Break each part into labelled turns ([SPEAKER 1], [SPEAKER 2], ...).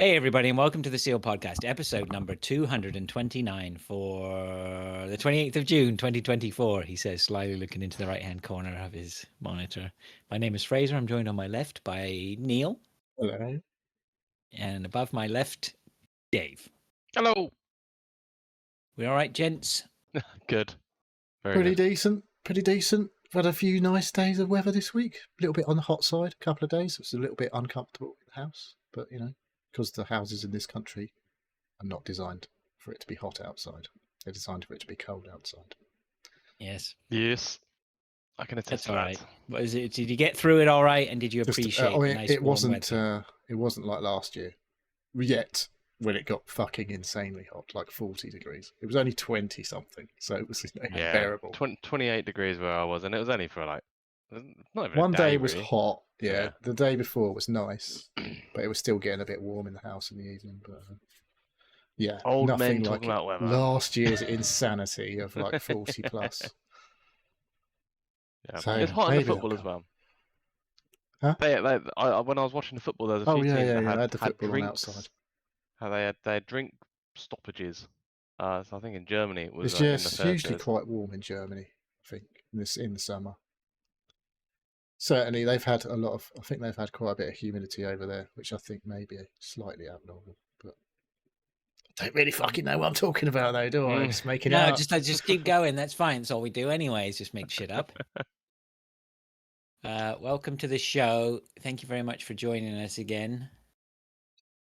[SPEAKER 1] Hey, everybody, and welcome to the SEAL Podcast, episode number 229 for the 28th of June, 2024. He says, slyly looking into the right-hand corner of his monitor. My name is Fraser. I'm joined on my left by Neil.
[SPEAKER 2] Hello.
[SPEAKER 1] And above my left, Dave.
[SPEAKER 3] Hello.
[SPEAKER 1] We all right, gents?
[SPEAKER 3] Good. Very
[SPEAKER 2] Pretty
[SPEAKER 3] good.
[SPEAKER 2] decent. Pretty decent. We've had a few nice days of weather this week. A little bit on the hot side, a couple of days. It was a little bit uncomfortable in the house. But, because the houses in this country are not designed for it to be hot outside. They're designed for it to be cold outside.
[SPEAKER 1] Yes.
[SPEAKER 3] Yes. I can attest
[SPEAKER 1] That's
[SPEAKER 3] to
[SPEAKER 1] all
[SPEAKER 3] that.
[SPEAKER 1] right. What is it? Did you get through it all right? And did you appreciate the nice
[SPEAKER 2] it
[SPEAKER 1] warm
[SPEAKER 2] wasn't
[SPEAKER 1] weather?
[SPEAKER 2] it wasn't like last year. Yet when it got fucking insanely hot, like 40 degrees. It was only 20 something, so it was
[SPEAKER 3] Yeah.
[SPEAKER 2] bearable.
[SPEAKER 3] 28 degrees where I was, and it was only for like not even
[SPEAKER 2] One
[SPEAKER 3] a day,
[SPEAKER 2] day was
[SPEAKER 3] really.
[SPEAKER 2] hot,
[SPEAKER 3] Yeah.
[SPEAKER 2] The day before was nice, but it was still getting a bit warm in the house in the evening. But yeah,
[SPEAKER 3] Old
[SPEAKER 2] nothing
[SPEAKER 3] men
[SPEAKER 2] like
[SPEAKER 3] talking about weather.
[SPEAKER 2] last year's insanity of like 40 plus.
[SPEAKER 3] Yeah.
[SPEAKER 2] So,
[SPEAKER 3] It's hot in the
[SPEAKER 2] maybe they'll
[SPEAKER 3] football as
[SPEAKER 2] come.
[SPEAKER 3] well.
[SPEAKER 2] Huh?
[SPEAKER 3] When I was watching the football, there was a few
[SPEAKER 2] Oh yeah,
[SPEAKER 3] teams
[SPEAKER 2] yeah,
[SPEAKER 3] that
[SPEAKER 2] yeah. I
[SPEAKER 3] had
[SPEAKER 2] had the football on
[SPEAKER 3] drinks.
[SPEAKER 2] outside.
[SPEAKER 3] How they had drink stoppages. So I think in Germany it was
[SPEAKER 2] It's
[SPEAKER 3] in the
[SPEAKER 2] just usually
[SPEAKER 3] 30s.
[SPEAKER 2] quite warm in Germany. I think in the summer. Certainly, they've had a lot of. I think they've had quite a bit of humidity over there, which I think may be slightly abnormal. But I don't really fucking know what I'm talking about, though, do I? Just making it
[SPEAKER 1] No,
[SPEAKER 2] up.
[SPEAKER 1] just keep going. That's fine. That's all we do anyways, just make shit up. Welcome to the show. Thank you very much for joining us again.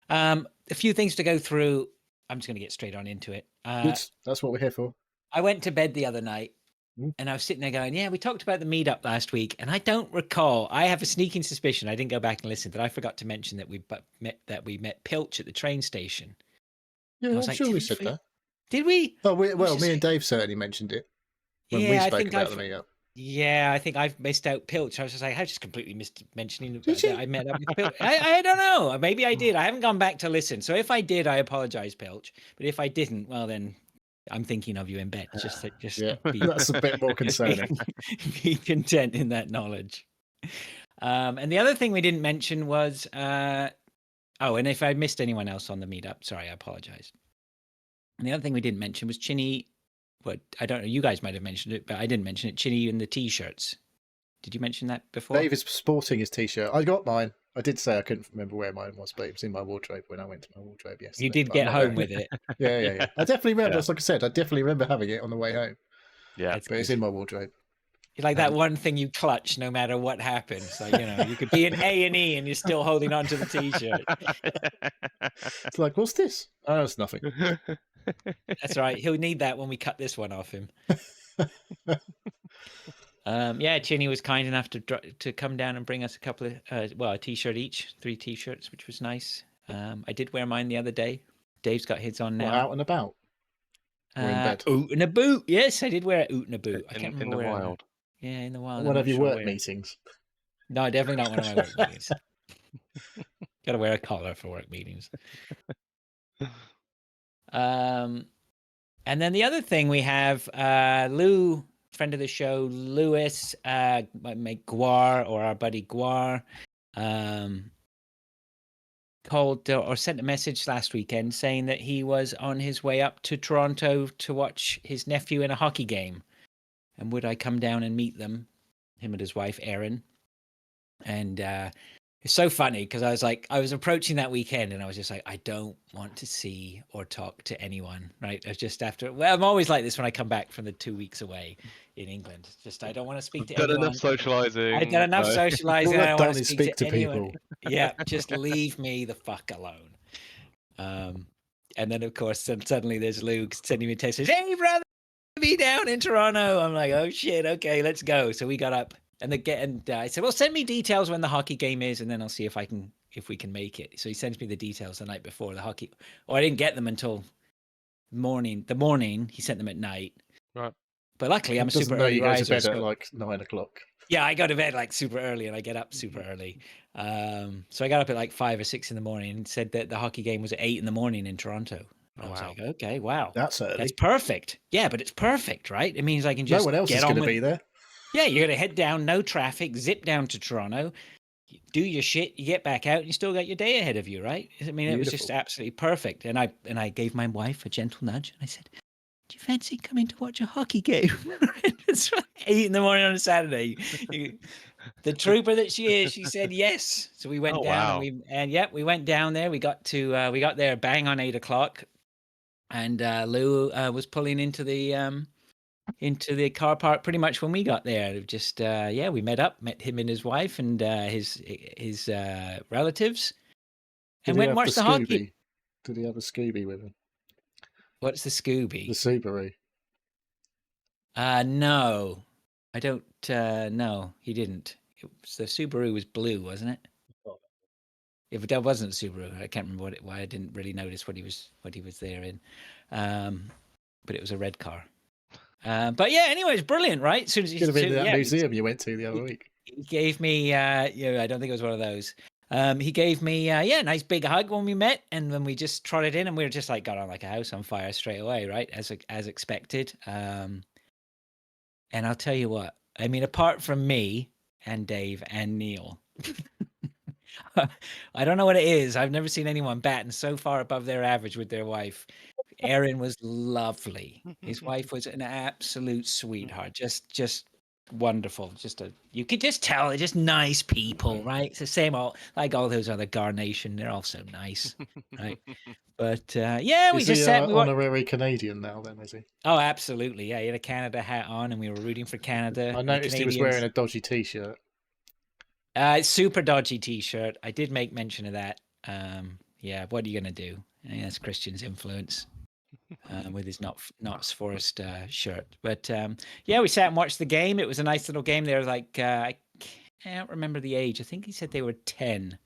[SPEAKER 1] A few things to go through. I'm just going to get straight on into it.
[SPEAKER 2] Good. That's what we're here for.
[SPEAKER 1] I went to bed the other night and I was sitting there going, yeah, we talked about the meetup last week. And I don't recall, I have a sneaking suspicion, I didn't go back and listen, that I forgot to mention that we met Pilch at the train station.
[SPEAKER 2] Yeah, I'm sure we said that.
[SPEAKER 1] Did we?
[SPEAKER 2] Oh, me and Dave certainly mentioned it when we spoke about the meetup.
[SPEAKER 1] Yeah, I think I've missed out Pilch. I was just like, I just completely missed mentioning
[SPEAKER 2] Did you?
[SPEAKER 1] that I met up with Pilch. I don't know. Maybe I did. I haven't gone back to listen. So if I did, I apologize, Pilch. But if I didn't, well, then I'm thinking of you in bed.
[SPEAKER 2] Yeah, that's a bit more concerning.
[SPEAKER 1] Be content in that knowledge. And the other thing we didn't mention was, and if I missed anyone else on the meetup, sorry, I apologize. And the other thing we didn't mention was Chinny. What I don't know, you guys might have mentioned it, but I didn't mention it. Chinny in the t-shirts. Did you mention that before?
[SPEAKER 2] Dave is sporting his t-shirt. I got mine. I did say I couldn't remember where mine was, but it was in my wardrobe when I went to my wardrobe yesterday.
[SPEAKER 1] You did get home with it.
[SPEAKER 2] Yeah. I definitely remember. Like I said, I definitely remember having it on the way home.
[SPEAKER 3] Yeah,
[SPEAKER 1] That's
[SPEAKER 2] but it's in my wardrobe.
[SPEAKER 1] You're like that one thing you clutch no matter what happens. Like, you could be in A&E and you're still holding on to the t-shirt.
[SPEAKER 2] It's like, what's this? Oh, it's nothing.
[SPEAKER 1] That's right. He'll need that when we cut this one off him. Chinny was kind enough to come down and bring us a couple of, a t-shirt each, 3 t-shirts, which was nice. I did wear mine the other day. Dave's got his on now.
[SPEAKER 2] What, out and about? Or in bed?
[SPEAKER 1] Oot in a boot. Yes, I did wear a oot in a boot. I can't remember
[SPEAKER 3] in the wild.
[SPEAKER 1] Yeah, in the wild.
[SPEAKER 2] One of your work meetings?
[SPEAKER 1] No, definitely not one of my work meetings. Got to wear a collar for work meetings. And then the other thing we have, Lou, friend of the show, Lewis, my mate Guar, or our buddy Guar, called or sent a message last weekend saying that he was on his way up to Toronto to watch his nephew in a hockey game. And would I come down and meet them, him and his wife, Erin? And it's so funny because I was approaching that weekend and I was just like, I don't want to see or talk to anyone, right? I was just I'm always like this when I come back from the 2 weeks away in England. Just, I don't want to speak to anyone.
[SPEAKER 3] Enough socializing.
[SPEAKER 1] I've done enough socializing. I don't want to speak to
[SPEAKER 2] people.
[SPEAKER 1] Yeah, just leave me the fuck alone. And then, of course, suddenly there's Luke sending me a text, says, hey, brother, be down in Toronto. I'm like, oh, shit, okay, let's go. So we got up. And I said, well, send me details when the hockey game is, and then I'll see if we can make it. So he sends me the details the night before the hockey. Oh, I didn't get them until morning. The morning, he sent them at night.
[SPEAKER 3] Right.
[SPEAKER 1] But luckily, I'm a super
[SPEAKER 2] early
[SPEAKER 1] early riser.
[SPEAKER 2] You go to bed at like 9 o'clock.
[SPEAKER 1] Yeah, I go to bed like super early, and I get up super early. So I got up at like 5 or 6 in the morning and said that the hockey game was at 8 in the morning in Toronto. I was like, okay, wow.
[SPEAKER 2] That's early.
[SPEAKER 1] That's perfect. Yeah, but it's perfect, right? It means I can just
[SPEAKER 2] no one else is going to be there.
[SPEAKER 1] Yeah, you're going to head down, no traffic, zip down to Toronto, you do your shit, you get back out, and you still got your day ahead of you, right? I mean, it was just
[SPEAKER 2] Beautiful.
[SPEAKER 1] absolutely perfect. And I gave my wife a gentle nudge, and I said, "Do you fancy coming to watch a hockey game?" It's 8 in the morning on a Saturday. The trooper that she is, she said yes. So we went
[SPEAKER 3] Oh,
[SPEAKER 1] down,
[SPEAKER 3] wow.
[SPEAKER 1] we went down there. We got there bang on 8 o'clock, and Lou was pulling into the car park pretty much when we got there. Just we met him and his wife and his relatives,
[SPEAKER 2] Did
[SPEAKER 1] and
[SPEAKER 2] he
[SPEAKER 1] went and
[SPEAKER 2] have
[SPEAKER 1] watched
[SPEAKER 2] the
[SPEAKER 1] the hockey.
[SPEAKER 2] Scooby? Did he have a Scooby with him?
[SPEAKER 1] What's the
[SPEAKER 2] The
[SPEAKER 1] Scooby?
[SPEAKER 2] Subaru.
[SPEAKER 1] No, I don't. No, he didn't. The Subaru was blue, wasn't it? If that wasn't Subaru, I can't remember why I didn't really notice what he was there in. But it was a red car. But yeah, anyway, it's brilliant, right? As soon as
[SPEAKER 2] Could have been that museum you went to the other week.
[SPEAKER 1] he gave me, I don't think it was one of those. He gave me, a nice big hug when we met, and then we just trotted in, and we were just like got on like a house on fire straight away, right, as expected. And I'll tell you what, I mean, apart from me and Dave and Neil. I don't know what it is. I've never seen anyone batting so far above their average with their wife. Aaron was lovely. His wife was an absolute sweetheart. Just wonderful. You could just tell they're just nice people, right? It's the same like all those other Garnation. They're all so nice, right? But we
[SPEAKER 2] Is
[SPEAKER 1] just
[SPEAKER 2] he
[SPEAKER 1] sat. We
[SPEAKER 2] honorary Canadian now? Then is he?
[SPEAKER 1] Oh, absolutely. Yeah, he had a Canada hat on, and we were rooting for Canada.
[SPEAKER 2] I noticed he was wearing a dodgy T-shirt.
[SPEAKER 1] Super dodgy T-shirt. I did make mention of that. What are you gonna do? I mean, that's Christian's influence with his Knott's Forest shirt. But we sat and watched the game. It was a nice little game. They were like, I can't remember the age. I think he said they were 10.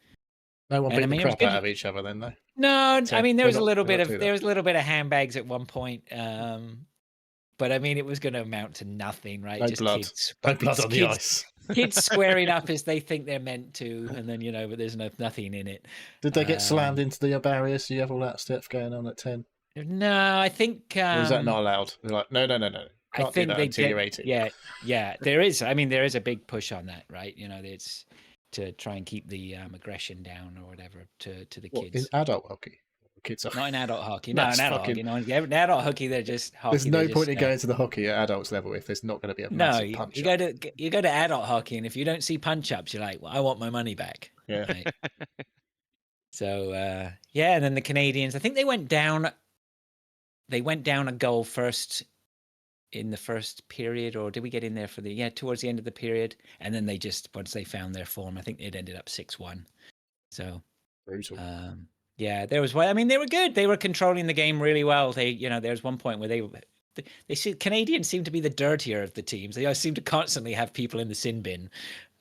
[SPEAKER 2] No one beat the crap out of each other then, though.
[SPEAKER 1] No, I mean there was a little bit of handbags at one point. But I mean, it was going to amount to nothing, right?
[SPEAKER 2] No blood. No blood on the ice.
[SPEAKER 1] Kids squaring up as they think they're meant to, and then but there's nothing in it.
[SPEAKER 2] Did they get slammed into the barrier? So you have all that stuff going on at 10?
[SPEAKER 1] No, I think.
[SPEAKER 2] Or is that not allowed? They're like, no. Can't
[SPEAKER 1] I think
[SPEAKER 2] do that until you're 18.
[SPEAKER 1] Yeah. There is. I mean, there is a big push on that, right? It's to try and keep the aggression down or whatever to the kids.
[SPEAKER 2] In adult hockey. Kids are...
[SPEAKER 1] Not in adult hockey. No, in adult hockey. No, in adult hockey, they're just hockey.
[SPEAKER 2] There's no point in going to the hockey at adults level if there's not going to be a massive punch.
[SPEAKER 1] You go to adult hockey, and if you don't see punch ups, you're like, well, I want my money back.
[SPEAKER 2] Yeah.
[SPEAKER 1] Right? So and then the Canadians, I think they went down. They went down a goal first in the first period, or did we get in there for towards the end of the period? And then they just, once they found their form, I think it ended up 6-1. So
[SPEAKER 2] brutal.
[SPEAKER 1] There was. I mean, they were good. They were controlling the game really well. They, there's one point where they see Canadians seem to be the dirtier of the teams. They seem to constantly have people in the sin bin.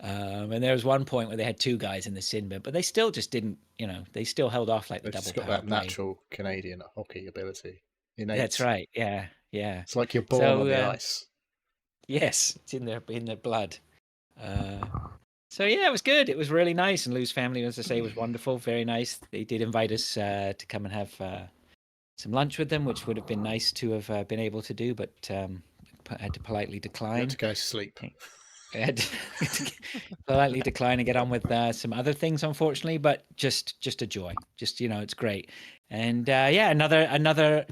[SPEAKER 1] And there was one point where they had 2 guys in the sin bin, but they still just didn't. They still held off like the double power play.
[SPEAKER 2] They've got that natural Canadian hockey ability. Innate.
[SPEAKER 1] That's right. Yeah.
[SPEAKER 2] It's like you're born on the ice.
[SPEAKER 1] Yes, it's in their blood. So it was good. It was really nice, and Lou's family, as I say, was wonderful. Very nice. They did invite us to come and have some lunch with them, which would have been nice to have been able to do, but had to politely decline.
[SPEAKER 2] You had to go to sleep.
[SPEAKER 1] I had to politely decline and get on with some other things, unfortunately. But just a joy. Just it's great. And another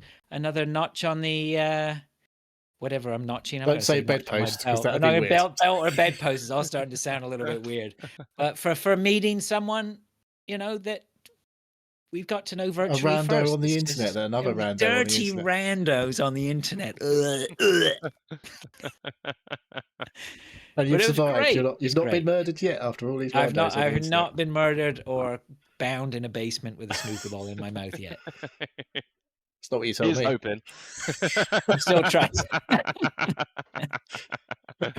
[SPEAKER 1] notch on the. Whatever I'm notching.
[SPEAKER 2] Don't say bedpost because that'd be weird.
[SPEAKER 1] Belt or bedpost is all starting to sound a little bit weird. But for meeting someone, that we've got to know virtually
[SPEAKER 2] a rando
[SPEAKER 1] first.
[SPEAKER 2] On the internet, another rando
[SPEAKER 1] dirty
[SPEAKER 2] on the
[SPEAKER 1] randos on the internet.
[SPEAKER 2] And you've survived. You've not been murdered yet after all these randos.
[SPEAKER 1] I've not been murdered or bound in a basement with a snooker ball in my mouth yet.
[SPEAKER 2] It's not what you told me.
[SPEAKER 3] Open.
[SPEAKER 1] I'm still trying.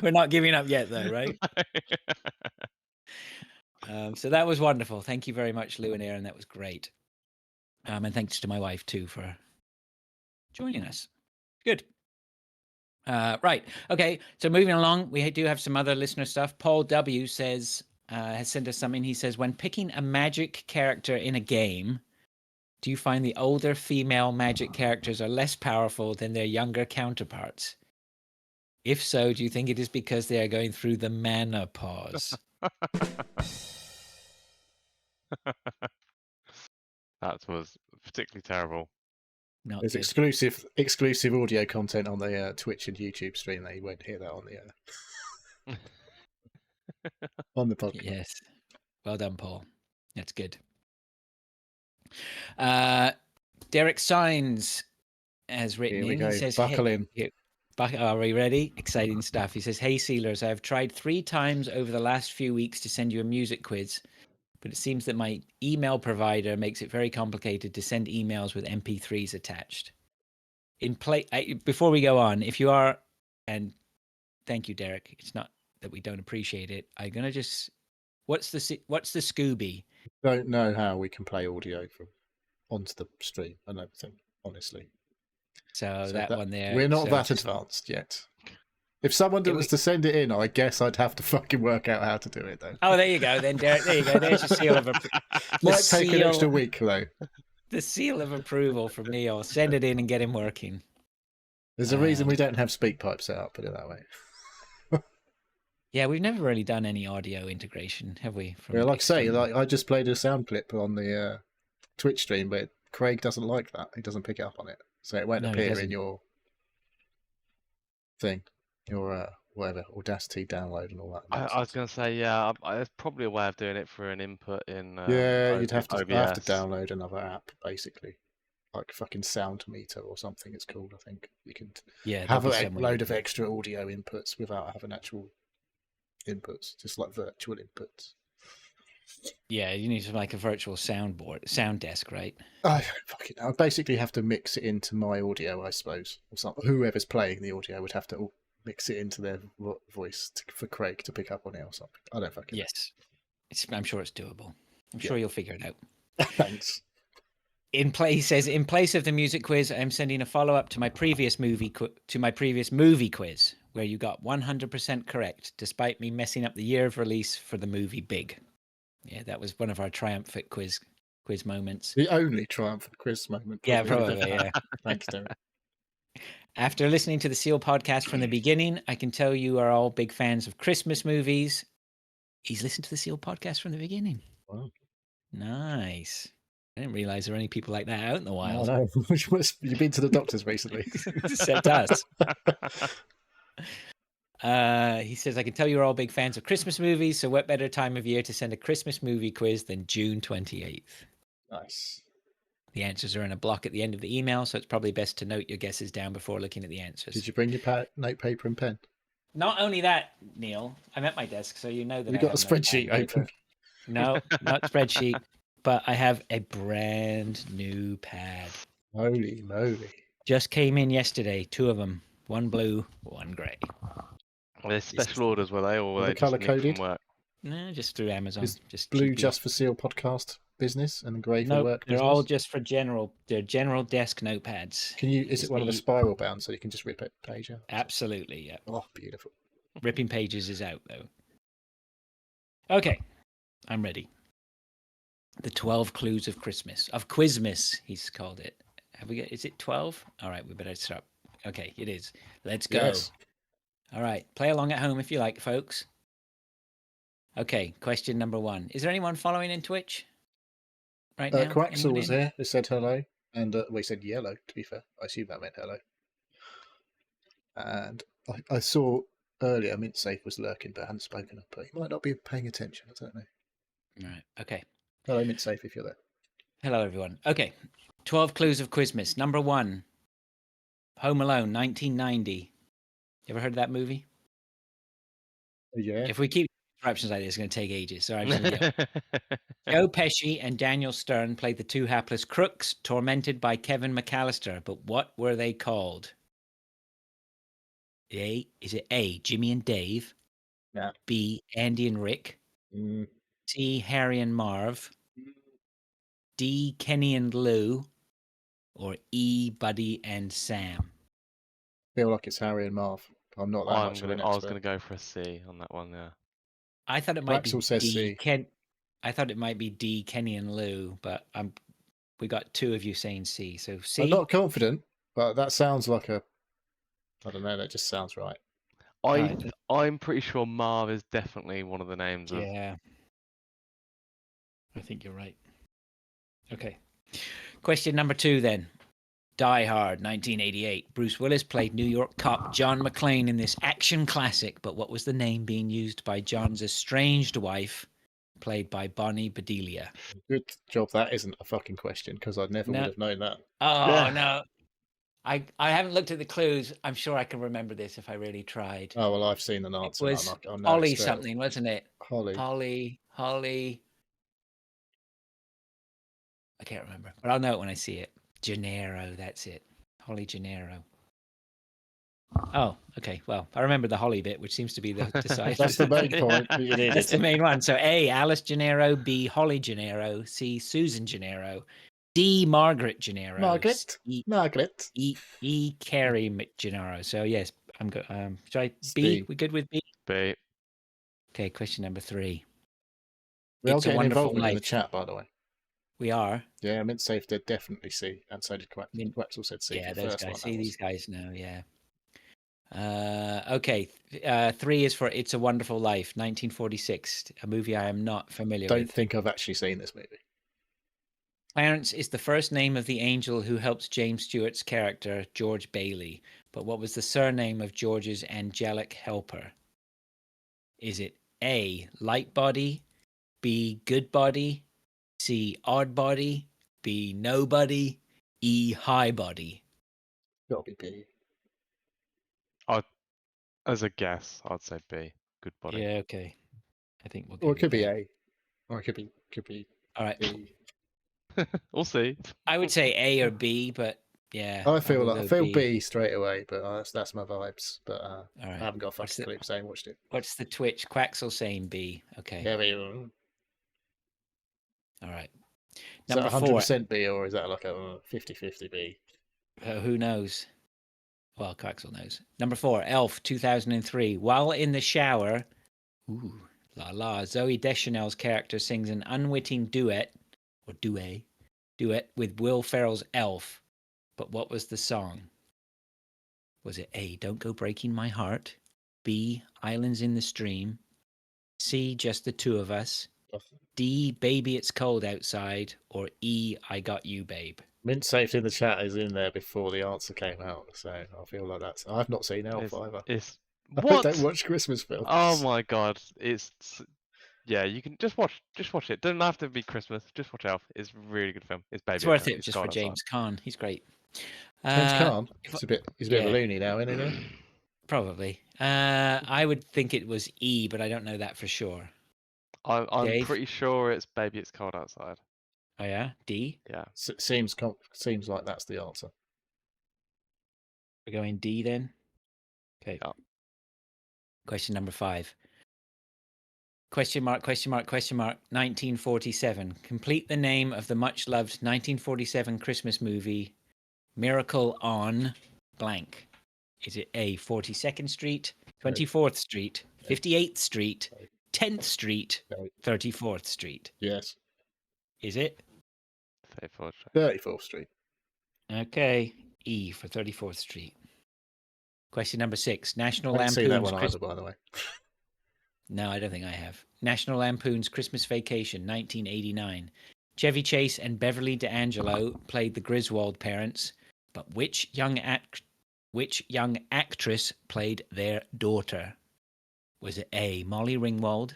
[SPEAKER 1] We're not giving up yet, though, right? So that was wonderful. Thank you very much, Lou and Aaron. That was great. And thanks to my wife, too, for joining us. Good. Right. Okay. So moving along, we do have some other listener stuff. Paul W. says, has sent us something. He says, when picking a magic character in a game, do you find the older female magic characters are less powerful than their younger counterparts? If so, do you think it is because they are going through the menopause?
[SPEAKER 3] That was particularly terrible.
[SPEAKER 1] Not
[SPEAKER 2] There's
[SPEAKER 1] good.
[SPEAKER 2] exclusive audio content on the Twitch and YouTube stream there. You won't hear that on the on the podcast.
[SPEAKER 1] Yes. Well done, Paul. That's good. Derek Signs has written
[SPEAKER 2] Here we
[SPEAKER 1] in.
[SPEAKER 2] go.
[SPEAKER 1] He says,
[SPEAKER 2] Buckle in.
[SPEAKER 1] Are we ready? Exciting stuff. He says, "Hey Sealers, I've tried 3 times over the last few weeks to send you a music quiz, but it seems that my email provider makes it very complicated to send emails with MP3s attached. Before we go on, if you are, and thank you, Derek. It's not that we don't appreciate it. I'm gonna just, what's the Scooby?
[SPEAKER 2] Don't know how we can play audio from onto the stream and everything. Honestly,
[SPEAKER 1] So,
[SPEAKER 2] So
[SPEAKER 1] that one there.
[SPEAKER 2] we're not
[SPEAKER 1] so
[SPEAKER 2] that
[SPEAKER 1] just-
[SPEAKER 2] advanced yet. If someone was to send it in, I guess I'd have to fucking work out how to do it though.
[SPEAKER 1] Oh, there you go. Then Derek, there you go. There's your seal of
[SPEAKER 2] Might take an extra week though.
[SPEAKER 1] the seal of approval from Neil. Send it in and get him working.
[SPEAKER 2] There's a reason we don't have SpeakPipe set up. Put it that way.
[SPEAKER 1] Yeah, we've never really done any audio integration, have we?
[SPEAKER 2] Yeah, like I say,
[SPEAKER 1] external-
[SPEAKER 2] I just played a sound clip on the Twitch stream, but Craig doesn't like that. He doesn't pick it up on it, so it won't
[SPEAKER 1] No, he
[SPEAKER 2] appear
[SPEAKER 1] doesn't.
[SPEAKER 2] in your thing, your whatever Audacity download and all that.
[SPEAKER 3] I was going to say, yeah, there's probably a way of doing it for an input in.
[SPEAKER 2] Yeah, you'd have to
[SPEAKER 3] OBS.
[SPEAKER 2] download another app, basically, like fucking Sound Meter or something. It's called, I think. You can
[SPEAKER 1] yeah,
[SPEAKER 2] have
[SPEAKER 1] there'll
[SPEAKER 2] a
[SPEAKER 1] be some way
[SPEAKER 2] load
[SPEAKER 1] to
[SPEAKER 2] of
[SPEAKER 1] do it.
[SPEAKER 2] extra audio inputs without having actual inputs, just like virtual inputs.
[SPEAKER 1] Yeah, you need to make a virtual sound desk, right?
[SPEAKER 2] I don't fucking know. I basically have to mix it into my audio, I suppose, or something. Whoever's playing the audio would have to mix it into their voice for Craig to pick up on it or something. I don't fucking know.
[SPEAKER 1] Yes, I'm sure it's doable. I'm sure you'll figure it out.
[SPEAKER 2] Thanks.
[SPEAKER 1] He says, in place of the music quiz, I'm sending a follow-up to my previous movie quiz, where you got 100% correct, despite me messing up the year of release for the movie Big. Yeah, that was one of our triumphant quiz moments.
[SPEAKER 2] The only triumphant quiz moment.
[SPEAKER 1] Yeah, probably. Yeah.
[SPEAKER 2] Thanks, Derek.
[SPEAKER 1] After listening to the Seal podcast from the beginning, I can tell you are all big fans of Christmas movies. He's listened to the Seal podcast from the beginning.
[SPEAKER 2] Wow.
[SPEAKER 1] Nice. I didn't realize there were any people like that out in the
[SPEAKER 2] I
[SPEAKER 1] wild.
[SPEAKER 2] know. You've been to the doctors recently.
[SPEAKER 1] Except us. He says, I can tell you're all big fans of Christmas movies, so what better time of year to send a Christmas movie quiz than June 28th?
[SPEAKER 2] Nice.
[SPEAKER 1] The answers are in a block at the end of the email, so it's probably best to note your guesses down before looking at the answers.
[SPEAKER 2] Did you bring your note paper and pen?
[SPEAKER 1] Not only that, Neil, I'm at my desk, so you know that
[SPEAKER 2] You
[SPEAKER 1] I
[SPEAKER 2] got a
[SPEAKER 1] have no
[SPEAKER 2] spreadsheet
[SPEAKER 1] pad paper.
[SPEAKER 2] open.
[SPEAKER 1] No, not spreadsheet, but I have a brand new pad.
[SPEAKER 2] Holy moly.
[SPEAKER 1] Just came in yesterday, 2 of them, one blue, one grey.
[SPEAKER 3] There's special orders, were they, or were
[SPEAKER 2] Are
[SPEAKER 3] they
[SPEAKER 2] they
[SPEAKER 3] just nicked from
[SPEAKER 2] colour-coded?
[SPEAKER 3] work?
[SPEAKER 1] No, just through Amazon.
[SPEAKER 2] Is
[SPEAKER 1] Just
[SPEAKER 2] Blue
[SPEAKER 1] cheapy.
[SPEAKER 2] just for Seal podcast business and grey for
[SPEAKER 1] No,
[SPEAKER 2] work
[SPEAKER 1] they're
[SPEAKER 2] business?
[SPEAKER 1] all just for general. They're general desk notepads.
[SPEAKER 2] Can you? Is
[SPEAKER 1] Just
[SPEAKER 2] it one of the
[SPEAKER 1] the-
[SPEAKER 2] spiral bound so you can just rip it page out?
[SPEAKER 1] Absolutely, yeah.
[SPEAKER 2] Oh, beautiful.
[SPEAKER 1] Ripping pages is out though. Okay, I'm ready. The 12 clues of Christmas, of Quizmas, he's called it. Have we got? Is it 12? All right, we better start. Okay, it is. Let's go.
[SPEAKER 2] Yes.
[SPEAKER 1] All right, play along at home if you like, folks. Okay, question number 1. Is there anyone following in Twitch right now?
[SPEAKER 2] Quaxel
[SPEAKER 1] Anyone
[SPEAKER 2] was
[SPEAKER 1] in?
[SPEAKER 2] here. He said hello, and we said yellow. To be fair, I assume that meant hello. And I saw earlier Mintsafe was lurking, but hadn't spoken up. But he might not be paying attention. I don't know.
[SPEAKER 1] Right. Okay.
[SPEAKER 2] Hello, Mintsafe, if you're there.
[SPEAKER 1] Hello, everyone. Okay, 12 clues of Quizmas. Number 1, Home Alone, 1990. You ever heard of that movie?
[SPEAKER 2] Yeah.
[SPEAKER 1] If we keep interruptions like this, it's going to take ages. So I'm just going to go. Joe Pesci and Daniel Stern played the 2 hapless crooks tormented by Kevin McAllister. But what were they called? Is it A, Jimmy and Dave?
[SPEAKER 2] Yeah.
[SPEAKER 1] B, Andy and Rick?
[SPEAKER 2] Mm.
[SPEAKER 1] C, Harry and Marv? D, Kenny and Lou? Or E, Buddy and Sam?
[SPEAKER 2] Feel like it's Harry and Marv. I'm not that
[SPEAKER 3] I
[SPEAKER 2] much of an
[SPEAKER 3] was
[SPEAKER 2] expert.
[SPEAKER 3] going to go for a C on that one, yeah.
[SPEAKER 1] I thought it might
[SPEAKER 2] Waxel
[SPEAKER 1] be
[SPEAKER 2] says
[SPEAKER 1] D.
[SPEAKER 2] C.
[SPEAKER 1] I thought it might be D, Kenny and Lou, but we got 2 of you saying C. So C.
[SPEAKER 2] I'm not confident, but that sounds like a. I don't know. That just sounds right.
[SPEAKER 1] Right.
[SPEAKER 3] I'm pretty sure Marv is definitely one of the names of.
[SPEAKER 1] Yeah. I think you're right. Okay. Question number 2 then. Die Hard, 1988. Bruce Willis played New York cop John McClane in this action classic, but what was the name being used by John's estranged wife, played by Bonnie Bedelia?
[SPEAKER 2] Good job that isn't a fucking question, because I never
[SPEAKER 1] No.
[SPEAKER 2] would have known that.
[SPEAKER 1] Oh,
[SPEAKER 3] Yeah.
[SPEAKER 1] no. I haven't looked at the clues. I'm sure I can remember this if I really tried.
[SPEAKER 2] Oh, well, I've seen an
[SPEAKER 1] It
[SPEAKER 2] answer.
[SPEAKER 1] was
[SPEAKER 2] I know
[SPEAKER 1] Holly
[SPEAKER 2] it straight
[SPEAKER 1] something,
[SPEAKER 2] away.
[SPEAKER 1] wasn't it?
[SPEAKER 2] Holly.
[SPEAKER 1] Holly. I can't remember, but I'll know it when I see it. Gennaro, that's it. Holly Gennaro. Oh, okay. Well, I remember the Holly bit, which seems to be the decisive.
[SPEAKER 2] That's the main
[SPEAKER 3] Yeah.
[SPEAKER 2] point that you needed.
[SPEAKER 1] That's the main one. So A, Alice Gennaro, B, Holly Gennaro, C, Susan Gennaro, D, Margaret Gennaro,
[SPEAKER 2] Margaret.
[SPEAKER 1] E,
[SPEAKER 2] Margaret.
[SPEAKER 1] E, Carrie Gennaro. So yes, I'm good. Should I
[SPEAKER 2] It's
[SPEAKER 1] B?
[SPEAKER 2] B.
[SPEAKER 1] We good with B?
[SPEAKER 3] B.
[SPEAKER 1] Okay, question number 3.
[SPEAKER 2] We are
[SPEAKER 1] It's a
[SPEAKER 2] getting
[SPEAKER 1] Wonderful
[SPEAKER 2] involvement in the
[SPEAKER 1] Life.
[SPEAKER 2] chat, by the way.
[SPEAKER 1] We are.
[SPEAKER 2] Yeah, I meant safe did definitely C, and so did
[SPEAKER 1] mean,
[SPEAKER 2] Quexel said C.
[SPEAKER 1] Yeah,
[SPEAKER 2] for the
[SPEAKER 1] those
[SPEAKER 2] first
[SPEAKER 1] guys.
[SPEAKER 2] one,
[SPEAKER 1] See
[SPEAKER 2] that was.
[SPEAKER 1] these guys now. Yeah. Okay. 3 is for It's a Wonderful Life, 1946, a movie I am not familiar
[SPEAKER 2] Don't
[SPEAKER 1] with.
[SPEAKER 2] think I've actually seen this movie.
[SPEAKER 1] Clarence is the first name of the angel who helps James Stewart's character, George Bailey. But what was the surname of George's angelic helper? Is it A, light body, B, good body, C, odd body, B, nobody, E, high body?
[SPEAKER 2] Gotta be B.
[SPEAKER 3] As a guess, I'd say B. Good body.
[SPEAKER 1] Yeah, okay. I think we'll go
[SPEAKER 2] Or it could
[SPEAKER 1] with
[SPEAKER 2] be
[SPEAKER 1] that.
[SPEAKER 2] A. Or it could be
[SPEAKER 1] All right.
[SPEAKER 2] B.
[SPEAKER 3] We'll see.
[SPEAKER 1] I would say A or B, but yeah.
[SPEAKER 2] I feel
[SPEAKER 1] will
[SPEAKER 2] like I
[SPEAKER 1] go
[SPEAKER 2] feel B straight away, but that's my vibes. But
[SPEAKER 1] All
[SPEAKER 2] I
[SPEAKER 1] right.
[SPEAKER 2] haven't got a
[SPEAKER 1] What's
[SPEAKER 2] fucking
[SPEAKER 1] the,
[SPEAKER 2] clue, so I ain't watched it.
[SPEAKER 1] what's the Twitch? Quaxel saying B. Okay.
[SPEAKER 2] Yeah, but,
[SPEAKER 1] All right.
[SPEAKER 2] is that
[SPEAKER 1] Number
[SPEAKER 2] 100% B, or is that like a 50-50 B?
[SPEAKER 1] 4. Who knows? Well, Quaxel knows. Number 4, Elf, 2003. While in the shower, ooh, la la, Zoe Deschanel's character sings an unwitting duet, or duet with Will Ferrell's Elf. But what was the song? Was it A, Don't Go Breaking My Heart, B, Islands in the Stream, C, Just the Two of Us, D, Baby It's Cold Outside, or E, I Got You, Babe?
[SPEAKER 2] Mint Safe in the chat is in there before the answer came out, so I feel like that's. I've not seen Elf either.
[SPEAKER 3] It's
[SPEAKER 2] I
[SPEAKER 3] what?
[SPEAKER 2] don't watch Christmas films.
[SPEAKER 3] Oh my god! It's yeah. You can just watch it. Doesn't have to be Christmas. Just watch Elf. It's a really good film. It's baby.
[SPEAKER 1] It's worth it just for James Caan. He's great.
[SPEAKER 2] James Caan.
[SPEAKER 1] if-
[SPEAKER 2] He's a bit of a loony now, isn't he?
[SPEAKER 1] Probably. I would think it was E, but I don't know that for sure.
[SPEAKER 3] I'm
[SPEAKER 1] Dave?
[SPEAKER 3] pretty sure it's Baby It's Cold Outside.
[SPEAKER 1] Oh yeah, D.
[SPEAKER 3] Yeah.
[SPEAKER 2] Seems like that's the answer.
[SPEAKER 1] We're going D then. Okay.
[SPEAKER 3] Yeah.
[SPEAKER 1] Question number 5. Question mark, question mark, question mark. 1947. Complete the name of the much loved 1947 Christmas movie, Miracle on blank. Is it A, 42nd Street, 24th Street, 58th Street, 10th Street,
[SPEAKER 2] No.
[SPEAKER 1] 34th Street?
[SPEAKER 2] Yes.
[SPEAKER 1] Is it?
[SPEAKER 2] 34th Street.
[SPEAKER 1] Okay. E for 34th Street. Question number 6. National
[SPEAKER 2] I haven't seen that
[SPEAKER 1] Lampoon's
[SPEAKER 2] one either, by the way.
[SPEAKER 1] No, I don't think I have. National Lampoon's Christmas Vacation, 1989. Chevy Chase and Beverly D'Angelo played the Griswold parents, but which young actress played their daughter? Was it A, Molly Ringwald,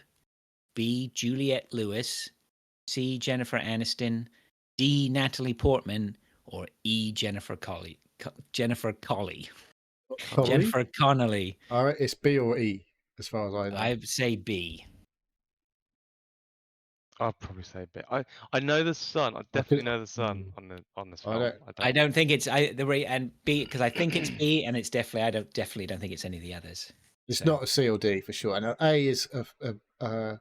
[SPEAKER 1] B, Juliette Lewis, C, Jennifer Aniston, D, Natalie Portman, or E, Jennifer Colley? Jennifer Connelly.
[SPEAKER 2] All right, it's B or E, as far as I know.
[SPEAKER 1] I'd say B.
[SPEAKER 3] I'd probably say B. I know the Sun. I definitely know the Sun on this film.
[SPEAKER 1] I don't think it's and B, because I think it's B, and it's definitely I definitely don't think it's any of the others.
[SPEAKER 2] It's
[SPEAKER 1] So-
[SPEAKER 2] not a C or D for sure. And A is I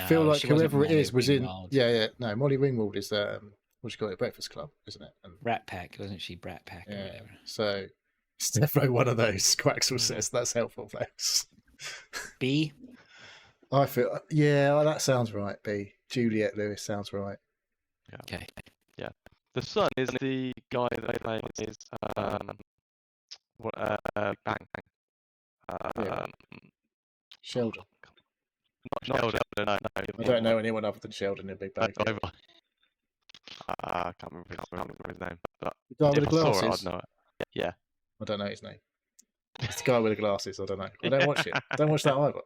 [SPEAKER 2] feel
[SPEAKER 1] No,
[SPEAKER 2] like
[SPEAKER 1] she wasn't
[SPEAKER 2] whoever it
[SPEAKER 1] Molly
[SPEAKER 2] is was in.
[SPEAKER 1] Ringwald.
[SPEAKER 2] Yeah. No, Molly Ringwald is what you call it, Breakfast Club, isn't it? And,
[SPEAKER 1] Rat Pack, wasn't she? Brat Pack or
[SPEAKER 2] yeah.
[SPEAKER 1] whatever.
[SPEAKER 2] So it's definitely one of those. Quaxel says that's helpful, thanks.
[SPEAKER 1] B.
[SPEAKER 2] I feel that sounds right. B. Juliette Lewis sounds right.
[SPEAKER 1] Okay.
[SPEAKER 3] The Sun is the guy that plays Bang.
[SPEAKER 2] Yeah. Sheldon.
[SPEAKER 3] Not Sheldon. No.
[SPEAKER 2] I don't know anyone other than Sheldon in Big Bang Theory.
[SPEAKER 3] I can't remember his name. But
[SPEAKER 2] The guy with
[SPEAKER 3] if
[SPEAKER 2] the
[SPEAKER 3] I saw it,
[SPEAKER 2] glasses.
[SPEAKER 3] I'd know it. Yeah.
[SPEAKER 2] I don't know his name. It's the guy with the glasses. I don't know. I don't watch it. Don't watch that either.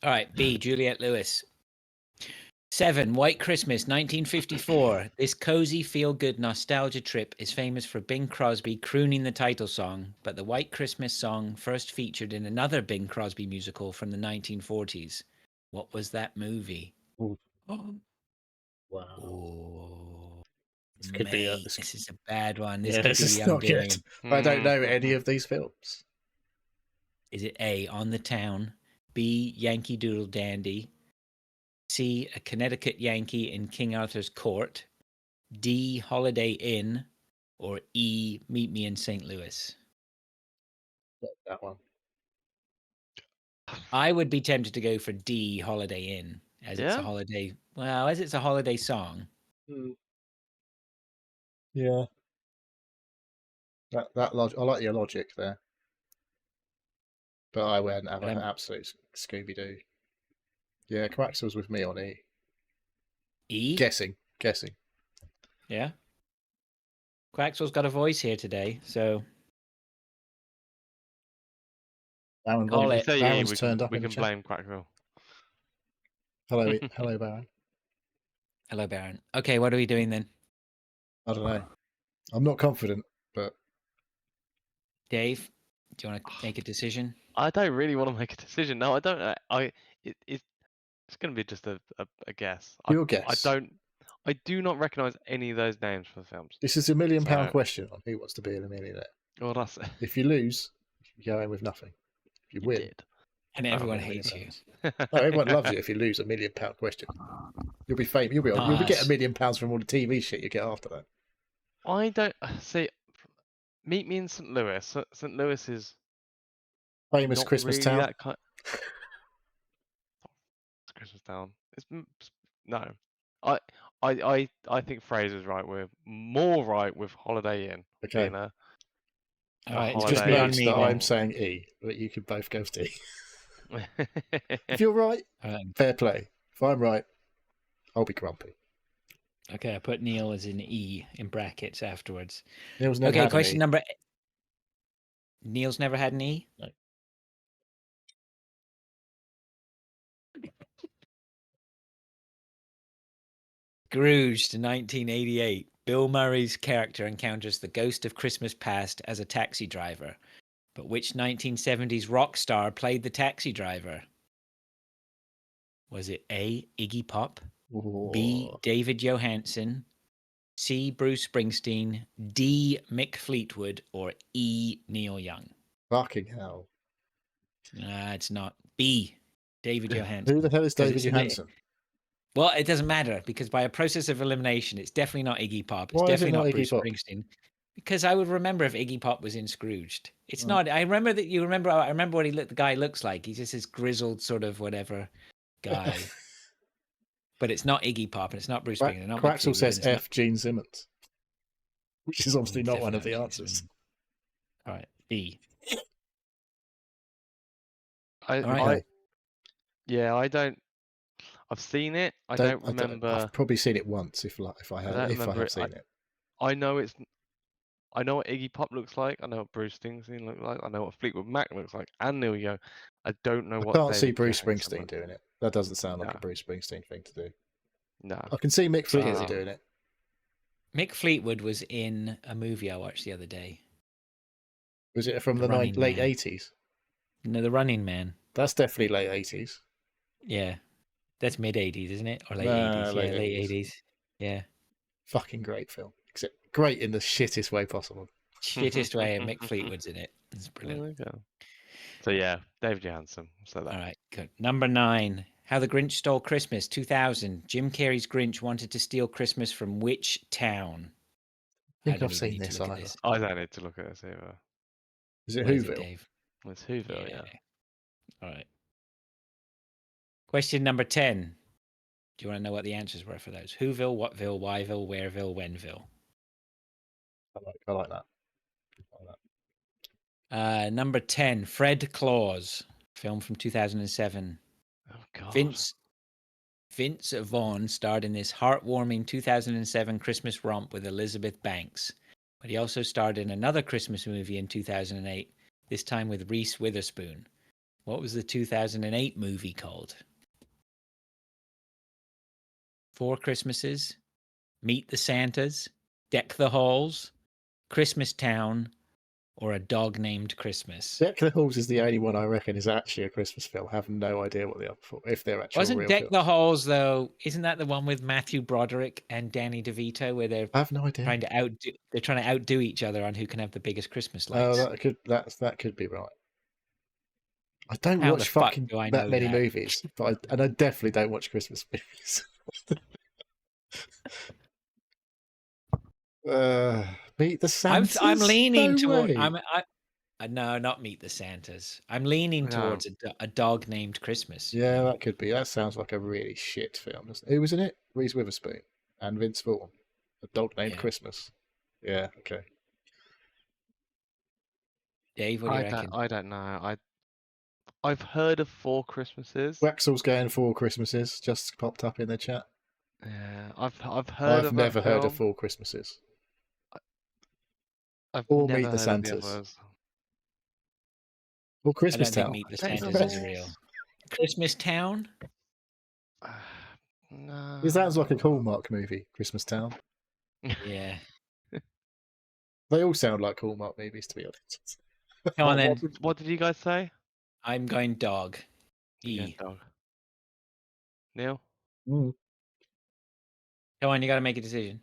[SPEAKER 1] All right, B. Juliette Lewis. 7. White Christmas, 1954. This cozy, feel-good nostalgia trip is famous for Bing Crosby crooning the title song, but the White Christmas song first featured in another Bing Crosby musical from the 1940s. What was that movie?
[SPEAKER 2] Ooh.
[SPEAKER 1] Oh.
[SPEAKER 2] Wow.
[SPEAKER 1] Oh,
[SPEAKER 2] This could be a-
[SPEAKER 1] this is a bad one. This
[SPEAKER 2] Yeah,
[SPEAKER 1] could
[SPEAKER 2] this
[SPEAKER 1] be
[SPEAKER 2] is
[SPEAKER 1] the
[SPEAKER 2] not
[SPEAKER 1] undoing.
[SPEAKER 2] good. I don't know any of these films.
[SPEAKER 1] Is it A, On the Town, B, Yankee Doodle Dandy, C, A Connecticut Yankee in King Arthur's Court, D, Holiday Inn, or E, Meet Me in St. Louis?
[SPEAKER 2] That one.
[SPEAKER 1] I would be tempted to go for D, Holiday Inn, as it's a
[SPEAKER 3] Yeah?
[SPEAKER 1] holiday. Well, as it's a holiday song.
[SPEAKER 2] Yeah. That I like your logic there. But I went have an absolute Scooby Doo. Yeah, Quax was with me on E.
[SPEAKER 1] E?
[SPEAKER 2] Guessing.
[SPEAKER 1] Yeah. Quaxwell's got a voice here today, so
[SPEAKER 2] Baron
[SPEAKER 1] Call
[SPEAKER 2] Von-
[SPEAKER 1] it.
[SPEAKER 3] Say
[SPEAKER 2] Baron's
[SPEAKER 3] we
[SPEAKER 2] turned
[SPEAKER 3] can,
[SPEAKER 2] up
[SPEAKER 3] we
[SPEAKER 2] in the
[SPEAKER 3] can
[SPEAKER 2] chat.
[SPEAKER 3] blame Quackville.
[SPEAKER 2] Hello, Baron.
[SPEAKER 1] hello, Baron. Okay, what are we doing then?
[SPEAKER 2] I don't know. I'm not confident, but
[SPEAKER 1] Dave, do you want to make a decision?
[SPEAKER 3] I don't really want to make a decision. No, I don't know. It's going to be just a guess.
[SPEAKER 2] your guess.
[SPEAKER 3] I do not recognise any of those names for the films.
[SPEAKER 2] This is a £1 million
[SPEAKER 3] So-
[SPEAKER 2] question on Who Wants to Be a Millionaire.
[SPEAKER 3] Well, that's
[SPEAKER 2] If you lose, you go in with nothing. If you
[SPEAKER 3] you
[SPEAKER 2] win,
[SPEAKER 3] did.
[SPEAKER 1] And
[SPEAKER 3] Oh,
[SPEAKER 1] everyone
[SPEAKER 2] £1 million.
[SPEAKER 1] hates you.
[SPEAKER 2] No, everyone loves you if you lose a £1 million question. You'll be famous. You'll be getting
[SPEAKER 1] Nice.
[SPEAKER 2] £1 million from all the TV shit you get after that.
[SPEAKER 3] I don't see. Meet Me in St. Louis. St. Louis is
[SPEAKER 2] Famous
[SPEAKER 3] not
[SPEAKER 2] Christmas
[SPEAKER 3] really
[SPEAKER 2] town.
[SPEAKER 3] that kind. It's Christmas Town. No. I think Fraser's right. We're more right with Holiday Inn.
[SPEAKER 2] Okay.
[SPEAKER 3] Being a
[SPEAKER 1] All right,
[SPEAKER 2] It
[SPEAKER 1] it's
[SPEAKER 2] just
[SPEAKER 3] holiday
[SPEAKER 1] on
[SPEAKER 2] means
[SPEAKER 1] me
[SPEAKER 2] that
[SPEAKER 1] then.
[SPEAKER 2] I'm saying E, but you could both go D. If you're right, fair play. If I'm right, I'll be grumpy.
[SPEAKER 1] Okay, I put Neil as an E in brackets afterwards.
[SPEAKER 2] Neil's never
[SPEAKER 1] Okay,
[SPEAKER 2] had an
[SPEAKER 1] question
[SPEAKER 2] E.
[SPEAKER 1] number. Neil's never had an E?
[SPEAKER 2] No.
[SPEAKER 1] Scrooged, 1988. Bill Murray's character encounters the ghost of Christmas past as a taxi driver. But which 1970s rock star played the taxi driver? Was it A, Iggy Pop, B,
[SPEAKER 2] Ooh.
[SPEAKER 1] David Johansen, C, Bruce Springsteen, D, Mick Fleetwood, or E, Neil Young?
[SPEAKER 2] Fucking hell.
[SPEAKER 1] It's not. B, David Johansen.
[SPEAKER 2] Who the hell is
[SPEAKER 1] 'Cause
[SPEAKER 2] David
[SPEAKER 1] it's in the-
[SPEAKER 2] Johansen?
[SPEAKER 1] Well, it doesn't matter because by a process of elimination, it's definitely not Iggy Pop. It's
[SPEAKER 2] Why is it
[SPEAKER 1] definitely
[SPEAKER 2] not
[SPEAKER 1] not
[SPEAKER 2] Iggy
[SPEAKER 1] Bruce
[SPEAKER 2] Pop?
[SPEAKER 1] Springsteen. Because I would remember if Iggy Pop was in Scrooged. It's
[SPEAKER 2] Right.
[SPEAKER 1] not. I remember that you remember. I remember what the guy looks like. He's just this grizzled sort of whatever guy. But it's not Iggy Pop and it's not Bruce Springsteen. Not Mick
[SPEAKER 2] Quaxel
[SPEAKER 1] Fleetwood,
[SPEAKER 2] says
[SPEAKER 1] and it's
[SPEAKER 2] F. Gene Simmons, which is obviously
[SPEAKER 1] not-
[SPEAKER 2] not one of the
[SPEAKER 1] definitely not
[SPEAKER 2] answers.
[SPEAKER 1] All right, B.
[SPEAKER 3] I
[SPEAKER 2] Okay.
[SPEAKER 3] I don't. I've seen it. I don't remember.
[SPEAKER 2] I've probably seen it once if I
[SPEAKER 3] don't
[SPEAKER 2] have
[SPEAKER 3] remember
[SPEAKER 2] seen
[SPEAKER 3] it.
[SPEAKER 2] it.
[SPEAKER 3] I know it's. I know what Iggy Pop looks like. I know what Bruce Springsteen looks like. I know what Fleetwood Mac looks like, and Neil Young. I don't know
[SPEAKER 2] I
[SPEAKER 3] what.
[SPEAKER 2] can't see
[SPEAKER 3] David
[SPEAKER 2] Bruce
[SPEAKER 3] Johansen
[SPEAKER 2] Springsteen
[SPEAKER 3] looks
[SPEAKER 2] doing it. That doesn't sound like
[SPEAKER 3] No.
[SPEAKER 2] a Bruce Springsteen thing to do.
[SPEAKER 3] No.
[SPEAKER 2] I can see Mick Fleetwood
[SPEAKER 3] Oh.
[SPEAKER 2] doing it.
[SPEAKER 1] Mick Fleetwood was in a movie I watched the other day.
[SPEAKER 2] Was it from
[SPEAKER 1] The
[SPEAKER 2] the
[SPEAKER 1] Running
[SPEAKER 2] late
[SPEAKER 1] Man.
[SPEAKER 2] 80s?
[SPEAKER 1] No, The Running Man.
[SPEAKER 2] That's definitely late 80s.
[SPEAKER 1] Yeah, that's mid 80s, isn't it? Or late
[SPEAKER 2] Nah,
[SPEAKER 1] 80s?
[SPEAKER 2] late
[SPEAKER 1] Yeah, late
[SPEAKER 2] 80s.
[SPEAKER 1] 80s. Yeah,
[SPEAKER 2] Fucking great film. Except great in the shittest way possible.
[SPEAKER 1] shittest way, and Mick Fleetwood's in it. It's brilliant.
[SPEAKER 3] There we go. So yeah, David Johansen. So that.
[SPEAKER 1] All right, good. Number 9. How the Grinch Stole Christmas, 2000. Jim Carrey's Grinch wanted to steal Christmas from which town?
[SPEAKER 2] I think
[SPEAKER 1] don't
[SPEAKER 2] I've
[SPEAKER 1] even
[SPEAKER 2] seen
[SPEAKER 1] need to
[SPEAKER 2] this
[SPEAKER 1] look at
[SPEAKER 2] either.
[SPEAKER 1] this.
[SPEAKER 3] I don't need to look at this either.
[SPEAKER 2] Is it
[SPEAKER 1] What is it,
[SPEAKER 2] Whoville?
[SPEAKER 1] Dave?
[SPEAKER 3] It's Whoville, yeah.
[SPEAKER 1] All right. Question number 10. Do you want to know what the answers were for those? Whoville, Whatville, Whyville, Whereville, Whenville?
[SPEAKER 2] I like that.
[SPEAKER 1] Number 10, Fred Claus. film from 2007.
[SPEAKER 3] Oh God.
[SPEAKER 1] Vince Vaughn starred in this heartwarming 2007 Christmas romp with Elizabeth Banks, but he also starred in another Christmas movie in 2008, this time with Reese Witherspoon. What was the 2008 movie called? Four Christmases, Meet the Santas, Deck the Halls, Christmas Town, or A Dog Named Christmas?
[SPEAKER 2] Deck the Halls is the only one I reckon is actually a Christmas film. I have no idea what the other four, if they're actual
[SPEAKER 1] Wasn't
[SPEAKER 2] real
[SPEAKER 1] Deck
[SPEAKER 2] films.
[SPEAKER 1] the Halls, though? Isn't that the one with Matthew Broderick and Danny DeVito, where they're
[SPEAKER 2] I have no idea.
[SPEAKER 1] trying to outdo each other on who can have the biggest Christmas
[SPEAKER 2] Oh,
[SPEAKER 1] lights?
[SPEAKER 2] that could be right. I don't
[SPEAKER 1] How
[SPEAKER 2] watch
[SPEAKER 1] the fuck
[SPEAKER 2] fucking
[SPEAKER 1] do I
[SPEAKER 2] that
[SPEAKER 1] know
[SPEAKER 2] many
[SPEAKER 1] that?
[SPEAKER 2] movies, but I definitely don't watch Christmas movies. Meet the Santas.
[SPEAKER 1] I'm leaning
[SPEAKER 2] no
[SPEAKER 1] toward.
[SPEAKER 2] way.
[SPEAKER 1] No, not Meet the Santas. I'm leaning
[SPEAKER 3] No.
[SPEAKER 1] towards a Dog Named Christmas. you
[SPEAKER 2] Yeah,
[SPEAKER 1] know?
[SPEAKER 2] that could be. That sounds like a really shit film. Doesn't it? Who was in it? Reese Witherspoon and Vince Vaughn. A Dog Named
[SPEAKER 1] Yeah.
[SPEAKER 2] Christmas. Yeah. Okay.
[SPEAKER 1] Dave, what do you reckon?
[SPEAKER 3] I don't know. I've heard of Four Christmases.
[SPEAKER 2] Waxel's going Four Christmases. Just popped up in the chat.
[SPEAKER 3] Yeah, I've heard
[SPEAKER 2] I've
[SPEAKER 3] of
[SPEAKER 2] never
[SPEAKER 3] that
[SPEAKER 2] heard of
[SPEAKER 3] film.
[SPEAKER 2] Four Christmases.
[SPEAKER 3] I've
[SPEAKER 2] Or
[SPEAKER 3] never
[SPEAKER 2] Meet the
[SPEAKER 3] heard of
[SPEAKER 2] Santas.
[SPEAKER 3] others.
[SPEAKER 2] Or
[SPEAKER 1] I
[SPEAKER 2] Christmas
[SPEAKER 1] don't think
[SPEAKER 2] Town.
[SPEAKER 1] Meet the
[SPEAKER 3] Don't
[SPEAKER 1] Santas is
[SPEAKER 3] know.
[SPEAKER 1] real. Christmas Town?
[SPEAKER 3] No.
[SPEAKER 2] It sounds like a Hallmark movie, Christmas Town.
[SPEAKER 1] Yeah.
[SPEAKER 2] They all sound like Hallmark movies, to be honest.
[SPEAKER 1] Come on then.
[SPEAKER 3] What did you guys say?
[SPEAKER 1] I'm going dog.
[SPEAKER 3] Yeah,
[SPEAKER 1] E.
[SPEAKER 3] dog. Neil?
[SPEAKER 2] Mm.
[SPEAKER 1] Come on, you got to make a decision.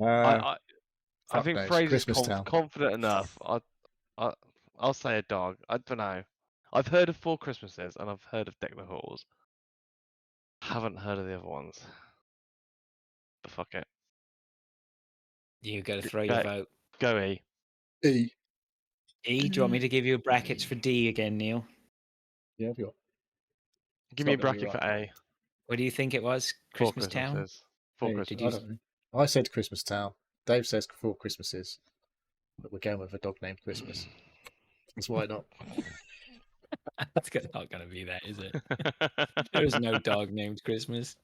[SPEAKER 3] I
[SPEAKER 2] fuck
[SPEAKER 3] think
[SPEAKER 2] knows.
[SPEAKER 3] Fraser's
[SPEAKER 2] Christmas Town.
[SPEAKER 3] confident enough. I'll say a dog. I don't know. I've heard of Four Christmases and I've heard of Deck the Halls. Haven't heard of the other ones. But fuck it.
[SPEAKER 1] You got to throw your vote.
[SPEAKER 3] Go E.
[SPEAKER 2] E.
[SPEAKER 1] E, do you want me to give you brackets for D again, Neil?
[SPEAKER 2] Yeah, have you got?
[SPEAKER 3] Give
[SPEAKER 2] It's
[SPEAKER 3] me a
[SPEAKER 2] not gonna be
[SPEAKER 3] bracket for
[SPEAKER 2] right.
[SPEAKER 3] A.
[SPEAKER 1] What do you think it was?
[SPEAKER 3] Four
[SPEAKER 1] Christmas Town?
[SPEAKER 3] Christmases. Four
[SPEAKER 2] Hey,
[SPEAKER 3] Christmases.
[SPEAKER 1] did
[SPEAKER 2] I don't know. I said Christmas Town. Dave says Four Christmases. But we're going with a dog named Christmas. That's why not.
[SPEAKER 1] It's not going to be that, is it? There's no dog named Christmas.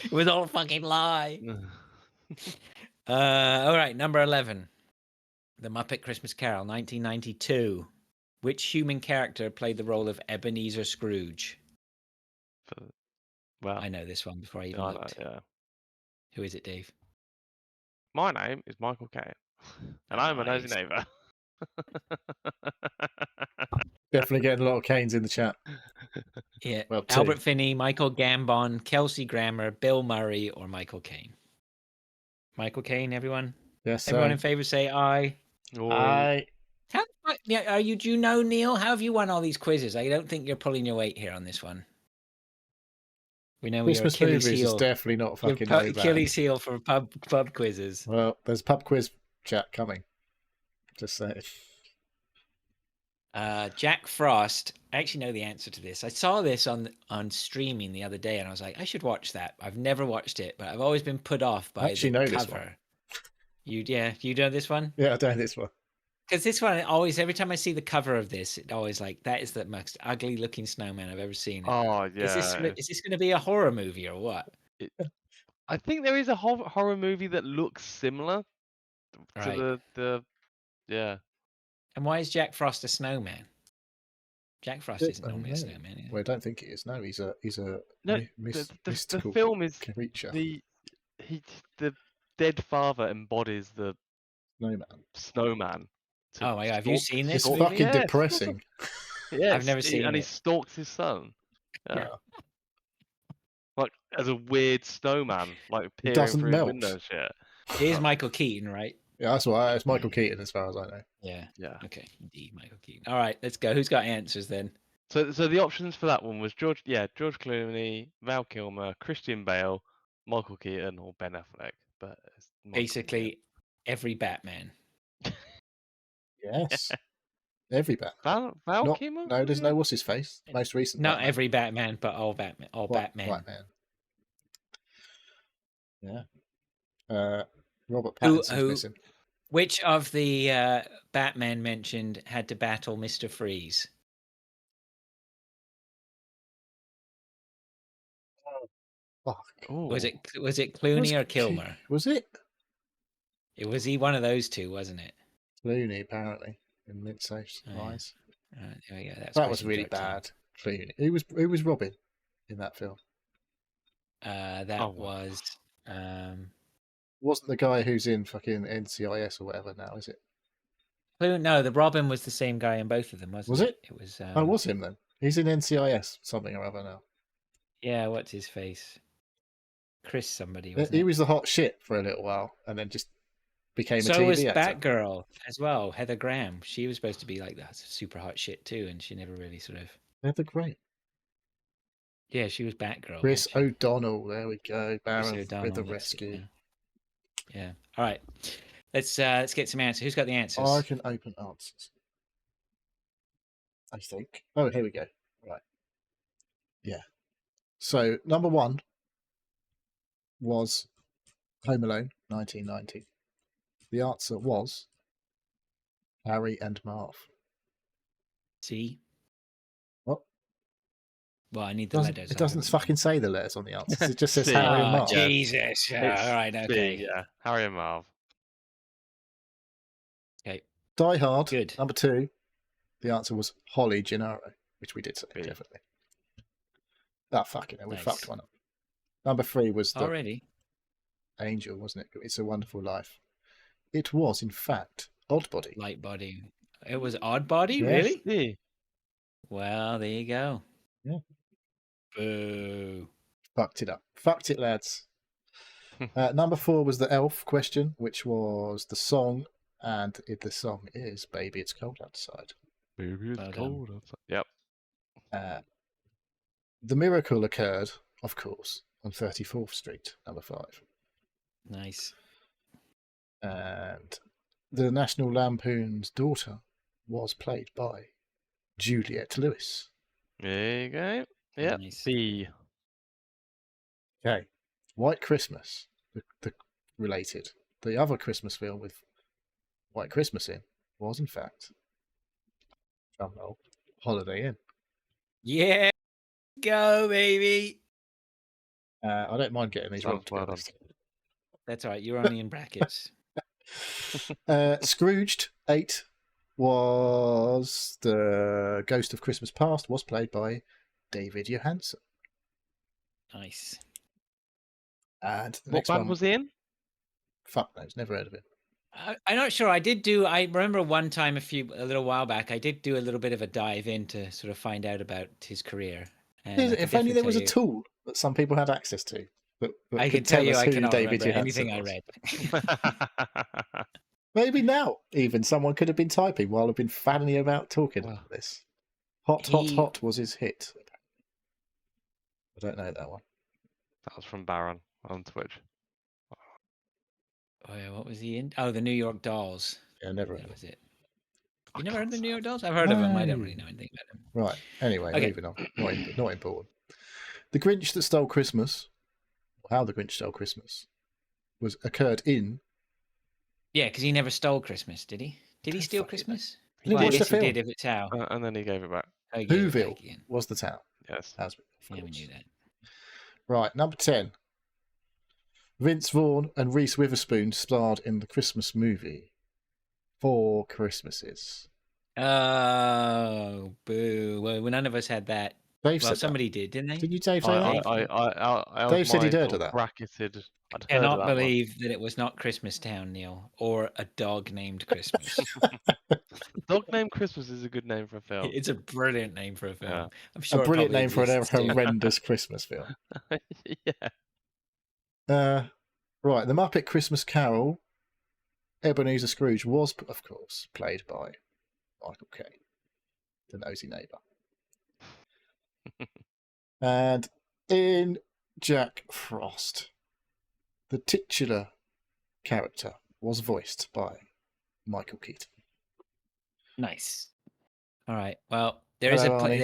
[SPEAKER 1] It was all a fucking lie. All right, number 11. The Muppet Christmas Carol, 1992. Which human character played the role of Ebenezer Scrooge?
[SPEAKER 3] Well,
[SPEAKER 1] I know this one before I even
[SPEAKER 3] I know,
[SPEAKER 1] looked.
[SPEAKER 3] yeah.
[SPEAKER 1] Who is it, Dave?
[SPEAKER 3] My name is Michael Caine, and I'm a nosy
[SPEAKER 1] Nice.
[SPEAKER 3] neighbour.
[SPEAKER 2] Definitely getting a lot of Canes in the chat.
[SPEAKER 1] Yeah,
[SPEAKER 2] Well,
[SPEAKER 1] Albert
[SPEAKER 2] two.
[SPEAKER 1] Finney, Michael Gambon, Kelsey Grammer, Bill Murray, or Michael Caine. Michael Caine, everyone?
[SPEAKER 2] Yes,
[SPEAKER 1] Everyone in favour say aye.
[SPEAKER 2] I
[SPEAKER 1] How the fuck, yeah, do you know, Neil? How have you won all these quizzes? I don't think you're pulling your weight here on this one. We know your
[SPEAKER 2] Christmas
[SPEAKER 1] Achilles
[SPEAKER 2] movies is
[SPEAKER 1] heel.
[SPEAKER 2] definitely not
[SPEAKER 1] Your
[SPEAKER 2] fucking no bad.
[SPEAKER 1] Achilles heel for pub quizzes.
[SPEAKER 2] Well, there's pub quiz chat coming. Just saying.
[SPEAKER 1] Jack Frost. I actually know the answer to this. I saw this on streaming the other day, and I was like, I should watch that. I've never watched it, but I've always been put off by
[SPEAKER 2] actually
[SPEAKER 1] the
[SPEAKER 2] know
[SPEAKER 1] cover.
[SPEAKER 2] this one.
[SPEAKER 1] You know this one?
[SPEAKER 2] Yeah, I know this one.
[SPEAKER 1] Because this one always, every time I see the cover of this, it always like that is the most ugly looking snowman I've ever seen.
[SPEAKER 3] Oh yeah.
[SPEAKER 1] Is this going to be a horror movie or what?
[SPEAKER 3] I think there is a horror movie that looks similar
[SPEAKER 1] Right.
[SPEAKER 3] to the yeah.
[SPEAKER 1] And why is Jack Frost a snowman? Jack Frost isn't normally a
[SPEAKER 2] no.
[SPEAKER 1] snowman. Is he?
[SPEAKER 2] Well, I don't think it is. No, he's a
[SPEAKER 3] No,
[SPEAKER 2] mystical
[SPEAKER 3] the film is
[SPEAKER 2] creature.
[SPEAKER 3] the dead father embodies the snowman.
[SPEAKER 1] Oh my god, have you seen this
[SPEAKER 2] It's
[SPEAKER 1] movie?
[SPEAKER 2] fucking
[SPEAKER 3] Yes.
[SPEAKER 2] depressing.
[SPEAKER 3] Yeah,
[SPEAKER 1] I've never seen
[SPEAKER 3] and he
[SPEAKER 1] it.
[SPEAKER 3] stalks his son.
[SPEAKER 2] Yeah.
[SPEAKER 3] Like as a weird snowman, like
[SPEAKER 2] It
[SPEAKER 3] peering
[SPEAKER 2] doesn't
[SPEAKER 3] through
[SPEAKER 2] melt.
[SPEAKER 3] his window and shit.
[SPEAKER 1] It is Michael Keaton, right?
[SPEAKER 2] Yeah, that's why it's Michael Keaton, as far as I know.
[SPEAKER 1] Yeah.
[SPEAKER 3] Yeah.
[SPEAKER 1] Okay. Indeed, Michael Keaton. All right, let's go. Who's got answers then?
[SPEAKER 3] So the options for that one was George Clooney, Val Kilmer, Christian Bale, Michael Keaton, or Ben Affleck. But it's Michael
[SPEAKER 1] Basically, every Batman.
[SPEAKER 2] Yes. Every Batman.
[SPEAKER 3] Val Kilmer?
[SPEAKER 2] No, there's no what's his face. Most recent.
[SPEAKER 1] Not
[SPEAKER 2] Batman.
[SPEAKER 1] every Batman, but all Batman. All Batman.
[SPEAKER 2] Yeah. Robert Pattinson's missing.
[SPEAKER 1] Which of the Batman mentioned had to battle Mr. Freeze?
[SPEAKER 2] Fuck.
[SPEAKER 1] Was
[SPEAKER 3] Ooh.
[SPEAKER 1] it Clooney or Kilmer?
[SPEAKER 2] Was it
[SPEAKER 1] Was he one of those two, wasn't it?
[SPEAKER 2] Clooney? Apparently, in Lindsay's
[SPEAKER 1] Oh, yeah.
[SPEAKER 2] eyes.
[SPEAKER 1] There we go. That's
[SPEAKER 2] That was
[SPEAKER 1] question
[SPEAKER 2] really
[SPEAKER 1] 13.
[SPEAKER 2] bad. Clooney. Who was Robin in that film?
[SPEAKER 1] That
[SPEAKER 3] Oh, wow.
[SPEAKER 1] was
[SPEAKER 2] Wasn't the guy who's in fucking NCIS or whatever now, is it?
[SPEAKER 1] no, the Robin was the same guy in both of them, wasn't
[SPEAKER 2] Was
[SPEAKER 1] it?
[SPEAKER 2] it?
[SPEAKER 1] It was.
[SPEAKER 2] Oh, it was him then. He's in NCIS something or other now.
[SPEAKER 1] Yeah, what's his face? Chris somebody, wasn't
[SPEAKER 2] He
[SPEAKER 1] it?
[SPEAKER 2] was the hot shit for a little while, and then just became
[SPEAKER 1] So
[SPEAKER 2] a
[SPEAKER 1] was
[SPEAKER 2] TV actor.
[SPEAKER 1] Batgirl as well, Heather Graham. She was supposed to be like that super hot shit too, and she never really sort of.
[SPEAKER 2] They're great.
[SPEAKER 1] Yeah, she was Batgirl.
[SPEAKER 2] Chris
[SPEAKER 1] wasn't she?
[SPEAKER 2] O'Donnell. There we go. Baron with
[SPEAKER 1] O'Donnell,
[SPEAKER 2] the
[SPEAKER 1] that's it,
[SPEAKER 2] rescue.
[SPEAKER 1] Yeah. All right. Let's get some answers. Who's got the answers?
[SPEAKER 2] I can open answers. I think. Oh, here we go. Right. Yeah. So number 1 was Home Alone, 1990. The answer was Harry and Marv.
[SPEAKER 1] See?
[SPEAKER 2] What?
[SPEAKER 1] Well, I need the
[SPEAKER 2] Doesn't,
[SPEAKER 1] letters.
[SPEAKER 2] it doesn't fucking say the letters on the answers. It just says
[SPEAKER 3] See.
[SPEAKER 2] Harry and
[SPEAKER 1] Oh,
[SPEAKER 2] Marv.
[SPEAKER 3] Yeah.
[SPEAKER 1] Jesus.
[SPEAKER 3] It's
[SPEAKER 1] all right.
[SPEAKER 3] B,
[SPEAKER 1] Okay.
[SPEAKER 3] yeah. Harry and Marv.
[SPEAKER 1] Okay.
[SPEAKER 2] Die Hard,
[SPEAKER 1] Good.
[SPEAKER 2] number 2. The answer was Holly Gennaro, which we did say,
[SPEAKER 3] B.
[SPEAKER 2] definitely. Oh, fucking hell, we
[SPEAKER 1] Nice.
[SPEAKER 2] fucked one up. Number 3 was the
[SPEAKER 1] Already.
[SPEAKER 2] Angel, wasn't it? It's a Wonderful Life. It was, in fact, Oddbody.
[SPEAKER 1] Light body. It was odd body,
[SPEAKER 2] Yes.
[SPEAKER 1] really?
[SPEAKER 3] C.
[SPEAKER 1] Well, there you go.
[SPEAKER 2] Yeah.
[SPEAKER 1] Boo.
[SPEAKER 2] Fucked it up. Fucked it, lads. Number 4 was the Elf question, which was the song, and the song is "Baby It's Cold Outside."
[SPEAKER 3] Baby, it's
[SPEAKER 1] Well done.
[SPEAKER 3] cold outside. Yep.
[SPEAKER 2] The miracle occurred, of course, on 34th Street, number 5,
[SPEAKER 1] Nice.
[SPEAKER 2] and the National Lampoon's daughter was played by Juliette Lewis.
[SPEAKER 3] There you go. Yep.
[SPEAKER 1] Nice.
[SPEAKER 3] B.
[SPEAKER 2] Okay, White Christmas, the related. The other Christmas film with White Christmas in was, in fact, drum roll, Holiday Inn.
[SPEAKER 1] Yeah. Go, baby.
[SPEAKER 2] I don't mind getting these
[SPEAKER 3] Well
[SPEAKER 2] wrong, to be
[SPEAKER 3] done.
[SPEAKER 2] honest.
[SPEAKER 1] That's all right. You're only in brackets.
[SPEAKER 2] Scrooged 8 was the Ghost of Christmas Past, was played by David Johansen.
[SPEAKER 1] Nice.
[SPEAKER 2] And the
[SPEAKER 3] What
[SPEAKER 2] next
[SPEAKER 3] band
[SPEAKER 2] one,
[SPEAKER 3] was he in?
[SPEAKER 2] fuck knows, never heard of it.
[SPEAKER 1] I'm not sure. I remember one time a little while back, I did do a little bit of a dive in to sort of find out about his career. And I
[SPEAKER 2] If
[SPEAKER 1] can
[SPEAKER 2] only there was a
[SPEAKER 1] definitely
[SPEAKER 2] tool that some people had access to. That
[SPEAKER 1] I
[SPEAKER 2] could
[SPEAKER 1] can tell you,
[SPEAKER 2] us
[SPEAKER 1] I
[SPEAKER 2] who
[SPEAKER 1] cannot
[SPEAKER 2] David
[SPEAKER 1] remember
[SPEAKER 2] Johansen
[SPEAKER 1] anything I
[SPEAKER 2] was.
[SPEAKER 1] read.
[SPEAKER 2] Maybe now, even someone could have been typing while I've been fanning about talking
[SPEAKER 3] Wow.
[SPEAKER 2] about this. Hot, hot,
[SPEAKER 1] He-
[SPEAKER 2] hot was his hit. I don't know that one.
[SPEAKER 3] That was from Baron on Twitch.
[SPEAKER 1] Oh, yeah, what was he in? Oh, the New York Dolls.
[SPEAKER 2] Yeah, never heard
[SPEAKER 1] That
[SPEAKER 2] of
[SPEAKER 1] was it.
[SPEAKER 3] I
[SPEAKER 1] You never heard of the
[SPEAKER 3] can't
[SPEAKER 1] New
[SPEAKER 3] say.
[SPEAKER 1] York Dolls? I've heard of them. I don't
[SPEAKER 2] No.
[SPEAKER 1] really know anything about them.
[SPEAKER 2] it. Right. Anyway,
[SPEAKER 1] Okay.
[SPEAKER 2] moving on. Not important. The Grinch That Stole Christmas, or How the Grinch Stole Christmas, occurred in.
[SPEAKER 1] Yeah, because he never stole Christmas, did he? Did he
[SPEAKER 2] Don't
[SPEAKER 1] steal
[SPEAKER 2] fucking know.
[SPEAKER 1] Christmas?
[SPEAKER 2] I didn't
[SPEAKER 1] Well, I
[SPEAKER 2] watch the
[SPEAKER 1] guess he
[SPEAKER 2] film.
[SPEAKER 1] did if it's how.
[SPEAKER 3] And then he gave it back.
[SPEAKER 1] Oh, he gave it back
[SPEAKER 2] Whoville
[SPEAKER 1] again.
[SPEAKER 2] was the town.
[SPEAKER 3] Yes.
[SPEAKER 2] As of
[SPEAKER 1] Yeah, we
[SPEAKER 2] course.
[SPEAKER 1] knew that.
[SPEAKER 2] Right, number 10. Vince Vaughn and Reese Witherspoon starred in the Christmas movie Four Christmases.
[SPEAKER 1] Oh, boo. Well, none of us had that.
[SPEAKER 2] Dave
[SPEAKER 1] Well,
[SPEAKER 2] said
[SPEAKER 1] somebody did, didn't they?
[SPEAKER 2] Did you, Dave, say that?
[SPEAKER 3] I
[SPEAKER 2] Dave said he'd
[SPEAKER 3] my
[SPEAKER 2] heard
[SPEAKER 3] sort
[SPEAKER 2] of that.
[SPEAKER 3] Bracketed. I'd heard of
[SPEAKER 1] Cannot
[SPEAKER 3] that one.
[SPEAKER 1] believe that it was not Christmas Town, Neil, or a dog named Christmas.
[SPEAKER 3] Dog Named Christmas is a good name for a film.
[SPEAKER 1] It's a brilliant name for a film.
[SPEAKER 3] Yeah.
[SPEAKER 1] I'm sure
[SPEAKER 2] A
[SPEAKER 1] it
[SPEAKER 2] brilliant
[SPEAKER 1] probably
[SPEAKER 2] name for an
[SPEAKER 1] exists too.
[SPEAKER 2] horrendous Christmas film.
[SPEAKER 3] Yeah.
[SPEAKER 2] Right, The Muppet Christmas Carol, Ebenezer Scrooge was, of course, played by Michael Caine, the nosy neighbour. And in Jack Frost, the titular character was voiced by Michael Keaton.
[SPEAKER 1] Nice. All right. Well, there
[SPEAKER 2] Hello, Arnie.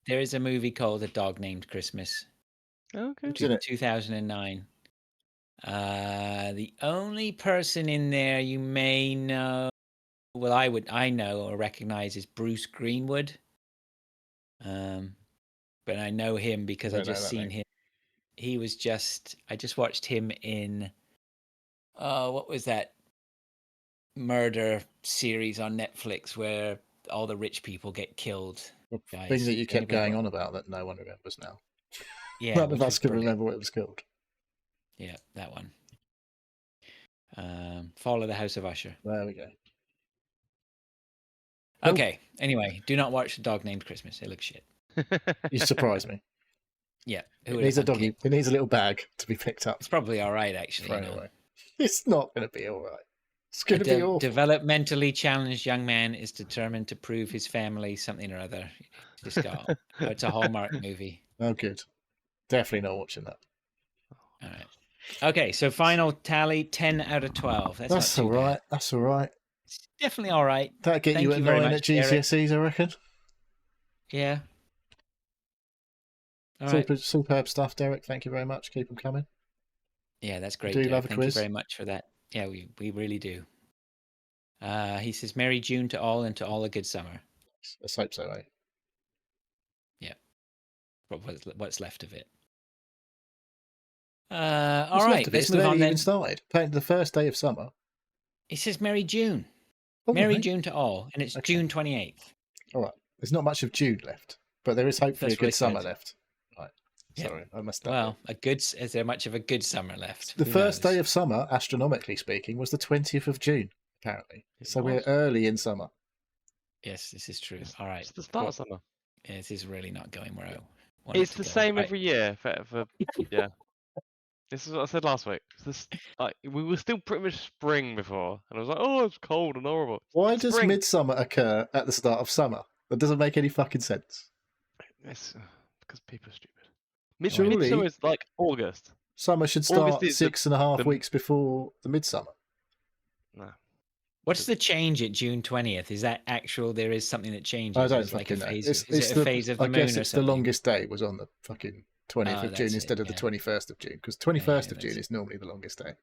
[SPEAKER 1] there is a movie called A Dog Named Christmas,
[SPEAKER 3] Okay.
[SPEAKER 2] Who's in it?
[SPEAKER 1] 2009. The only person in there you may know, well, I know or recognize is Bruce Greenwood. But I know him because I
[SPEAKER 2] Don't know
[SPEAKER 1] just
[SPEAKER 2] that
[SPEAKER 1] seen
[SPEAKER 2] name.
[SPEAKER 1] him. I just watched him in, what was that murder series on Netflix where all the rich people get killed?
[SPEAKER 2] The
[SPEAKER 1] Guys,
[SPEAKER 2] thing that you
[SPEAKER 1] does
[SPEAKER 2] kept
[SPEAKER 1] anybody
[SPEAKER 2] going
[SPEAKER 1] wa-
[SPEAKER 2] on about that no one remembers now.
[SPEAKER 1] Yeah,
[SPEAKER 2] None of
[SPEAKER 1] which
[SPEAKER 2] us
[SPEAKER 1] was
[SPEAKER 2] can
[SPEAKER 1] brilliant.
[SPEAKER 2] remember what it was called.
[SPEAKER 1] Yeah, that one. Fall of the House of Usher.
[SPEAKER 2] There we go. Nope.
[SPEAKER 1] Okay. Anyway, do not watch The Dog Named Christmas. It looks shit.
[SPEAKER 2] You surprise me.
[SPEAKER 1] Yeah.
[SPEAKER 2] It needs a doggy. It needs a little bag to be picked up.
[SPEAKER 1] It's probably all right, actually.
[SPEAKER 2] Thrown away. It's not going to be all right. It's going
[SPEAKER 1] A
[SPEAKER 2] to be awful.
[SPEAKER 1] developmentally challenged young man is determined to prove his family something or other. Just go. It's a Hallmark movie.
[SPEAKER 2] Oh, good. Definitely not watching that.
[SPEAKER 1] All right. Okay, so final tally: 10 out of 12. That's
[SPEAKER 2] That's
[SPEAKER 1] not
[SPEAKER 2] all
[SPEAKER 1] too bad.
[SPEAKER 2] right. That's all right.
[SPEAKER 1] It's definitely all right.
[SPEAKER 2] That'd get
[SPEAKER 1] Thank
[SPEAKER 2] you
[SPEAKER 1] you
[SPEAKER 2] at
[SPEAKER 1] very
[SPEAKER 2] 9
[SPEAKER 1] much,
[SPEAKER 2] at
[SPEAKER 1] Derek.
[SPEAKER 2] GCSEs, I reckon.
[SPEAKER 1] Yeah. All right.
[SPEAKER 2] Superb stuff, Derek. Thank you very much. Keep them coming.
[SPEAKER 1] Yeah, that's great.
[SPEAKER 2] Do you
[SPEAKER 1] Derek.
[SPEAKER 2] love a
[SPEAKER 1] Thank
[SPEAKER 2] quiz?
[SPEAKER 1] you very much for that. Yeah, we really do. He says, Merry June to all and to all a good summer.
[SPEAKER 2] Let's hope so, eh?
[SPEAKER 1] Yeah. What's left of it. All
[SPEAKER 2] What's
[SPEAKER 1] right,
[SPEAKER 2] left of it?
[SPEAKER 1] let's
[SPEAKER 2] It's
[SPEAKER 1] move on
[SPEAKER 2] barely
[SPEAKER 1] then.
[SPEAKER 2] even started. The first day of summer.
[SPEAKER 1] He says, Merry June.
[SPEAKER 2] Oh,
[SPEAKER 1] Merry
[SPEAKER 2] right.
[SPEAKER 1] June to all. And it's
[SPEAKER 2] Okay.
[SPEAKER 1] June 28th.
[SPEAKER 2] All right. There's not much of June left, but there is hopefully
[SPEAKER 1] That's
[SPEAKER 2] a
[SPEAKER 1] what
[SPEAKER 2] good
[SPEAKER 1] it
[SPEAKER 2] summer
[SPEAKER 1] says.
[SPEAKER 2] left. Right.
[SPEAKER 1] Yep.
[SPEAKER 2] Sorry, I messed up.
[SPEAKER 1] Well, is there much of a good summer left?
[SPEAKER 2] The
[SPEAKER 1] Who
[SPEAKER 2] first
[SPEAKER 1] knows?
[SPEAKER 2] day of summer, astronomically speaking, was the 20th of June, apparently.
[SPEAKER 3] It
[SPEAKER 2] So we're
[SPEAKER 3] was.
[SPEAKER 2] early in summer.
[SPEAKER 1] Yes, this is true. All right.
[SPEAKER 3] It's the start of summer.
[SPEAKER 1] Yeah, this is really not going where I want it
[SPEAKER 3] It's
[SPEAKER 1] to
[SPEAKER 3] the
[SPEAKER 1] go.
[SPEAKER 3] same
[SPEAKER 1] Right.
[SPEAKER 3] every year for yeah. This is what I said last week. We were still pretty much spring before, and I was like, "Oh, it's cold and horrible."
[SPEAKER 2] Why does
[SPEAKER 3] Spring.
[SPEAKER 2] midsummer occur at the start of summer? That doesn't make any fucking sense.
[SPEAKER 3] It's because people are stupid.
[SPEAKER 2] Surely-
[SPEAKER 3] Midsummer is like August.
[SPEAKER 2] Summer should start
[SPEAKER 3] August is the-
[SPEAKER 2] 6.5 weeks before the midsummer.
[SPEAKER 3] No.
[SPEAKER 1] What's the change at June 20th? Is that actual? There is something that changes.
[SPEAKER 2] I don't
[SPEAKER 1] It's like
[SPEAKER 2] fucking
[SPEAKER 1] a
[SPEAKER 2] know.
[SPEAKER 1] phase.
[SPEAKER 2] It's
[SPEAKER 1] Is it a phase of the
[SPEAKER 2] I
[SPEAKER 1] moon
[SPEAKER 2] guess
[SPEAKER 1] or
[SPEAKER 2] it's the
[SPEAKER 1] something?
[SPEAKER 2] longest day was on the fucking 20th
[SPEAKER 1] Oh,
[SPEAKER 2] of June
[SPEAKER 1] that's
[SPEAKER 2] instead
[SPEAKER 1] it,
[SPEAKER 2] of the
[SPEAKER 1] yeah.
[SPEAKER 2] 21st of June, because 21st
[SPEAKER 1] Yeah,
[SPEAKER 2] of June
[SPEAKER 1] that's-
[SPEAKER 2] is normally the longest day.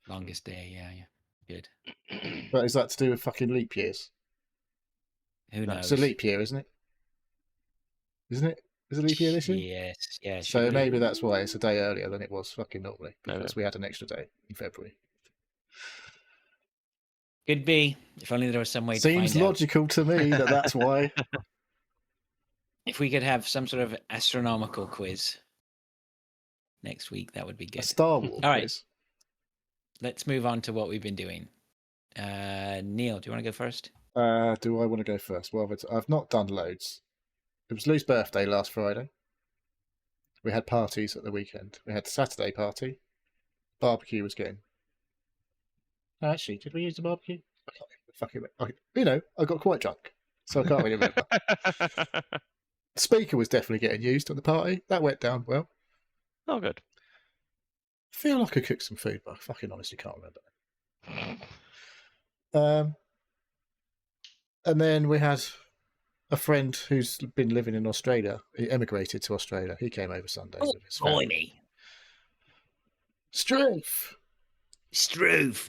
[SPEAKER 1] Longest day. Yeah. Good.
[SPEAKER 2] But is that to do with fucking leap years?
[SPEAKER 1] Who
[SPEAKER 2] No,
[SPEAKER 1] knows?
[SPEAKER 2] it's a leap year, isn't it? Isn't it? Is it a leap year this year?
[SPEAKER 1] Yes. Yeah. it
[SPEAKER 2] So
[SPEAKER 1] should be.
[SPEAKER 2] maybe that's why it's a day earlier than it was fucking normally,
[SPEAKER 3] Maybe.
[SPEAKER 2] because we had an extra day in February.
[SPEAKER 1] Could be. If only there was some way to
[SPEAKER 2] Seems
[SPEAKER 1] find out.
[SPEAKER 2] logical to me that that's why.
[SPEAKER 1] If we could have some sort of astronomical quiz next week, that would be
[SPEAKER 2] A
[SPEAKER 1] good.
[SPEAKER 2] Star Wars
[SPEAKER 1] All right.
[SPEAKER 2] quiz.
[SPEAKER 1] Let's move on to what we've been doing. Neil, do you want to go first?
[SPEAKER 2] Do I want to go first? Well, I've not done loads. It was Lou's birthday last Friday. We had parties at the weekend. We had Saturday party. Barbecue was getting. Actually, did we use the barbecue? I can't fucking. I got quite drunk, so I can't really remember. The speaker was definitely getting used at the party. That went down well.
[SPEAKER 3] Oh, good.
[SPEAKER 2] I feel like I cooked some food, but I fucking honestly can't remember. And then we had a friend who's been living in Australia. He emigrated to Australia. He came over Sunday with his family.
[SPEAKER 1] Blimey. Struve.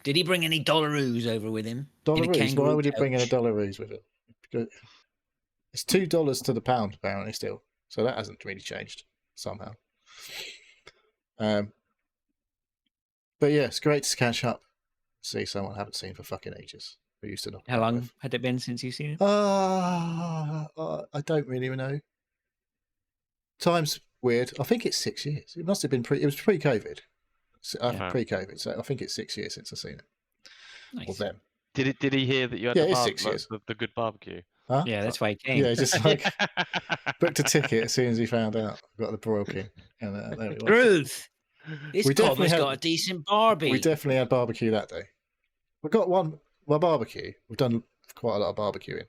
[SPEAKER 1] Did he bring any dollaroos over with him? In a
[SPEAKER 2] Dollaroos? Why
[SPEAKER 1] kangaroo
[SPEAKER 2] would he bring in a
[SPEAKER 1] couch?
[SPEAKER 2] dollaroos with him? Because it's $2 to the pound apparently still, so that hasn't really changed somehow. But yeah, it's great to catch up, see someone I haven't seen for fucking ages. We used to knock
[SPEAKER 1] How
[SPEAKER 2] about
[SPEAKER 1] long
[SPEAKER 2] with.
[SPEAKER 1] had it been since you've seen him?
[SPEAKER 2] I don't really know. Time's weird. I think it's 6 years. It must have been it was pre-COVID.
[SPEAKER 3] Yeah.
[SPEAKER 2] Pre-COVID, so I think it's 6 years since I've seen it.
[SPEAKER 1] Nice.
[SPEAKER 2] Or them.
[SPEAKER 3] Did he hear that you had
[SPEAKER 2] Yeah,
[SPEAKER 3] the,
[SPEAKER 2] it's 6 years.
[SPEAKER 3] the good barbecue?
[SPEAKER 2] Huh?
[SPEAKER 1] Yeah, that's why he came.
[SPEAKER 2] Yeah, just like booked a ticket as soon as he found out. Got the Broil King. And there we were.
[SPEAKER 1] Truth. This
[SPEAKER 2] We definitely
[SPEAKER 1] cobber's
[SPEAKER 2] had-
[SPEAKER 1] got a decent Barbie.
[SPEAKER 2] We definitely had barbecue that day. We got one barbecue. We've done quite a lot of barbecuing.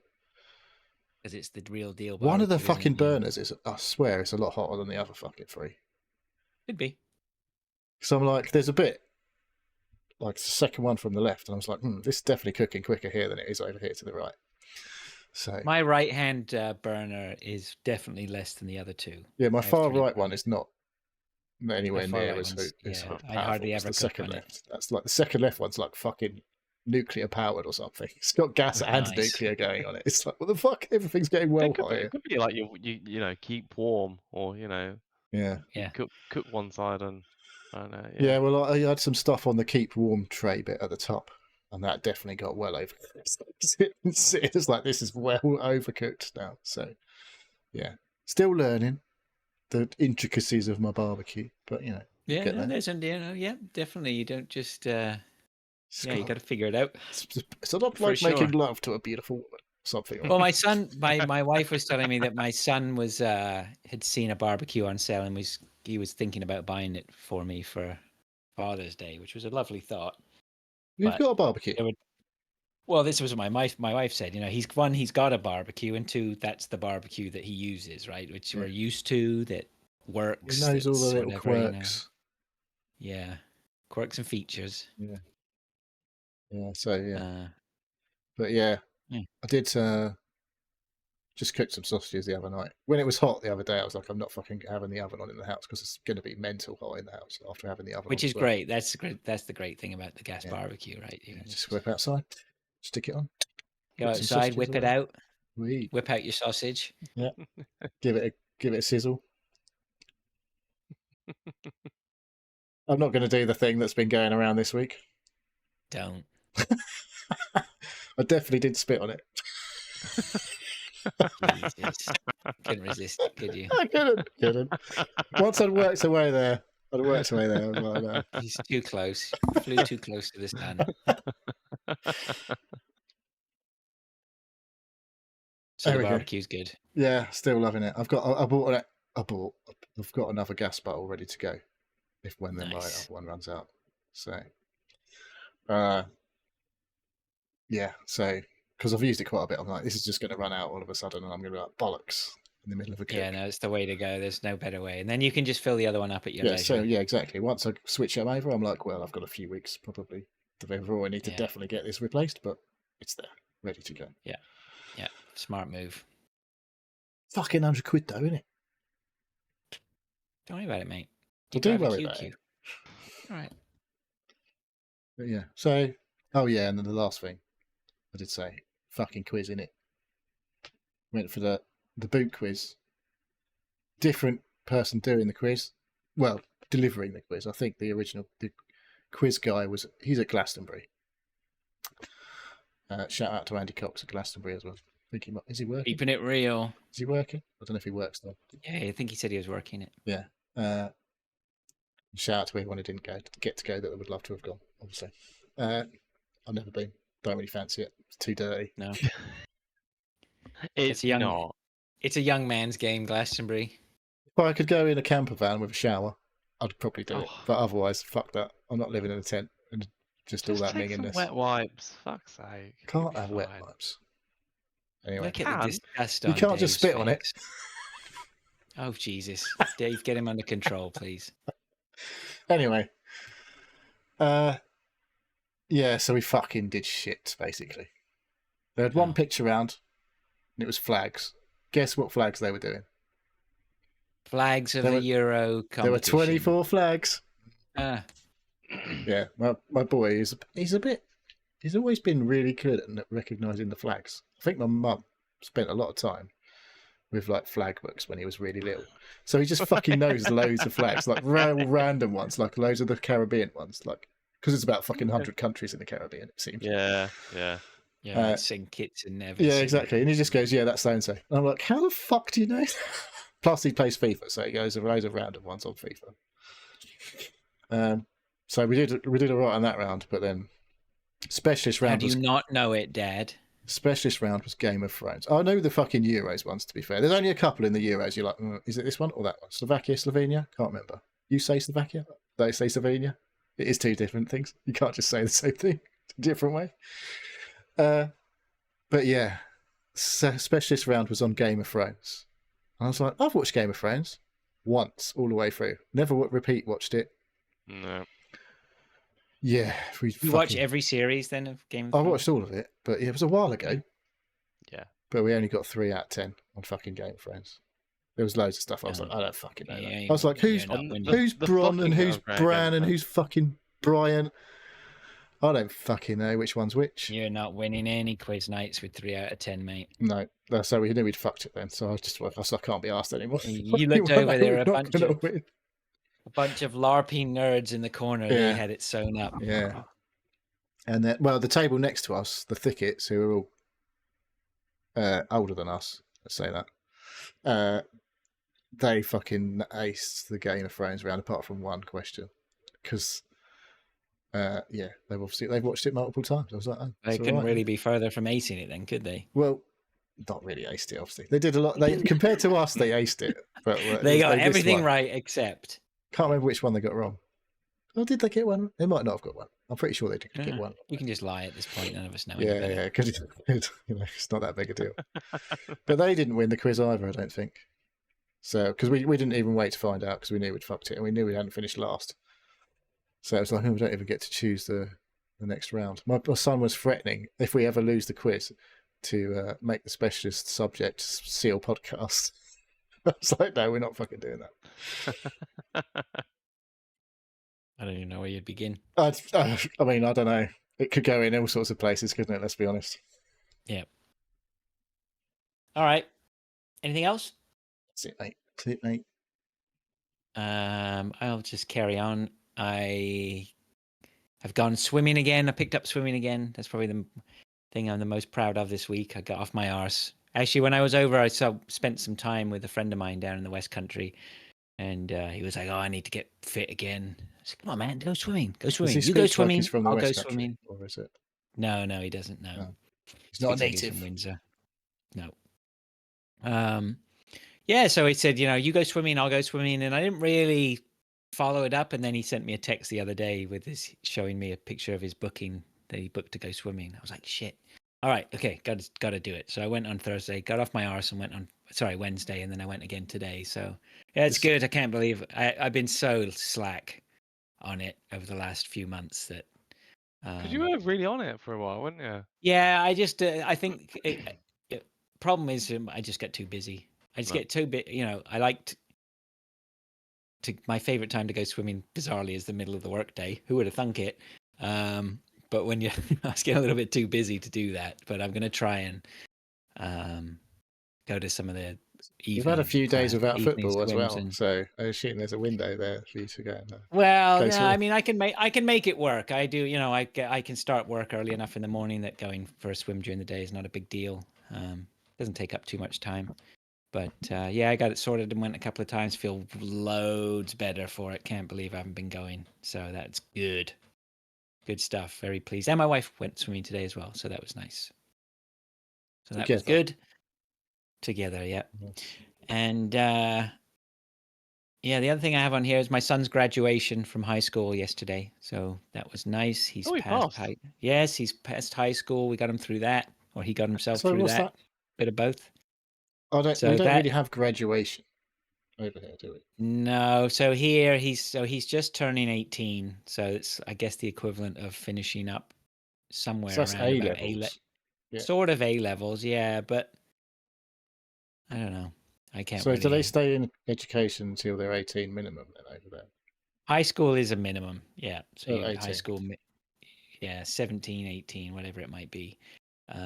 [SPEAKER 1] Because it's the real deal.
[SPEAKER 2] One of the
[SPEAKER 1] barbecue, isn't
[SPEAKER 2] fucking
[SPEAKER 1] it?
[SPEAKER 2] burners is, I swear, it's a lot hotter than the other fucking three.
[SPEAKER 1] Could be.
[SPEAKER 2] So I'm like, there's a bit, like the second one from the left, and I was like, this is definitely cooking quicker here than it is over here to the right. So
[SPEAKER 1] My right hand burner is definitely less than the other two.
[SPEAKER 2] yeah, my
[SPEAKER 1] I have
[SPEAKER 2] far
[SPEAKER 1] three
[SPEAKER 2] right one is not not anywhere
[SPEAKER 1] far
[SPEAKER 2] near
[SPEAKER 1] right
[SPEAKER 2] as,
[SPEAKER 1] ones,
[SPEAKER 2] as
[SPEAKER 1] yeah,
[SPEAKER 2] powerful
[SPEAKER 1] I hardly
[SPEAKER 2] as
[SPEAKER 1] ever
[SPEAKER 2] the
[SPEAKER 1] cook
[SPEAKER 2] second
[SPEAKER 1] on it.
[SPEAKER 2] left. That's like the second left one's like fucking nuclear powered or something. It's got gas
[SPEAKER 1] Oh,
[SPEAKER 2] and
[SPEAKER 1] nice.
[SPEAKER 2] nuclear going on it. It's like, what the fuck? Everything's getting well hot
[SPEAKER 3] It
[SPEAKER 2] here.
[SPEAKER 3] could be like you know, keep warm, or you know,
[SPEAKER 2] Yeah.
[SPEAKER 1] Yeah.
[SPEAKER 3] cook one side and I don't know.
[SPEAKER 2] Yeah,
[SPEAKER 3] Yeah.
[SPEAKER 2] well, I had some stuff on the keep warm tray bit at the top, and that definitely got well over. It's like this is well overcooked now. So, yeah, still learning the intricacies of my barbecue, but you know,
[SPEAKER 1] Yeah,
[SPEAKER 2] get
[SPEAKER 1] no,
[SPEAKER 2] there.
[SPEAKER 1] there's yeah, definitely. You don't just
[SPEAKER 2] It's
[SPEAKER 1] yeah, you
[SPEAKER 2] got-
[SPEAKER 1] got to figure it out.
[SPEAKER 2] it's not
[SPEAKER 1] for
[SPEAKER 2] like making
[SPEAKER 1] sure.
[SPEAKER 2] love to a beautiful woman. Something.
[SPEAKER 1] Well, my son, my wife was telling me that my son was had seen a barbecue on sale and he was thinking about buying it for me for Father's Day, which was a lovely thought.
[SPEAKER 2] You've
[SPEAKER 1] but
[SPEAKER 2] got a barbecue.
[SPEAKER 1] There would, well, this was what my wife said. You know, he's got a barbecue, and two, that's the barbecue that he uses, right? Which we're used to, that works.
[SPEAKER 2] He knows all the
[SPEAKER 1] that's
[SPEAKER 2] little
[SPEAKER 1] whatever, you know.
[SPEAKER 2] quirks.
[SPEAKER 1] Yeah, quirks and features.
[SPEAKER 2] Yeah. Yeah. So yeah,
[SPEAKER 1] Uh,
[SPEAKER 2] but yeah,
[SPEAKER 1] Yeah.
[SPEAKER 2] I did just cooked some sausages the other night. When it was hot the other day, I was like, I'm not fucking having the oven on in the house because it's going to be mental hot in the house after having the oven on.
[SPEAKER 1] which is
[SPEAKER 2] as well.
[SPEAKER 1] great. That's great. That's the great thing about the gas
[SPEAKER 2] Yeah.
[SPEAKER 1] barbecue, right? You
[SPEAKER 2] Yeah,
[SPEAKER 1] can
[SPEAKER 2] just whip outside, stick it on,
[SPEAKER 1] go
[SPEAKER 2] cook some
[SPEAKER 1] outside,
[SPEAKER 2] sausages
[SPEAKER 1] whip it
[SPEAKER 2] away.
[SPEAKER 1] out,
[SPEAKER 2] Wee.
[SPEAKER 1] whip out your sausage.
[SPEAKER 2] Give it a sizzle. I'm not going to do the thing that's been going around this week.
[SPEAKER 1] Don't.
[SPEAKER 2] I definitely did spit on it.
[SPEAKER 1] Jesus. Couldn't resist it, could you?
[SPEAKER 2] I couldn't. Once I'd worked away there, I was like, no.
[SPEAKER 1] He's too close. Flew too close to the sun. So
[SPEAKER 2] There
[SPEAKER 1] the
[SPEAKER 2] we go.
[SPEAKER 1] barbecue's good.
[SPEAKER 2] Yeah, still loving it. I've got another gas bottle ready to go when then my
[SPEAKER 1] Nice.
[SPEAKER 2] other one runs out. So, yeah. So because I've used it quite a bit, I'm like, this is just going to run out all of a sudden, and I'm going to be like bollocks in the middle of a cook.
[SPEAKER 1] Yeah, no, it's the way to go. There's no better way. And then you can just fill the other one up at your
[SPEAKER 2] Yeah.
[SPEAKER 1] leisure.
[SPEAKER 2] So yeah, exactly. Once I switch them over, I'm like, well, I've got a few weeks probably before I need to
[SPEAKER 1] Yeah.
[SPEAKER 2] definitely get this replaced, but it's there, ready to go.
[SPEAKER 1] Yeah, smart move.
[SPEAKER 2] Fucking £100 though, isn't it?
[SPEAKER 1] Don't worry about it, mate.
[SPEAKER 2] I do worry
[SPEAKER 1] barbecue
[SPEAKER 2] about
[SPEAKER 1] queue.
[SPEAKER 2] it.
[SPEAKER 1] All right.
[SPEAKER 2] But yeah. So, oh yeah, and then the last thing I did say, fucking quiz in it. Went for the boot quiz. Different person doing the quiz. Well, delivering the quiz. I think the quiz guy he's at Glastonbury. Shout out to Andy Cox at Glastonbury as well. Is he working?
[SPEAKER 1] Keeping it real.
[SPEAKER 2] Is he working? I don't know if he works though.
[SPEAKER 1] Yeah, I think he said he was working it.
[SPEAKER 2] Yeah. Shout out to everyone who didn't get to go that would love to have gone, obviously. I've never been. Don't really fancy it. It's too dirty.
[SPEAKER 1] No.
[SPEAKER 3] It's
[SPEAKER 1] young-
[SPEAKER 3] not.
[SPEAKER 1] It's a young man's game, Glastonbury.
[SPEAKER 2] If I could go in a camper van with a shower, I'd probably do it.
[SPEAKER 3] Oh.
[SPEAKER 2] But otherwise, fuck that. I'm not living in a tent and just all that
[SPEAKER 3] take some
[SPEAKER 2] minginess.
[SPEAKER 3] wet wipes. Fuck's sake.
[SPEAKER 2] Can't
[SPEAKER 3] You'll be
[SPEAKER 2] have wet
[SPEAKER 3] fine.
[SPEAKER 2] wipes. Anyway,
[SPEAKER 1] Look at the
[SPEAKER 3] can.
[SPEAKER 1] disgust
[SPEAKER 2] you
[SPEAKER 1] on
[SPEAKER 2] can't just
[SPEAKER 1] Dave's
[SPEAKER 2] spit on it.
[SPEAKER 1] face. Oh, Jesus. Dave, get him under control, please.
[SPEAKER 2] Anyway, yeah, so we fucking did shit, basically. They had one
[SPEAKER 1] Oh.
[SPEAKER 2] picture round, and it was flags. Guess what flags they were doing?
[SPEAKER 1] Flags of
[SPEAKER 2] There
[SPEAKER 1] a
[SPEAKER 2] were-
[SPEAKER 1] Euro
[SPEAKER 2] There were
[SPEAKER 1] competition.
[SPEAKER 2] 24 flags.
[SPEAKER 1] Ah,
[SPEAKER 2] Yeah, my boy he's always been really good at recognising the flags. I think my mum spent a lot of time with like flag books when he was really little. So he just fucking knows loads of flags, like random ones, like loads of the Caribbean ones, like because it's about fucking 100 countries in the Caribbean, it seems.
[SPEAKER 3] Yeah.
[SPEAKER 1] yeah, like St. Kitts and Nevis.
[SPEAKER 2] Yeah, exactly. And he just goes, yeah, that's so and so. And I'm like, how the fuck do you know that? Plus, he plays FIFA, so he goes loads of random ones on FIFA. So we did all right on that round, but then specialist
[SPEAKER 1] How
[SPEAKER 2] round
[SPEAKER 1] do
[SPEAKER 2] was
[SPEAKER 1] you not know it, Dad?
[SPEAKER 2] specialist round was Game of Thrones. I know the fucking Euros ones. To be fair, there's only a couple in the Euros. You're like, is it this one or that one? Slovakia, Slovenia? Can't remember. You say Slovakia? They say Slovenia. It is two different things. You can't just say the same thing. It's a different way. But yeah, specialist round was on Game of Thrones. And I was like, I've watched Game of Thrones once all the way through. Never repeat watched it.
[SPEAKER 3] No.
[SPEAKER 2] Yeah,
[SPEAKER 1] You watch every series then of Game of
[SPEAKER 2] I
[SPEAKER 1] Thrones?
[SPEAKER 2] watched all of it, but it was a while ago.
[SPEAKER 3] Yeah.
[SPEAKER 2] But we only got 3 out of 10 on fucking Game of Thrones. There was loads of stuff. I was
[SPEAKER 1] No.
[SPEAKER 2] like, I don't fucking know.
[SPEAKER 1] Yeah,
[SPEAKER 2] I was like, who's
[SPEAKER 1] you're not winning.
[SPEAKER 2] who's
[SPEAKER 3] The
[SPEAKER 2] Bron and
[SPEAKER 3] fucking
[SPEAKER 2] who's
[SPEAKER 3] sounds great
[SPEAKER 2] Bran
[SPEAKER 3] again,
[SPEAKER 2] and
[SPEAKER 3] though.
[SPEAKER 2] who's fucking Brian? I don't fucking know which one's which.
[SPEAKER 1] You're not winning any quiz nights with 3 out of 10, mate.
[SPEAKER 2] No, so we knew we'd fucked it then. So I was just like, I can't be asked anymore.
[SPEAKER 1] You looked over there, a bunch of LARPing nerds in the corner. They
[SPEAKER 2] Yeah.
[SPEAKER 1] had it sewn up.
[SPEAKER 2] Yeah. And then, well, the table next to us, the Thickets, who are all older than us, let's say that, they fucking aced the Game of Thrones round, apart from one question, because they've watched it multiple times. I was like, oh,
[SPEAKER 1] They couldn't really be further from acing it, then, could they?
[SPEAKER 2] Well, not really aced it. Obviously, they did a lot. They compared to us, they aced it, but
[SPEAKER 1] They got
[SPEAKER 2] missed
[SPEAKER 1] everything
[SPEAKER 2] one.
[SPEAKER 1] right except.
[SPEAKER 2] Can't remember which one they got wrong. Or did they get one? They might not have got one. I'm pretty sure they did get one.
[SPEAKER 1] You can just lie at this point. None of us know.
[SPEAKER 2] Yeah, because it's not that big a deal. But they didn't win the quiz either, I don't think. So, because we didn't even wait to find out because we knew we'd fucked it and we knew we hadn't finished last. So it was like, we don't even get to choose the next round. My son was threatening if we ever lose the quiz to make the specialist subject Seal podcast. I was like, no, we're not fucking doing that.
[SPEAKER 1] I don't even know where you'd begin.
[SPEAKER 2] I mean, I don't know. It could go in all sorts of places, couldn't it? Let's be honest.
[SPEAKER 1] Yeah. All right. Anything else?
[SPEAKER 2] That's it, mate.
[SPEAKER 1] I'll just carry on. I have gone swimming again. I picked up swimming again. That's probably the thing I'm the most proud of this week. I got off my arse. Actually, when I was over, I spent some time with a friend of mine down in the West Country, and he was like, "Oh, I need to get fit again." I said, "Come on, man, go swimming. Go swimming. You go swimming.
[SPEAKER 2] He's from the
[SPEAKER 1] I'll
[SPEAKER 2] West
[SPEAKER 1] go
[SPEAKER 2] Country,
[SPEAKER 1] swimming."
[SPEAKER 2] or is it?
[SPEAKER 1] No, he doesn't. No,
[SPEAKER 2] No. He's not a
[SPEAKER 1] Speaks like he's
[SPEAKER 2] native.
[SPEAKER 1] from Windsor. No. Yeah, so he said, you go swimming, I'll go swimming, and I didn't really follow it up. And then he sent me a text the other day with showing me a picture of his booking that he booked to go swimming. I was like, shit. All right, okay, got to do it. So I went on Thursday, got off my arse, and went on Wednesday, and then I went again today. So yeah, it's good. I can't believe I've been so slack on it over the last few months that.
[SPEAKER 3] Because you were really on it for a while, weren't you?
[SPEAKER 1] Yeah, I just I think problem is I just get too busy. I just get too bit. I liked my favorite time to go swimming bizarrely is the middle of the workday. Who would have thunk it? But when I was getting a little bit too busy to do that. But I'm going to try and go to some of the.
[SPEAKER 2] You've had a few days without
[SPEAKER 1] evening
[SPEAKER 2] football as
[SPEAKER 1] swims
[SPEAKER 2] well, so I assume there's a window there for you to go.
[SPEAKER 1] Well,
[SPEAKER 2] go
[SPEAKER 1] no,
[SPEAKER 2] swim.
[SPEAKER 1] I mean, I can make it work. I do, I can start work early enough in the morning that going for a swim during the day is not a big deal. Doesn't take up too much time. But yeah, I got it sorted and went a couple of times. Feel loads better for it. Can't believe I haven't been going. So that's good. Good stuff. Very pleased. And my wife went swimming today as well. So that was nice. So that was good. Together, yeah. And yeah, the other thing I have on here is my son's graduation from high school yesterday. So that was nice. He's passed. Yes, he's passed high school. We got him through that, or he got himself through that. Bit of both.
[SPEAKER 2] We don't really have graduation over here, do we?
[SPEAKER 1] No. So here he's just turning 18. So it's I guess the equivalent of finishing up somewhere
[SPEAKER 2] So that's
[SPEAKER 1] around
[SPEAKER 2] A-levels.
[SPEAKER 1] Sort of A levels, yeah. But I don't know. I can't.
[SPEAKER 2] So
[SPEAKER 1] really...
[SPEAKER 2] do they stay in education until they're 18 minimum then over there?
[SPEAKER 1] High school is a minimum, yeah. So high
[SPEAKER 2] 18.
[SPEAKER 1] School, yeah, 17, 18, whatever it might be.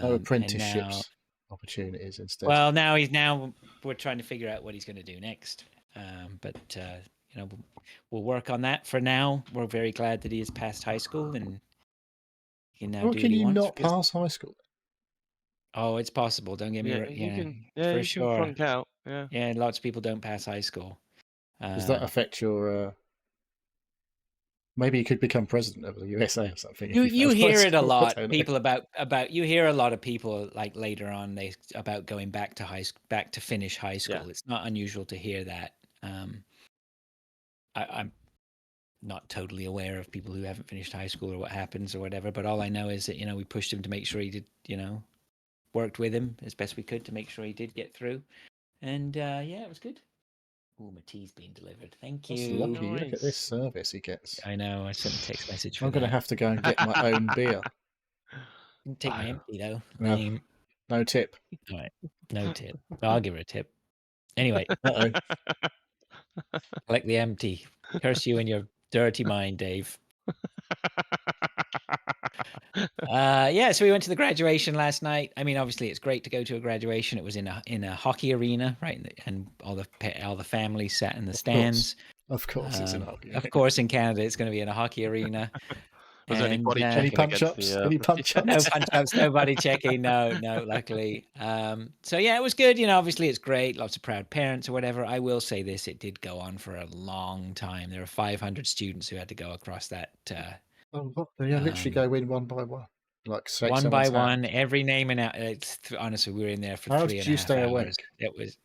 [SPEAKER 2] No apprenticeships opportunities instead.
[SPEAKER 1] Well, now we're trying to figure out what he's going to do next. But we'll work on that. For now, we're very glad that he has passed high school and he can now do what he wants.
[SPEAKER 2] Can you not pass high school?
[SPEAKER 1] Oh, it's possible. Don't get me wrong. For sure.
[SPEAKER 3] Can flunk out. Yeah.
[SPEAKER 1] Yeah, lots of people don't pass high school.
[SPEAKER 2] Does that affect your? Maybe you could become president of the USA or something.
[SPEAKER 1] You hear it a lot. People about you hear a lot of people like later on about going back to finish high school. Yeah. It's not unusual to hear that. I'm not totally aware of people who haven't finished high school or what happens or whatever. But all I know is that we pushed him to make sure he did. Worked with him as best we could to make sure he did get through. And yeah, it was good. Oh, my tea's being delivered. Thank you.
[SPEAKER 2] That's lucky. Nice. Look at this service he gets.
[SPEAKER 1] I know. I sent a text message.
[SPEAKER 2] I'm going to have to go and get my own beer.
[SPEAKER 1] Take my empty though.
[SPEAKER 2] No tip.
[SPEAKER 1] All right. No tip. I'll give her a tip. Anyway,
[SPEAKER 2] Uh-oh.
[SPEAKER 1] collect the empty. Curse you in your dirty mind, Dave. Yeah, so we went to the graduation last night. I mean, obviously, it's great to go to a graduation. It was in a hockey arena, right? And all the families sat in the stands.
[SPEAKER 2] Of course, it's in hockey.
[SPEAKER 1] Of course, in Canada, it's going to be in a hockey arena.
[SPEAKER 3] Was there anybody
[SPEAKER 1] And,
[SPEAKER 2] Any
[SPEAKER 3] checking
[SPEAKER 2] punch
[SPEAKER 3] against
[SPEAKER 2] ups?
[SPEAKER 3] the,
[SPEAKER 2] Any
[SPEAKER 3] the
[SPEAKER 2] punch
[SPEAKER 3] defense?
[SPEAKER 1] no
[SPEAKER 2] ups?
[SPEAKER 1] punch ups, nobody checking. No, luckily. So yeah, it was good. You know, obviously it's great. Lots of proud parents or whatever. I will say this: it did go on for a long time. There were 500 students who had to go across that.
[SPEAKER 2] Oh, what? They literally go in one by one, like shake
[SPEAKER 1] One by
[SPEAKER 2] someone's
[SPEAKER 1] one,
[SPEAKER 2] hand.
[SPEAKER 1] every name and out. Honestly, we were in there for
[SPEAKER 2] How
[SPEAKER 1] 3.5
[SPEAKER 2] did you stay
[SPEAKER 1] hours.
[SPEAKER 2] awake?
[SPEAKER 1] It was.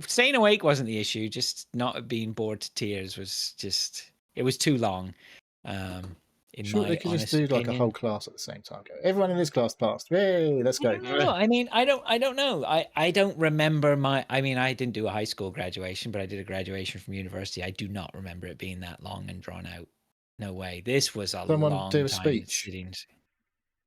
[SPEAKER 1] Staying awake wasn't the issue. Just not being bored to tears was just. It was too long. In
[SPEAKER 2] Sure,
[SPEAKER 1] my
[SPEAKER 2] they could just
[SPEAKER 1] honest
[SPEAKER 2] do like a
[SPEAKER 1] opinion.
[SPEAKER 2] whole class at the same time. Go, everyone in this class passed. Hey, let's go.
[SPEAKER 1] No, I mean, I don't know. I don't remember I mean, I didn't do a high school graduation, but I did a graduation from university. I do not remember it being that long and drawn out. No way. This was a
[SPEAKER 2] Someone
[SPEAKER 1] long
[SPEAKER 2] do a
[SPEAKER 1] time
[SPEAKER 2] speech
[SPEAKER 1] sittings.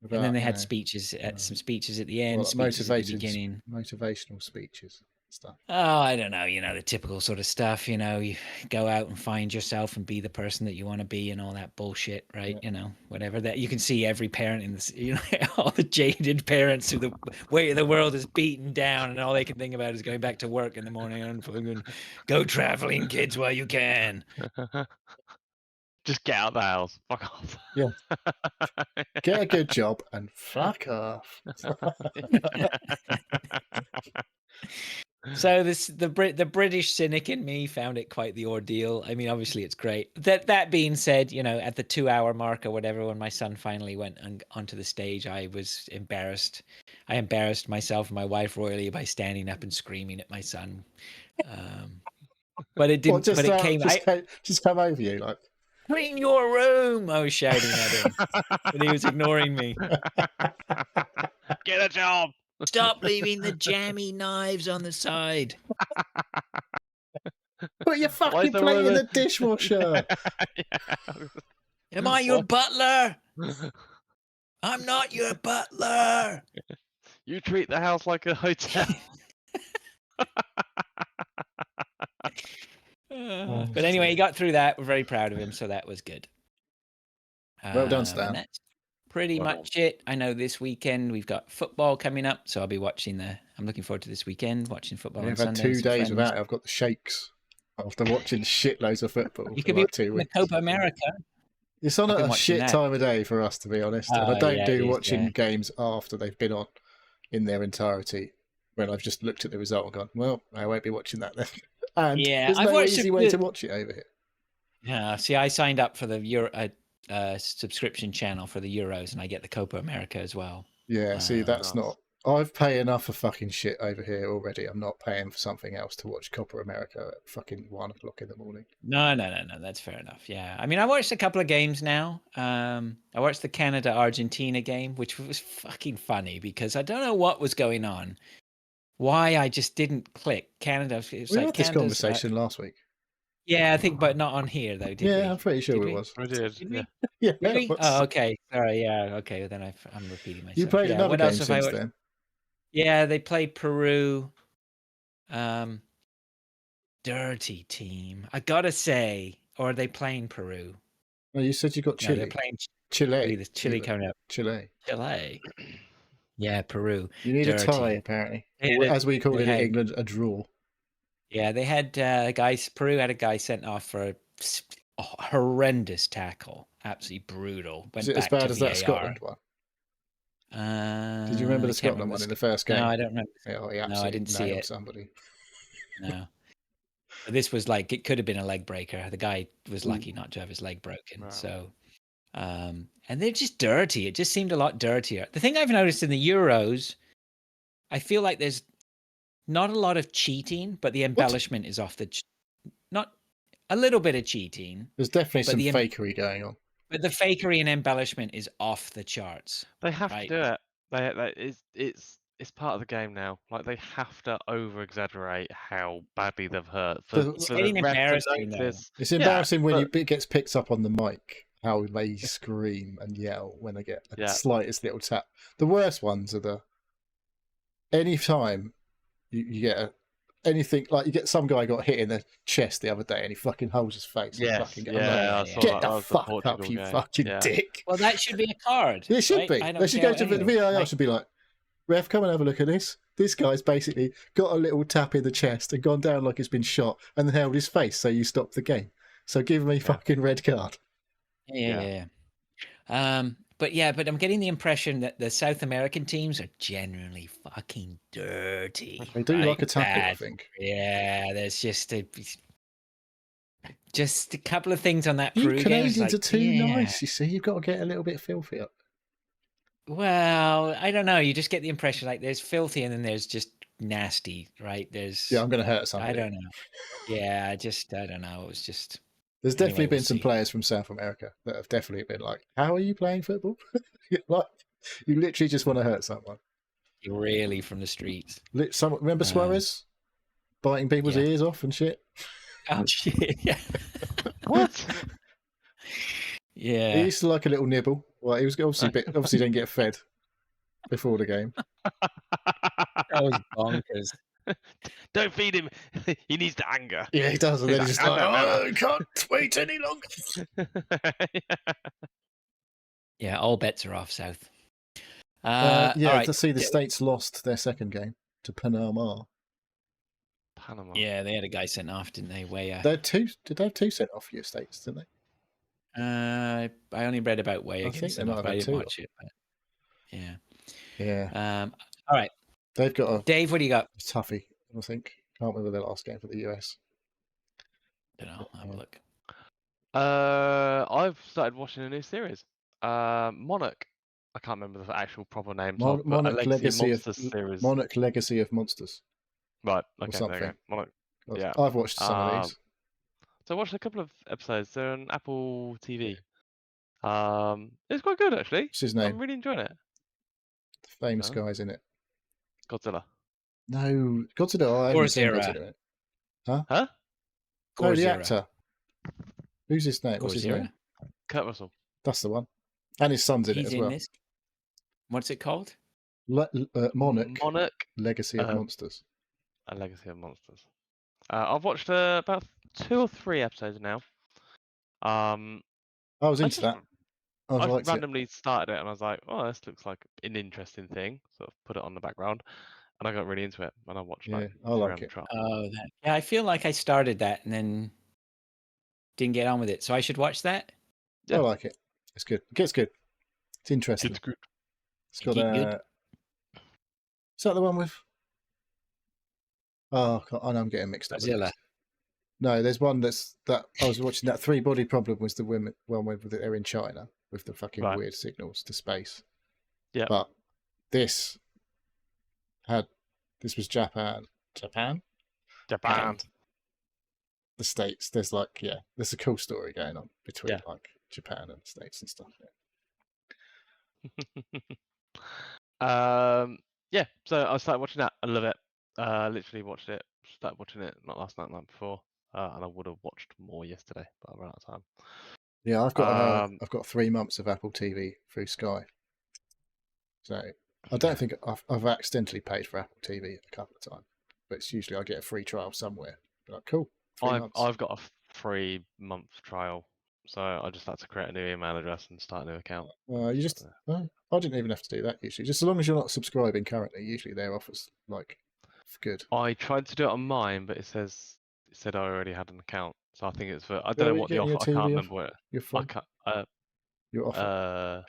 [SPEAKER 2] about,
[SPEAKER 1] And then they
[SPEAKER 2] you
[SPEAKER 1] had
[SPEAKER 2] know,
[SPEAKER 1] speeches
[SPEAKER 2] uh,
[SPEAKER 1] some speeches at the end,
[SPEAKER 2] well,
[SPEAKER 1] speeches at the beginning.
[SPEAKER 2] motivational speeches and stuff.
[SPEAKER 1] Oh, I don't know, you know, the typical sort of stuff, you know, you go out and find yourself and be the person that you want to be and all that bullshit, right?
[SPEAKER 2] Yeah.
[SPEAKER 1] You know, whatever that you can see every parent in this, you know, all the jaded parents who the way the world is beaten down and all they can think about is going back to work in the morning and fucking go traveling, kids, while you can.
[SPEAKER 3] Just get out of the house. Fuck off.
[SPEAKER 2] Yeah. Get a good job and fuck off.
[SPEAKER 1] So the British cynic in me found it quite the ordeal. I mean, obviously it's great. That being said, you know, at the 2-hour mark or whatever, when my son finally went onto the stage, I was embarrassed. I embarrassed myself and my wife royally by standing up and screaming at my son. But it didn't.
[SPEAKER 2] Well,
[SPEAKER 1] but it came.
[SPEAKER 2] Just come over you like.
[SPEAKER 1] Clean your room! I was shouting at him, but he was ignoring me.
[SPEAKER 3] Get a job.
[SPEAKER 1] Stop leaving the jammy knives on the side.
[SPEAKER 2] Put your fucking plate in the dishwasher.
[SPEAKER 1] Am I your butler? I'm not your butler.
[SPEAKER 3] You treat the house like a hotel.
[SPEAKER 1] But anyway, he got through that. We're very proud of him, so that was good.
[SPEAKER 2] Well done, Stan.
[SPEAKER 1] And that's pretty
[SPEAKER 3] Well
[SPEAKER 1] much it. I know this weekend we've got football coming up, so I'll be watching I'm looking forward to this weekend, watching football on
[SPEAKER 2] I've had
[SPEAKER 1] Sunday.
[SPEAKER 2] 2
[SPEAKER 1] with some
[SPEAKER 2] days
[SPEAKER 1] friends.
[SPEAKER 2] without it. I've got the shakes after watching shitloads of football
[SPEAKER 1] You
[SPEAKER 2] for
[SPEAKER 1] could be
[SPEAKER 2] like 2
[SPEAKER 1] watching
[SPEAKER 2] weeks.
[SPEAKER 1] the Copa America.
[SPEAKER 2] It's on
[SPEAKER 1] I've
[SPEAKER 2] at
[SPEAKER 1] been
[SPEAKER 2] a
[SPEAKER 1] watching
[SPEAKER 2] shit
[SPEAKER 1] that.
[SPEAKER 2] time of day for us, to be honest. And I
[SPEAKER 1] Oh,
[SPEAKER 2] don't
[SPEAKER 1] yeah, it
[SPEAKER 2] do
[SPEAKER 1] is,
[SPEAKER 2] watching
[SPEAKER 1] yeah.
[SPEAKER 2] games after they've been on in their entirety, when I've just looked at the result and gone, well, I won't be watching that then. And
[SPEAKER 1] Yeah,
[SPEAKER 2] there's
[SPEAKER 1] I've
[SPEAKER 2] no
[SPEAKER 1] watched a
[SPEAKER 2] easy way to
[SPEAKER 1] good-
[SPEAKER 2] watch it over here.
[SPEAKER 1] Yeah, see, I signed up for the subscription channel for the Euros, and I get the Copa America as well.
[SPEAKER 2] Yeah, see, that's
[SPEAKER 3] nice.
[SPEAKER 2] not... I've paid enough for fucking shit over here already. I'm not paying for something else to watch Copa America at fucking 1 o'clock in the morning.
[SPEAKER 1] No, that's fair enough. Yeah, I mean, I watched a couple of games now. I watched the Canada-Argentina game, which was fucking funny because I don't know what was going on. Why I just didn't click. Canada. It was
[SPEAKER 2] We
[SPEAKER 1] like
[SPEAKER 2] had this
[SPEAKER 1] Canada's,
[SPEAKER 2] conversation last week.
[SPEAKER 1] yeah, I think, but not on here though. Did we?
[SPEAKER 2] Yeah, I'm pretty sure
[SPEAKER 1] Did
[SPEAKER 2] it
[SPEAKER 1] we?
[SPEAKER 2] was.
[SPEAKER 3] I did.
[SPEAKER 1] Did
[SPEAKER 3] Yeah.
[SPEAKER 1] we?
[SPEAKER 2] Yeah,
[SPEAKER 1] Did we?
[SPEAKER 2] what's-
[SPEAKER 1] Oh, okay. Sorry. Yeah. Okay. Well, then I'm repeating myself.
[SPEAKER 2] You played
[SPEAKER 1] Yeah,
[SPEAKER 2] another
[SPEAKER 1] what
[SPEAKER 2] game
[SPEAKER 1] else have I
[SPEAKER 2] since
[SPEAKER 1] watched?
[SPEAKER 2] then.
[SPEAKER 1] Yeah, they played Peru. Dirty team. I gotta say, or are they playing Peru?
[SPEAKER 2] No, you said you got
[SPEAKER 1] No,
[SPEAKER 2] Chile.
[SPEAKER 1] they're playing
[SPEAKER 2] Chile.
[SPEAKER 1] the Chile coming up.
[SPEAKER 2] Chile.
[SPEAKER 1] Chile. Yeah, Peru.
[SPEAKER 2] You need
[SPEAKER 1] Dirty.
[SPEAKER 2] a tie, apparently.
[SPEAKER 1] They
[SPEAKER 2] Or,
[SPEAKER 1] had-
[SPEAKER 2] as we call
[SPEAKER 1] they
[SPEAKER 2] it in
[SPEAKER 1] had-
[SPEAKER 2] England, a draw.
[SPEAKER 1] Yeah, they had guys. Peru had a guy sent off for a horrendous tackle. Absolutely brutal. Went
[SPEAKER 2] Is it as
[SPEAKER 1] back
[SPEAKER 2] bad
[SPEAKER 1] to
[SPEAKER 2] as that
[SPEAKER 1] VAR.
[SPEAKER 2] Scotland one? Did you remember
[SPEAKER 1] I
[SPEAKER 2] the
[SPEAKER 1] can't
[SPEAKER 2] Scotland
[SPEAKER 1] remember
[SPEAKER 2] one
[SPEAKER 1] the
[SPEAKER 2] in the first game?
[SPEAKER 1] No, I don't remember.
[SPEAKER 2] Oh, he
[SPEAKER 1] No, I
[SPEAKER 2] absolutely
[SPEAKER 1] didn't see
[SPEAKER 2] nailed
[SPEAKER 1] it.
[SPEAKER 2] somebody.
[SPEAKER 1] No. But this was like, it could have been a leg breaker. The guy was lucky not to have his leg broken.
[SPEAKER 3] Wow.
[SPEAKER 1] So, and they're just dirty. It just seemed a lot dirtier. The thing I've noticed in the Euros, I feel like there's not a lot of cheating, but the embellishment is off the, not a little bit of cheating,
[SPEAKER 2] There's definitely
[SPEAKER 1] But
[SPEAKER 2] some
[SPEAKER 1] the-
[SPEAKER 2] fakery going on.
[SPEAKER 1] but the fakery and embellishment is off the charts.
[SPEAKER 3] They have
[SPEAKER 1] Right.
[SPEAKER 3] to do it. It's part of the game now. Like they have to over exaggerate how badly they've hurt.
[SPEAKER 2] It's
[SPEAKER 1] getting
[SPEAKER 3] ref to
[SPEAKER 1] embarrassing, though.
[SPEAKER 3] notice.
[SPEAKER 2] It's
[SPEAKER 3] Yeah,
[SPEAKER 2] embarrassing when
[SPEAKER 3] but-
[SPEAKER 2] it gets picked up on the mic, how they scream and yell when they get the
[SPEAKER 3] Yeah.
[SPEAKER 2] slightest little tap. The worst ones are any time you get anything like you get some guy got hit in the chest the other day and he fucking holds his face. And
[SPEAKER 3] Yes,
[SPEAKER 2] fucking, I'm
[SPEAKER 3] yeah,
[SPEAKER 2] like,
[SPEAKER 3] I
[SPEAKER 1] yeah.
[SPEAKER 3] saw
[SPEAKER 2] get
[SPEAKER 3] that.
[SPEAKER 2] the
[SPEAKER 3] That was the
[SPEAKER 2] fuck
[SPEAKER 3] Portugal
[SPEAKER 2] up, you
[SPEAKER 3] game.
[SPEAKER 2] fucking
[SPEAKER 3] Yeah.
[SPEAKER 2] dick.
[SPEAKER 1] Well, that should be a card.
[SPEAKER 2] It should
[SPEAKER 1] right?
[SPEAKER 2] be.
[SPEAKER 1] I don't
[SPEAKER 2] They should
[SPEAKER 1] care
[SPEAKER 2] go to
[SPEAKER 1] what
[SPEAKER 2] the
[SPEAKER 1] anyone-
[SPEAKER 2] VAR.
[SPEAKER 1] like,
[SPEAKER 2] Should be like, ref, come and have a look at this. This guy's basically got a little tap in the chest and gone down like he's been shot, and then held his face so you stop the game. So give me fucking red card.
[SPEAKER 1] Yeah. But I'm getting the impression that the South American teams are generally fucking dirty.
[SPEAKER 2] They do
[SPEAKER 1] right?
[SPEAKER 2] like a tackle, I
[SPEAKER 1] Bad.
[SPEAKER 2] think.
[SPEAKER 1] Yeah, there's just a couple of things on that
[SPEAKER 2] You
[SPEAKER 1] Peru game.
[SPEAKER 2] Canadians
[SPEAKER 1] It's like,
[SPEAKER 2] are too
[SPEAKER 1] yeah.
[SPEAKER 2] nice. You see, you've got to get a little bit filthy up.
[SPEAKER 1] Well, I don't know. You just get the impression like there's filthy and then there's just nasty, right? There's
[SPEAKER 2] Yeah, I'm going to hurt somebody.
[SPEAKER 1] I don't know. Yeah, I don't know. It was just
[SPEAKER 2] There's definitely
[SPEAKER 1] Anyway,
[SPEAKER 2] been
[SPEAKER 1] we'll
[SPEAKER 2] some
[SPEAKER 1] see.
[SPEAKER 2] players from South America that have definitely been like, "How are you playing football?" Like, you literally just want to hurt someone.
[SPEAKER 1] really from the streets.
[SPEAKER 2] Remember Suarez biting people's
[SPEAKER 1] yeah.
[SPEAKER 2] ears off and shit.
[SPEAKER 1] Oh shit! Yeah.
[SPEAKER 3] What?
[SPEAKER 2] He
[SPEAKER 1] Yeah.
[SPEAKER 2] used to like a little nibble. Well, he was obviously didn't get fed before the game.
[SPEAKER 1] That was bonkers.
[SPEAKER 3] Don't feed him. He needs the anger.
[SPEAKER 2] Yeah, he does, and then he's just like,
[SPEAKER 3] "I don't know."
[SPEAKER 2] "Oh, I can't wait any longer."
[SPEAKER 1] Yeah, all bets are off, South.
[SPEAKER 2] Yeah,
[SPEAKER 1] all right.
[SPEAKER 2] to see the States lost their second game to Panama.
[SPEAKER 3] Panama.
[SPEAKER 1] Yeah, they had a guy sent off, didn't they? Weah.
[SPEAKER 2] They had two. Did they have two sent off for your States? Didn't they?
[SPEAKER 1] I only read about Weah
[SPEAKER 2] I
[SPEAKER 1] getting
[SPEAKER 2] think they
[SPEAKER 1] sent
[SPEAKER 2] might
[SPEAKER 1] off.
[SPEAKER 2] have
[SPEAKER 1] But I
[SPEAKER 2] had
[SPEAKER 1] didn't
[SPEAKER 2] two.
[SPEAKER 1] watch it. But yeah.
[SPEAKER 2] Yeah,
[SPEAKER 1] All right,
[SPEAKER 2] they've got a
[SPEAKER 1] Dave. What do you got?
[SPEAKER 2] toughie. I think. Can't remember their last game for the US.
[SPEAKER 1] Don't know. I'll have a look.
[SPEAKER 3] I've started watching a new series. Monarch. I can't remember the actual proper name. So
[SPEAKER 2] Monarch Legacy of
[SPEAKER 3] series.
[SPEAKER 2] Monarch Legacy of Monsters.
[SPEAKER 3] Right. Okay. There you
[SPEAKER 2] something.
[SPEAKER 3] go. Monarch. Yeah.
[SPEAKER 2] I've watched some of these.
[SPEAKER 3] So I watched a couple of episodes. They're on Apple TV. It's quite good actually.
[SPEAKER 2] What's his
[SPEAKER 3] I'm
[SPEAKER 2] name?
[SPEAKER 3] really enjoying it.
[SPEAKER 2] The famous
[SPEAKER 3] No?
[SPEAKER 2] guy's in it.
[SPEAKER 3] Godzilla.
[SPEAKER 2] No, Godzilla. I haven't seen
[SPEAKER 1] Godzilla.
[SPEAKER 2] Godzilla in it.
[SPEAKER 3] Huh?
[SPEAKER 2] No, the
[SPEAKER 1] Godzilla.
[SPEAKER 2] actor. Who's his name? What's his
[SPEAKER 1] Godzilla?
[SPEAKER 2] name?
[SPEAKER 3] Kurt Russell.
[SPEAKER 2] That's the one. And his son's in
[SPEAKER 1] He's
[SPEAKER 2] it as
[SPEAKER 1] in
[SPEAKER 2] well.
[SPEAKER 1] this. What's it called?
[SPEAKER 2] Monarch
[SPEAKER 3] Monarch.
[SPEAKER 2] Legacy of Monsters.
[SPEAKER 3] A Legacy of Monsters. I've watched about 2 or 3 episodes now.
[SPEAKER 2] I was into that. I
[SPEAKER 3] I
[SPEAKER 2] liked it.
[SPEAKER 3] randomly started it and I was like, oh, this looks like an interesting thing. Sort of put it on the background. And I got really into it. And I watched
[SPEAKER 2] Yeah,
[SPEAKER 3] like
[SPEAKER 2] I like it.
[SPEAKER 3] trial.
[SPEAKER 1] Oh, that. Yeah, I feel like I started that and then didn't get on with it. So I should watch that.
[SPEAKER 3] Yeah.
[SPEAKER 2] I like it. It's good. It gets good. It's interesting.
[SPEAKER 3] It's good.
[SPEAKER 2] It's got
[SPEAKER 1] Indeed good.
[SPEAKER 2] Is that the one with? Oh, I know I'm getting mixed up. with
[SPEAKER 1] Godzilla.
[SPEAKER 2] this. No, there's one that I was watching. That 3 Body Problem was the one with they're in China with the fucking
[SPEAKER 3] Right.
[SPEAKER 2] weird signals to space.
[SPEAKER 3] Yeah.
[SPEAKER 2] But this was Japan.
[SPEAKER 3] Japan.
[SPEAKER 2] And the States. There's there's a cool story going on between
[SPEAKER 3] Yeah.
[SPEAKER 2] like Japan and the States and stuff.
[SPEAKER 3] Yeah. So I started watching that. I love it. Literally watched it. Started watching it not last night, night before. And I would have watched more yesterday, but I ran out of time.
[SPEAKER 2] Yeah, I've got 3 months of Apple TV through Sky. So I don't think I've accidentally paid for Apple TV a couple of times, but it's usually I get a free trial somewhere. Like, cool. 3 months.
[SPEAKER 3] I've got a 3-month trial, so I just had to create a new email address and start a new account.
[SPEAKER 2] You just I didn't even have to do that usually. Just as long as you're not subscribing currently, usually their offers like good.
[SPEAKER 3] I tried to do it on mine, but it said I already had an account, so I think it's for I don't know what the offer. I can't remember what
[SPEAKER 2] Your
[SPEAKER 3] I
[SPEAKER 2] phone,
[SPEAKER 3] can't.
[SPEAKER 2] your offer.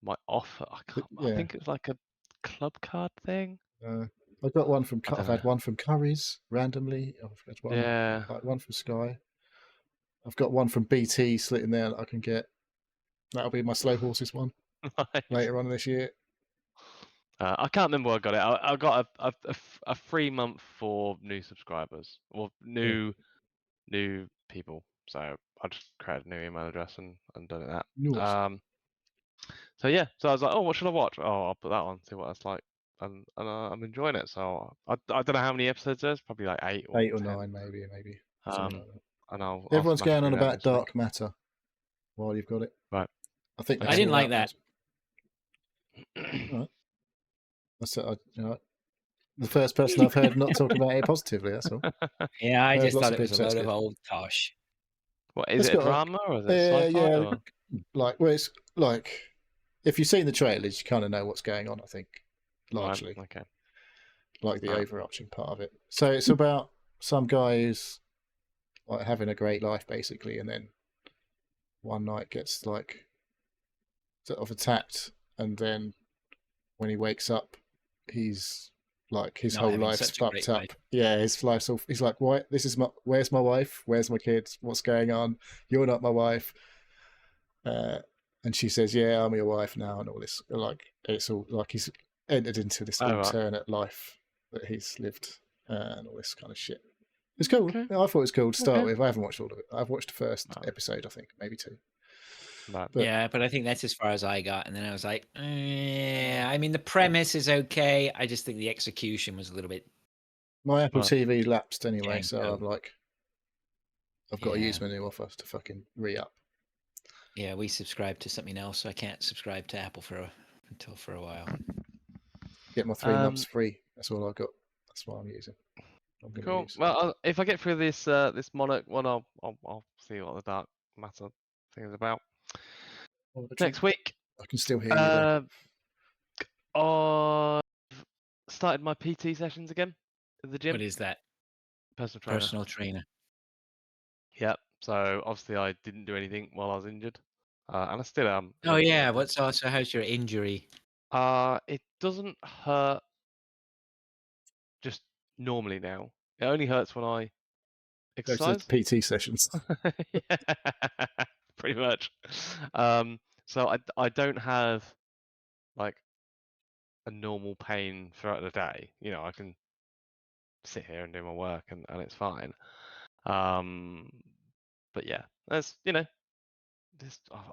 [SPEAKER 3] My offer. I can't.
[SPEAKER 2] Yeah.
[SPEAKER 3] I think it's like a club card thing.
[SPEAKER 2] I got one from.
[SPEAKER 3] I don't
[SPEAKER 2] I've had
[SPEAKER 3] know.
[SPEAKER 2] one from Curry's randomly. I've had one.
[SPEAKER 3] Yeah.
[SPEAKER 2] Like one from Sky. I've got one from BT sitting there that I can get. That'll be my Slow Horses one
[SPEAKER 3] Nice.
[SPEAKER 2] later on this year.
[SPEAKER 3] I can't remember where I got it. I got a free month for new subscribers or new people. So I just created a new email address and done it that.
[SPEAKER 2] Yours.
[SPEAKER 3] So yeah, so I was like, oh, what should I watch? Oh, I'll put that on, see what that's like, and I'm enjoying it. So I don't know how many episodes there's, probably like 8 or
[SPEAKER 2] 8 or
[SPEAKER 3] 10.
[SPEAKER 2] 9 maybe. Something like that.
[SPEAKER 3] And I'll
[SPEAKER 2] Everyone's
[SPEAKER 3] smash
[SPEAKER 2] going on
[SPEAKER 3] through them
[SPEAKER 2] about
[SPEAKER 3] this week.
[SPEAKER 2] Dark Matter while you've got it.
[SPEAKER 3] Right.
[SPEAKER 2] I think
[SPEAKER 1] I didn't like that.
[SPEAKER 2] Right. That's it. The first person I've heard not talk about it positively. That's all.
[SPEAKER 1] Yeah, I
[SPEAKER 2] There's
[SPEAKER 1] just
[SPEAKER 2] lots
[SPEAKER 1] thought
[SPEAKER 2] of
[SPEAKER 1] it was a
[SPEAKER 2] people
[SPEAKER 1] load
[SPEAKER 2] say
[SPEAKER 1] of
[SPEAKER 2] it's good.
[SPEAKER 1] old tosh.
[SPEAKER 3] What is
[SPEAKER 2] It's
[SPEAKER 3] it?
[SPEAKER 2] got, like-
[SPEAKER 3] Drama or is it sci-fi?
[SPEAKER 2] Yeah,
[SPEAKER 3] Or?
[SPEAKER 2] like well, it's like if you've seen the trailers, you kind of know what's going on. I think largely,
[SPEAKER 3] Right, okay.
[SPEAKER 2] like the
[SPEAKER 3] Right.
[SPEAKER 2] overarching part of it. So it's about some guy who's like having a great life basically, and then one night gets like sort of attacked, and then when he wakes up, he's like his
[SPEAKER 1] Not
[SPEAKER 2] whole
[SPEAKER 1] having
[SPEAKER 2] life's
[SPEAKER 1] such a
[SPEAKER 2] fucked
[SPEAKER 1] great
[SPEAKER 2] up.
[SPEAKER 1] life.
[SPEAKER 2] Yeah, his life's all. He's like, "Why? This is my. Where's my wife? Where's my kids? What's going on? You're not my wife." And she says, "Yeah, I'm your wife now," and all this. Like it's all like he's entered into this
[SPEAKER 3] Oh, right.
[SPEAKER 2] alternate life that he's lived, and all this kind of shit. It's cool.
[SPEAKER 3] Okay.
[SPEAKER 2] I thought it was cool to start
[SPEAKER 3] Okay.
[SPEAKER 2] with. I haven't watched all of it. I've watched the first
[SPEAKER 3] Oh.
[SPEAKER 2] episode, I think, maybe 2.
[SPEAKER 3] Right.
[SPEAKER 2] But-
[SPEAKER 1] Yeah, but I think that's as far as I got, and then I was like, I mean, the premise is okay. I just think the execution was a little bit.
[SPEAKER 2] My Apple
[SPEAKER 3] Right.
[SPEAKER 2] TV lapsed anyway,
[SPEAKER 1] Jank,
[SPEAKER 2] so
[SPEAKER 1] though.
[SPEAKER 2] I'm like, I've got to
[SPEAKER 1] Yeah.
[SPEAKER 2] use my new offer to fucking re-up.
[SPEAKER 1] Yeah, we subscribed to something else, so I can't subscribe to Apple until for a while.
[SPEAKER 2] Get my 3 months free. That's all I've got. That's what I'm using. I'm gonna
[SPEAKER 3] Cool.
[SPEAKER 2] use.
[SPEAKER 3] Well, if I get through this this Monarch one, I'll see what the Dark Matter thing is about
[SPEAKER 2] Oh, the
[SPEAKER 3] next week.
[SPEAKER 2] I can still hear you there.
[SPEAKER 3] I've started my PT sessions again at the gym.
[SPEAKER 1] What is that?
[SPEAKER 3] Personal trainer.
[SPEAKER 1] Personal trainer.
[SPEAKER 3] Yep. So obviously I didn't do anything while I was injured, and I still am.
[SPEAKER 1] Oh yeah. What's also how's your injury?
[SPEAKER 3] It doesn't hurt just normally now. It only hurts when I
[SPEAKER 2] Go to
[SPEAKER 3] exercise.
[SPEAKER 2] the PT sessions.
[SPEAKER 3] Yeah, pretty much. So I don't have like a normal pain throughout the day. You know, I can sit here and do my work and it's fine. But yeah, that's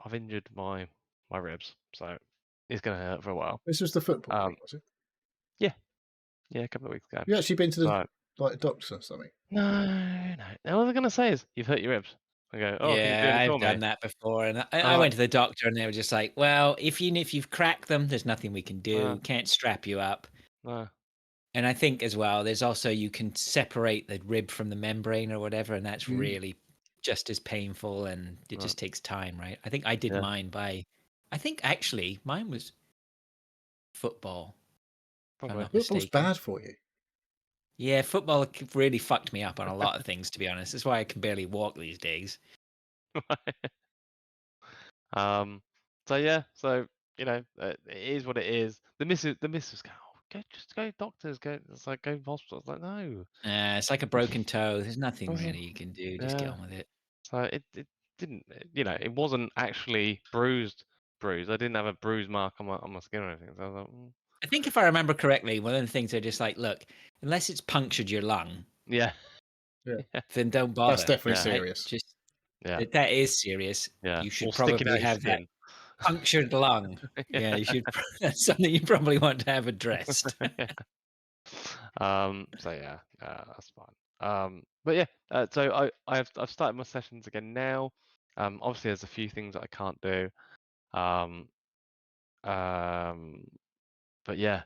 [SPEAKER 3] I've injured my ribs, so it's gonna hurt for a while.
[SPEAKER 2] This was the football thing, was it?
[SPEAKER 3] Yeah, a couple of weeks ago.
[SPEAKER 2] You actually been to the
[SPEAKER 3] So,
[SPEAKER 2] like doctor or something?
[SPEAKER 3] no. All they're gonna say is you've hurt your ribs. I go, oh, can you do
[SPEAKER 1] Yeah,
[SPEAKER 3] it for
[SPEAKER 1] I've
[SPEAKER 3] me?
[SPEAKER 1] done that before, and I went to the doctor, and they were just like, "Well, if you've cracked them, there's nothing we can do. Can't strap you up."
[SPEAKER 3] No.
[SPEAKER 1] And I think as well, there's also you can separate the rib from the membrane or whatever, and that's
[SPEAKER 2] Mm.
[SPEAKER 1] really just as painful, and it
[SPEAKER 3] Right.
[SPEAKER 1] just takes time, right? I think I did
[SPEAKER 3] Yeah.
[SPEAKER 1] mine I think actually mine was football. if I'm
[SPEAKER 3] Probably.
[SPEAKER 1] not
[SPEAKER 2] Football's
[SPEAKER 1] mistaken.
[SPEAKER 2] bad for you.
[SPEAKER 1] Yeah, football really fucked me up on a lot of things, to be honest. That's why I can barely walk these days.
[SPEAKER 3] So yeah, so it is what it is. The missus go, just go doctors, go. It's like go to hospital. It's like no.
[SPEAKER 1] It's like a broken toe. There's nothing
[SPEAKER 3] Doesn't-
[SPEAKER 1] really you can do. Just get
[SPEAKER 3] yeah.
[SPEAKER 1] on with it.
[SPEAKER 3] So it didn't, it wasn't actually bruised. I didn't have a bruise mark on my skin or anything. So I was like,
[SPEAKER 1] I think if I remember correctly, one of the things they're just like, look, unless it's punctured your lung,
[SPEAKER 3] yeah,
[SPEAKER 1] then don't bother.
[SPEAKER 2] That's definitely
[SPEAKER 3] Yeah.
[SPEAKER 2] serious.
[SPEAKER 1] Just
[SPEAKER 3] yeah,
[SPEAKER 1] that is serious.
[SPEAKER 3] yeah.
[SPEAKER 1] You should
[SPEAKER 3] Or sticking
[SPEAKER 1] probably
[SPEAKER 3] out your
[SPEAKER 1] have that
[SPEAKER 3] skin.
[SPEAKER 1] punctured lung. Yeah, you should. That's something you probably want to have addressed.
[SPEAKER 3] So yeah, that's fine. But yeah, so I've started my sessions again now. Obviously there's a few things that I can't do. But yeah,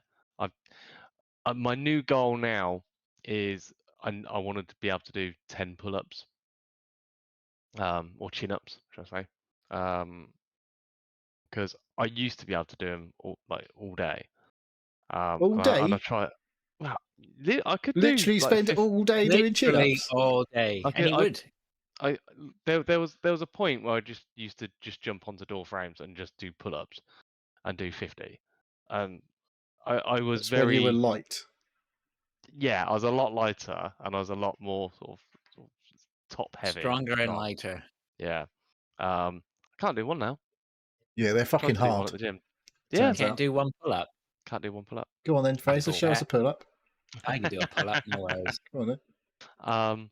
[SPEAKER 3] my new goal now is I wanted to be able to do 10 pull-ups, or chin-ups, should I say? Because I used to be able to do them all day.
[SPEAKER 2] All
[SPEAKER 3] And
[SPEAKER 2] day?
[SPEAKER 3] I try. Well, I could
[SPEAKER 2] Literally
[SPEAKER 3] do, like,
[SPEAKER 2] spend all day doing
[SPEAKER 1] Literally
[SPEAKER 2] chin-ups.
[SPEAKER 1] all day,
[SPEAKER 3] I
[SPEAKER 1] and
[SPEAKER 3] could-
[SPEAKER 1] he would.
[SPEAKER 3] There was a point where I just used to just jump onto door frames and just do pull-ups and do 50, and I was
[SPEAKER 2] That's
[SPEAKER 3] very
[SPEAKER 2] when you were light.
[SPEAKER 3] I was a lot lighter and I was a lot more sort of top heavy,
[SPEAKER 1] Stronger and
[SPEAKER 3] not-
[SPEAKER 1] lighter.
[SPEAKER 3] Yeah, I can't do one now.
[SPEAKER 2] Yeah, they're
[SPEAKER 3] Tried
[SPEAKER 2] fucking
[SPEAKER 3] to do one
[SPEAKER 2] hard.
[SPEAKER 3] at the gym.
[SPEAKER 1] You
[SPEAKER 3] Yeah,
[SPEAKER 2] Turns
[SPEAKER 1] can't
[SPEAKER 2] out.
[SPEAKER 1] do one pull-up.
[SPEAKER 3] can't do one pull-up.
[SPEAKER 2] Go on then, Fraser.
[SPEAKER 1] all
[SPEAKER 2] Show us a
[SPEAKER 1] that.
[SPEAKER 2] pull-up.
[SPEAKER 1] I can do a pull-up, no worries.
[SPEAKER 2] Go on then.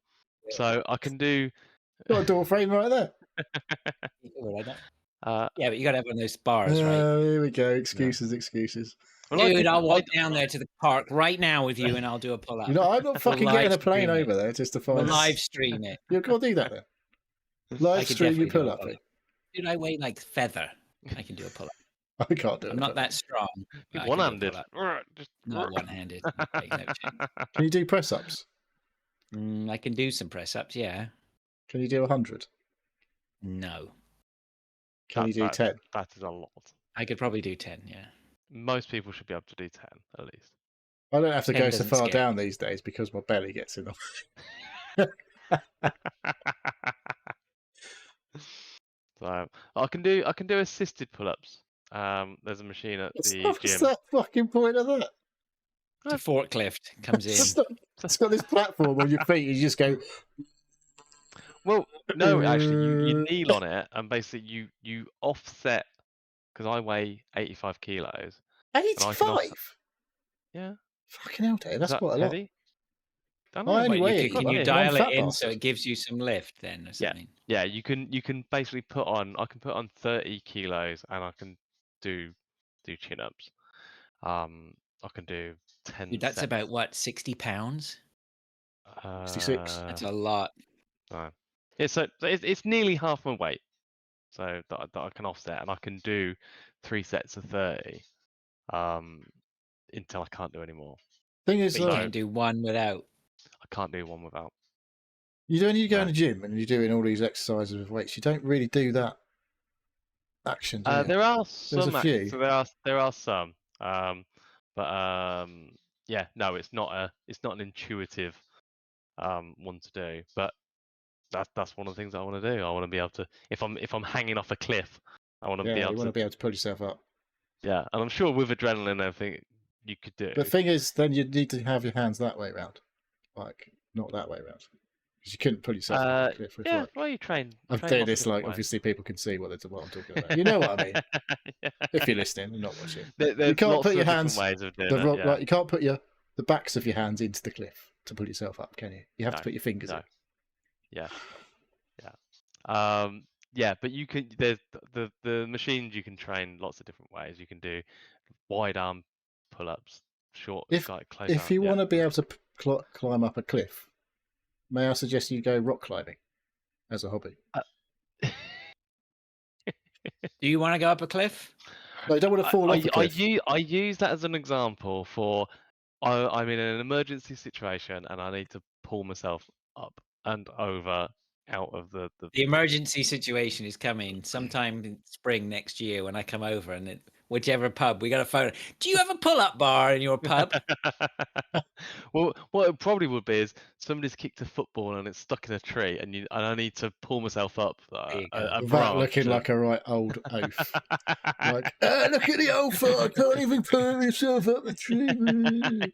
[SPEAKER 3] So I can do.
[SPEAKER 2] Got a door frame right there.
[SPEAKER 1] Yeah, but you got to have one of those bars, right?
[SPEAKER 2] Here we go. Excuses.
[SPEAKER 3] Well, I
[SPEAKER 1] Dude,
[SPEAKER 3] did-
[SPEAKER 1] I'll walk down there to the park right now with you, and I'll do a pull-up.
[SPEAKER 2] You know, I'm not fucking getting a
[SPEAKER 1] live
[SPEAKER 2] plane
[SPEAKER 1] stream it.
[SPEAKER 2] over there just to
[SPEAKER 1] We'll
[SPEAKER 2] find.
[SPEAKER 1] live stream it.
[SPEAKER 2] You gotta do that then.
[SPEAKER 1] I
[SPEAKER 2] Live
[SPEAKER 1] could
[SPEAKER 2] stream
[SPEAKER 1] definitely
[SPEAKER 2] you
[SPEAKER 1] do a
[SPEAKER 2] pull up.
[SPEAKER 1] pull-up. Dude, I weigh like feather. I can do a pull-up.
[SPEAKER 2] I can't do it.
[SPEAKER 1] I'm not that strong.
[SPEAKER 3] Be
[SPEAKER 1] but I can do a
[SPEAKER 3] one-handed.
[SPEAKER 1] pull-up.
[SPEAKER 3] Just
[SPEAKER 1] Not one-handed. Okay, no chance.
[SPEAKER 2] Can you do press ups?
[SPEAKER 1] I can do some press-ups, yeah.
[SPEAKER 2] Can you do 100?
[SPEAKER 1] No.
[SPEAKER 2] Can you do 10?
[SPEAKER 3] That is a lot.
[SPEAKER 1] I could probably do 10, yeah.
[SPEAKER 3] Most people should be able to do 10 at least.
[SPEAKER 2] I don't have to
[SPEAKER 1] 10
[SPEAKER 2] go so
[SPEAKER 1] doesn't
[SPEAKER 2] far
[SPEAKER 1] scare
[SPEAKER 2] down these days because my belly gets in the
[SPEAKER 3] So I can do assisted pull-ups. There's a machine at the
[SPEAKER 2] What's
[SPEAKER 3] gym.
[SPEAKER 2] that fucking point of that?
[SPEAKER 1] The forklift comes in.
[SPEAKER 2] It's got this platform on your feet. You just go.
[SPEAKER 3] Well, no, actually, you kneel on it and basically you offset. Because I weigh 85 kilos. And I can
[SPEAKER 2] 85.
[SPEAKER 3] Yeah.
[SPEAKER 2] Fucking hell, Dave.
[SPEAKER 3] Is
[SPEAKER 2] That's
[SPEAKER 3] that
[SPEAKER 2] quite a lot.
[SPEAKER 3] heavy? Don't know.
[SPEAKER 2] I only
[SPEAKER 1] Well,
[SPEAKER 2] weigh
[SPEAKER 1] can
[SPEAKER 2] 81,
[SPEAKER 1] you
[SPEAKER 2] I'm
[SPEAKER 1] dial
[SPEAKER 2] fat
[SPEAKER 1] it in
[SPEAKER 2] bastard.
[SPEAKER 1] so it gives you some lift then or something?
[SPEAKER 3] Yeah, you can basically put on. I can put on 30 kilos and I can do chin-ups. I can do 10.
[SPEAKER 1] Dude, that's
[SPEAKER 3] sets.
[SPEAKER 1] about what, 60 pounds?
[SPEAKER 2] 66.
[SPEAKER 1] That's a lot.
[SPEAKER 3] No. Yeah, so it's nearly half my weight, so that I can offset, and I can do 3 sets of 30, until I can't do any more.
[SPEAKER 2] Thing is,
[SPEAKER 1] But you
[SPEAKER 3] So-
[SPEAKER 1] can't do one without.
[SPEAKER 3] I can't do one without.
[SPEAKER 2] when you go in
[SPEAKER 3] No.
[SPEAKER 2] the gym and you're doing all these exercises with weights, you don't really do that action, do you?
[SPEAKER 3] There are
[SPEAKER 2] a
[SPEAKER 3] some.
[SPEAKER 2] few.
[SPEAKER 3] So there are some. But yeah, no, it's not an intuitive one to do. But that's one of the things I want to do. I want to be able to, if I'm hanging off a cliff, I want to
[SPEAKER 2] Yeah,
[SPEAKER 3] be
[SPEAKER 2] you
[SPEAKER 3] able
[SPEAKER 2] want
[SPEAKER 3] to.
[SPEAKER 2] to be able to pull yourself up.
[SPEAKER 3] Yeah, and I'm sure with adrenaline and everything you could do.
[SPEAKER 2] The thing is, then you need to have your hands that way around, like not that way around, because you couldn't pull yourself up a cliff with
[SPEAKER 3] Yeah,
[SPEAKER 2] like.
[SPEAKER 3] well, you train.
[SPEAKER 2] I'm
[SPEAKER 3] train
[SPEAKER 2] doing
[SPEAKER 3] lots of
[SPEAKER 2] this
[SPEAKER 3] different
[SPEAKER 2] like
[SPEAKER 3] ways.
[SPEAKER 2] obviously people can see what I'm talking about. You know what I mean?
[SPEAKER 3] Yeah.
[SPEAKER 2] If you're listening and not watching,
[SPEAKER 3] There's
[SPEAKER 2] you can't
[SPEAKER 3] lots
[SPEAKER 2] put
[SPEAKER 3] of
[SPEAKER 2] your
[SPEAKER 3] different
[SPEAKER 2] hands
[SPEAKER 3] ways of doing
[SPEAKER 2] the
[SPEAKER 3] it,
[SPEAKER 2] rock,
[SPEAKER 3] yeah.
[SPEAKER 2] like you can't put the backs of your hands into the cliff to pull yourself up, can you? You have to
[SPEAKER 3] No,
[SPEAKER 2] put your fingers
[SPEAKER 3] no.
[SPEAKER 2] in.
[SPEAKER 3] Yeah. Yeah, but you can. There's the machines. You can train lots of different ways. You can do wide arm pull-ups, short, like close
[SPEAKER 2] If
[SPEAKER 3] arm.
[SPEAKER 2] you want to be able to climb up a cliff, may I suggest you go rock climbing as a hobby?
[SPEAKER 1] Do you want to go up a cliff?
[SPEAKER 2] No, you don't want to fall off a cliff.
[SPEAKER 3] I use that as an example for I'm in an emergency situation and I need to pull myself up and over out of the
[SPEAKER 1] The emergency situation is coming sometime in spring next year when I come over, and whichever pub we got a phone. Do you have a pull-up bar in your pub?
[SPEAKER 3] Well, what it probably would be is somebody's kicked a football and it's stuck in a tree, and I need to pull myself up
[SPEAKER 1] you go.
[SPEAKER 3] a
[SPEAKER 2] That
[SPEAKER 3] branch.
[SPEAKER 2] looking like a right old oaf. Like, look at the old fuck, I can't even pull myself up the tree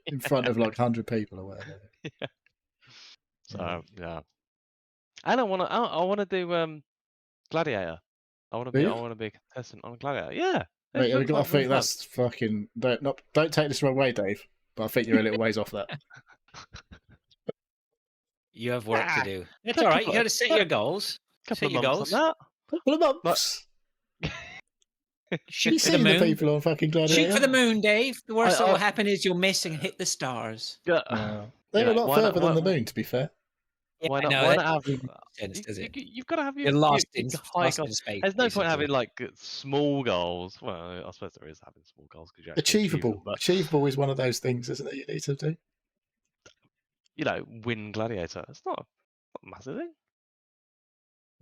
[SPEAKER 2] in front of like 100 people or whatever.
[SPEAKER 3] So yeah, and I want to do Gladiator. I want
[SPEAKER 2] Do you?
[SPEAKER 3] to be a contestant on Gladiator. Yeah. it
[SPEAKER 2] Mate,
[SPEAKER 3] looks
[SPEAKER 2] I
[SPEAKER 3] like
[SPEAKER 2] think
[SPEAKER 3] really fun.
[SPEAKER 2] that's fucking. Don't take this the wrong way, Dave. But I think you're a little ways off that.
[SPEAKER 1] You have work to do. It's
[SPEAKER 3] couple
[SPEAKER 1] all right. You
[SPEAKER 3] of-
[SPEAKER 1] got to set your goals.
[SPEAKER 3] Couple
[SPEAKER 1] Set
[SPEAKER 3] of
[SPEAKER 1] your
[SPEAKER 3] months
[SPEAKER 1] goals.
[SPEAKER 3] on
[SPEAKER 2] Couple of months.
[SPEAKER 1] Shoot
[SPEAKER 2] You
[SPEAKER 1] for the
[SPEAKER 2] seen the
[SPEAKER 1] moon.
[SPEAKER 2] people on fucking Gladiator?
[SPEAKER 1] Shoot for the moon, Dave. The worst that
[SPEAKER 3] I-
[SPEAKER 1] will happen is you'll miss and hit the stars.
[SPEAKER 3] that.
[SPEAKER 2] They're
[SPEAKER 3] Yeah,
[SPEAKER 2] a lot
[SPEAKER 3] why not-
[SPEAKER 2] further than
[SPEAKER 3] why-
[SPEAKER 2] the moon, to be fair.
[SPEAKER 1] Yeah,
[SPEAKER 3] Why
[SPEAKER 1] I
[SPEAKER 3] not?
[SPEAKER 1] know,
[SPEAKER 3] Why
[SPEAKER 1] that
[SPEAKER 3] not have?
[SPEAKER 1] doesn't make sense, does it?
[SPEAKER 3] You've got to have your.
[SPEAKER 1] You're lost in
[SPEAKER 3] high
[SPEAKER 1] lost
[SPEAKER 3] goals.
[SPEAKER 1] in space.
[SPEAKER 3] There's no point
[SPEAKER 1] basically.
[SPEAKER 3] having like small goals. Well, I suppose there is having small goals because you actually achieve
[SPEAKER 2] Achievable.
[SPEAKER 3] them, but
[SPEAKER 2] Achievable is one of those things, isn't it? You need to do.
[SPEAKER 3] win Gladiator. It's not a massive thing.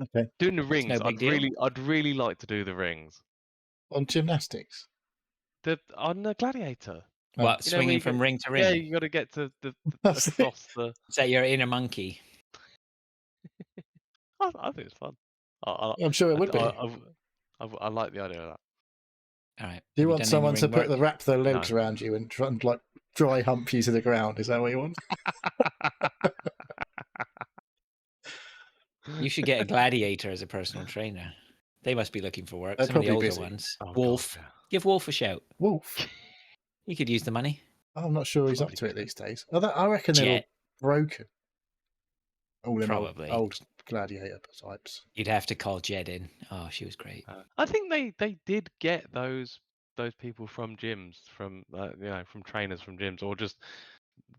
[SPEAKER 2] Okay.
[SPEAKER 3] Doing the rings,
[SPEAKER 1] no big deal.
[SPEAKER 3] I'd really like to do the rings.
[SPEAKER 2] On gymnastics.
[SPEAKER 3] On the Gladiator.
[SPEAKER 2] Oh.
[SPEAKER 1] What,
[SPEAKER 3] You know, where
[SPEAKER 1] swinging
[SPEAKER 3] you
[SPEAKER 1] from
[SPEAKER 3] get-
[SPEAKER 1] ring to ring?
[SPEAKER 3] Yeah, you got to get to the
[SPEAKER 2] That's it.
[SPEAKER 3] across the.
[SPEAKER 1] Is that your inner monkey?
[SPEAKER 3] I think it's fun.
[SPEAKER 2] I'm sure it would be.
[SPEAKER 3] I like the idea of that.
[SPEAKER 1] All right.
[SPEAKER 2] Do you
[SPEAKER 1] Have
[SPEAKER 2] want
[SPEAKER 1] done any
[SPEAKER 2] someone to
[SPEAKER 1] ring work?
[SPEAKER 2] wrap their legs
[SPEAKER 3] No.
[SPEAKER 2] around you and try and like dry hump you to the ground? Is that what you want?
[SPEAKER 1] You should get a gladiator as a personal trainer. They must be looking for work.
[SPEAKER 2] They're
[SPEAKER 1] Some of the
[SPEAKER 2] probably
[SPEAKER 1] older
[SPEAKER 2] busy.
[SPEAKER 1] ones.
[SPEAKER 3] Oh, God,
[SPEAKER 1] Wolf.
[SPEAKER 3] yeah.
[SPEAKER 1] Give Wolf a shout.
[SPEAKER 2] Wolf.
[SPEAKER 1] He could use the money.
[SPEAKER 2] I'm not sure he's up
[SPEAKER 3] Probably
[SPEAKER 2] to it
[SPEAKER 3] could.
[SPEAKER 2] these days. I reckon they're all
[SPEAKER 1] Jet.
[SPEAKER 2] broken. All them
[SPEAKER 1] Probably.
[SPEAKER 2] old gladiator types.
[SPEAKER 1] You'd have to call Jed in. Oh, she was great.
[SPEAKER 3] I think they did get those people from gyms, from from trainers from gyms, or just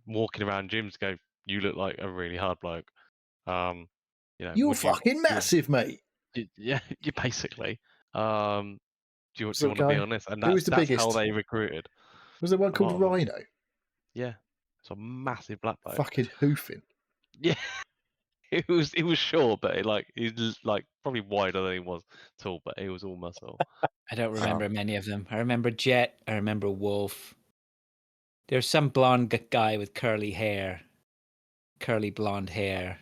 [SPEAKER 3] walking around gyms. Go, you look like a really hard bloke.
[SPEAKER 2] You're
[SPEAKER 3] would
[SPEAKER 2] fucking massive, mate.
[SPEAKER 3] Yeah, you basically. Do you
[SPEAKER 2] Was the
[SPEAKER 3] want to be
[SPEAKER 2] guy-
[SPEAKER 3] honest? And
[SPEAKER 2] who was
[SPEAKER 3] that's
[SPEAKER 2] the
[SPEAKER 3] how
[SPEAKER 2] biggest?
[SPEAKER 3] they recruited.
[SPEAKER 2] Was there one
[SPEAKER 3] A
[SPEAKER 2] called
[SPEAKER 3] lot of them.
[SPEAKER 2] Rhino?
[SPEAKER 3] Yeah, it's a massive black bloke.
[SPEAKER 2] Fucking hoofing.
[SPEAKER 3] Yeah, it was short, but he's like probably wider than he was tall, but he was all muscle.
[SPEAKER 1] I don't remember many of them. I remember Jet. I remember Wolf. There's some blonde guy with curly hair, curly blonde hair.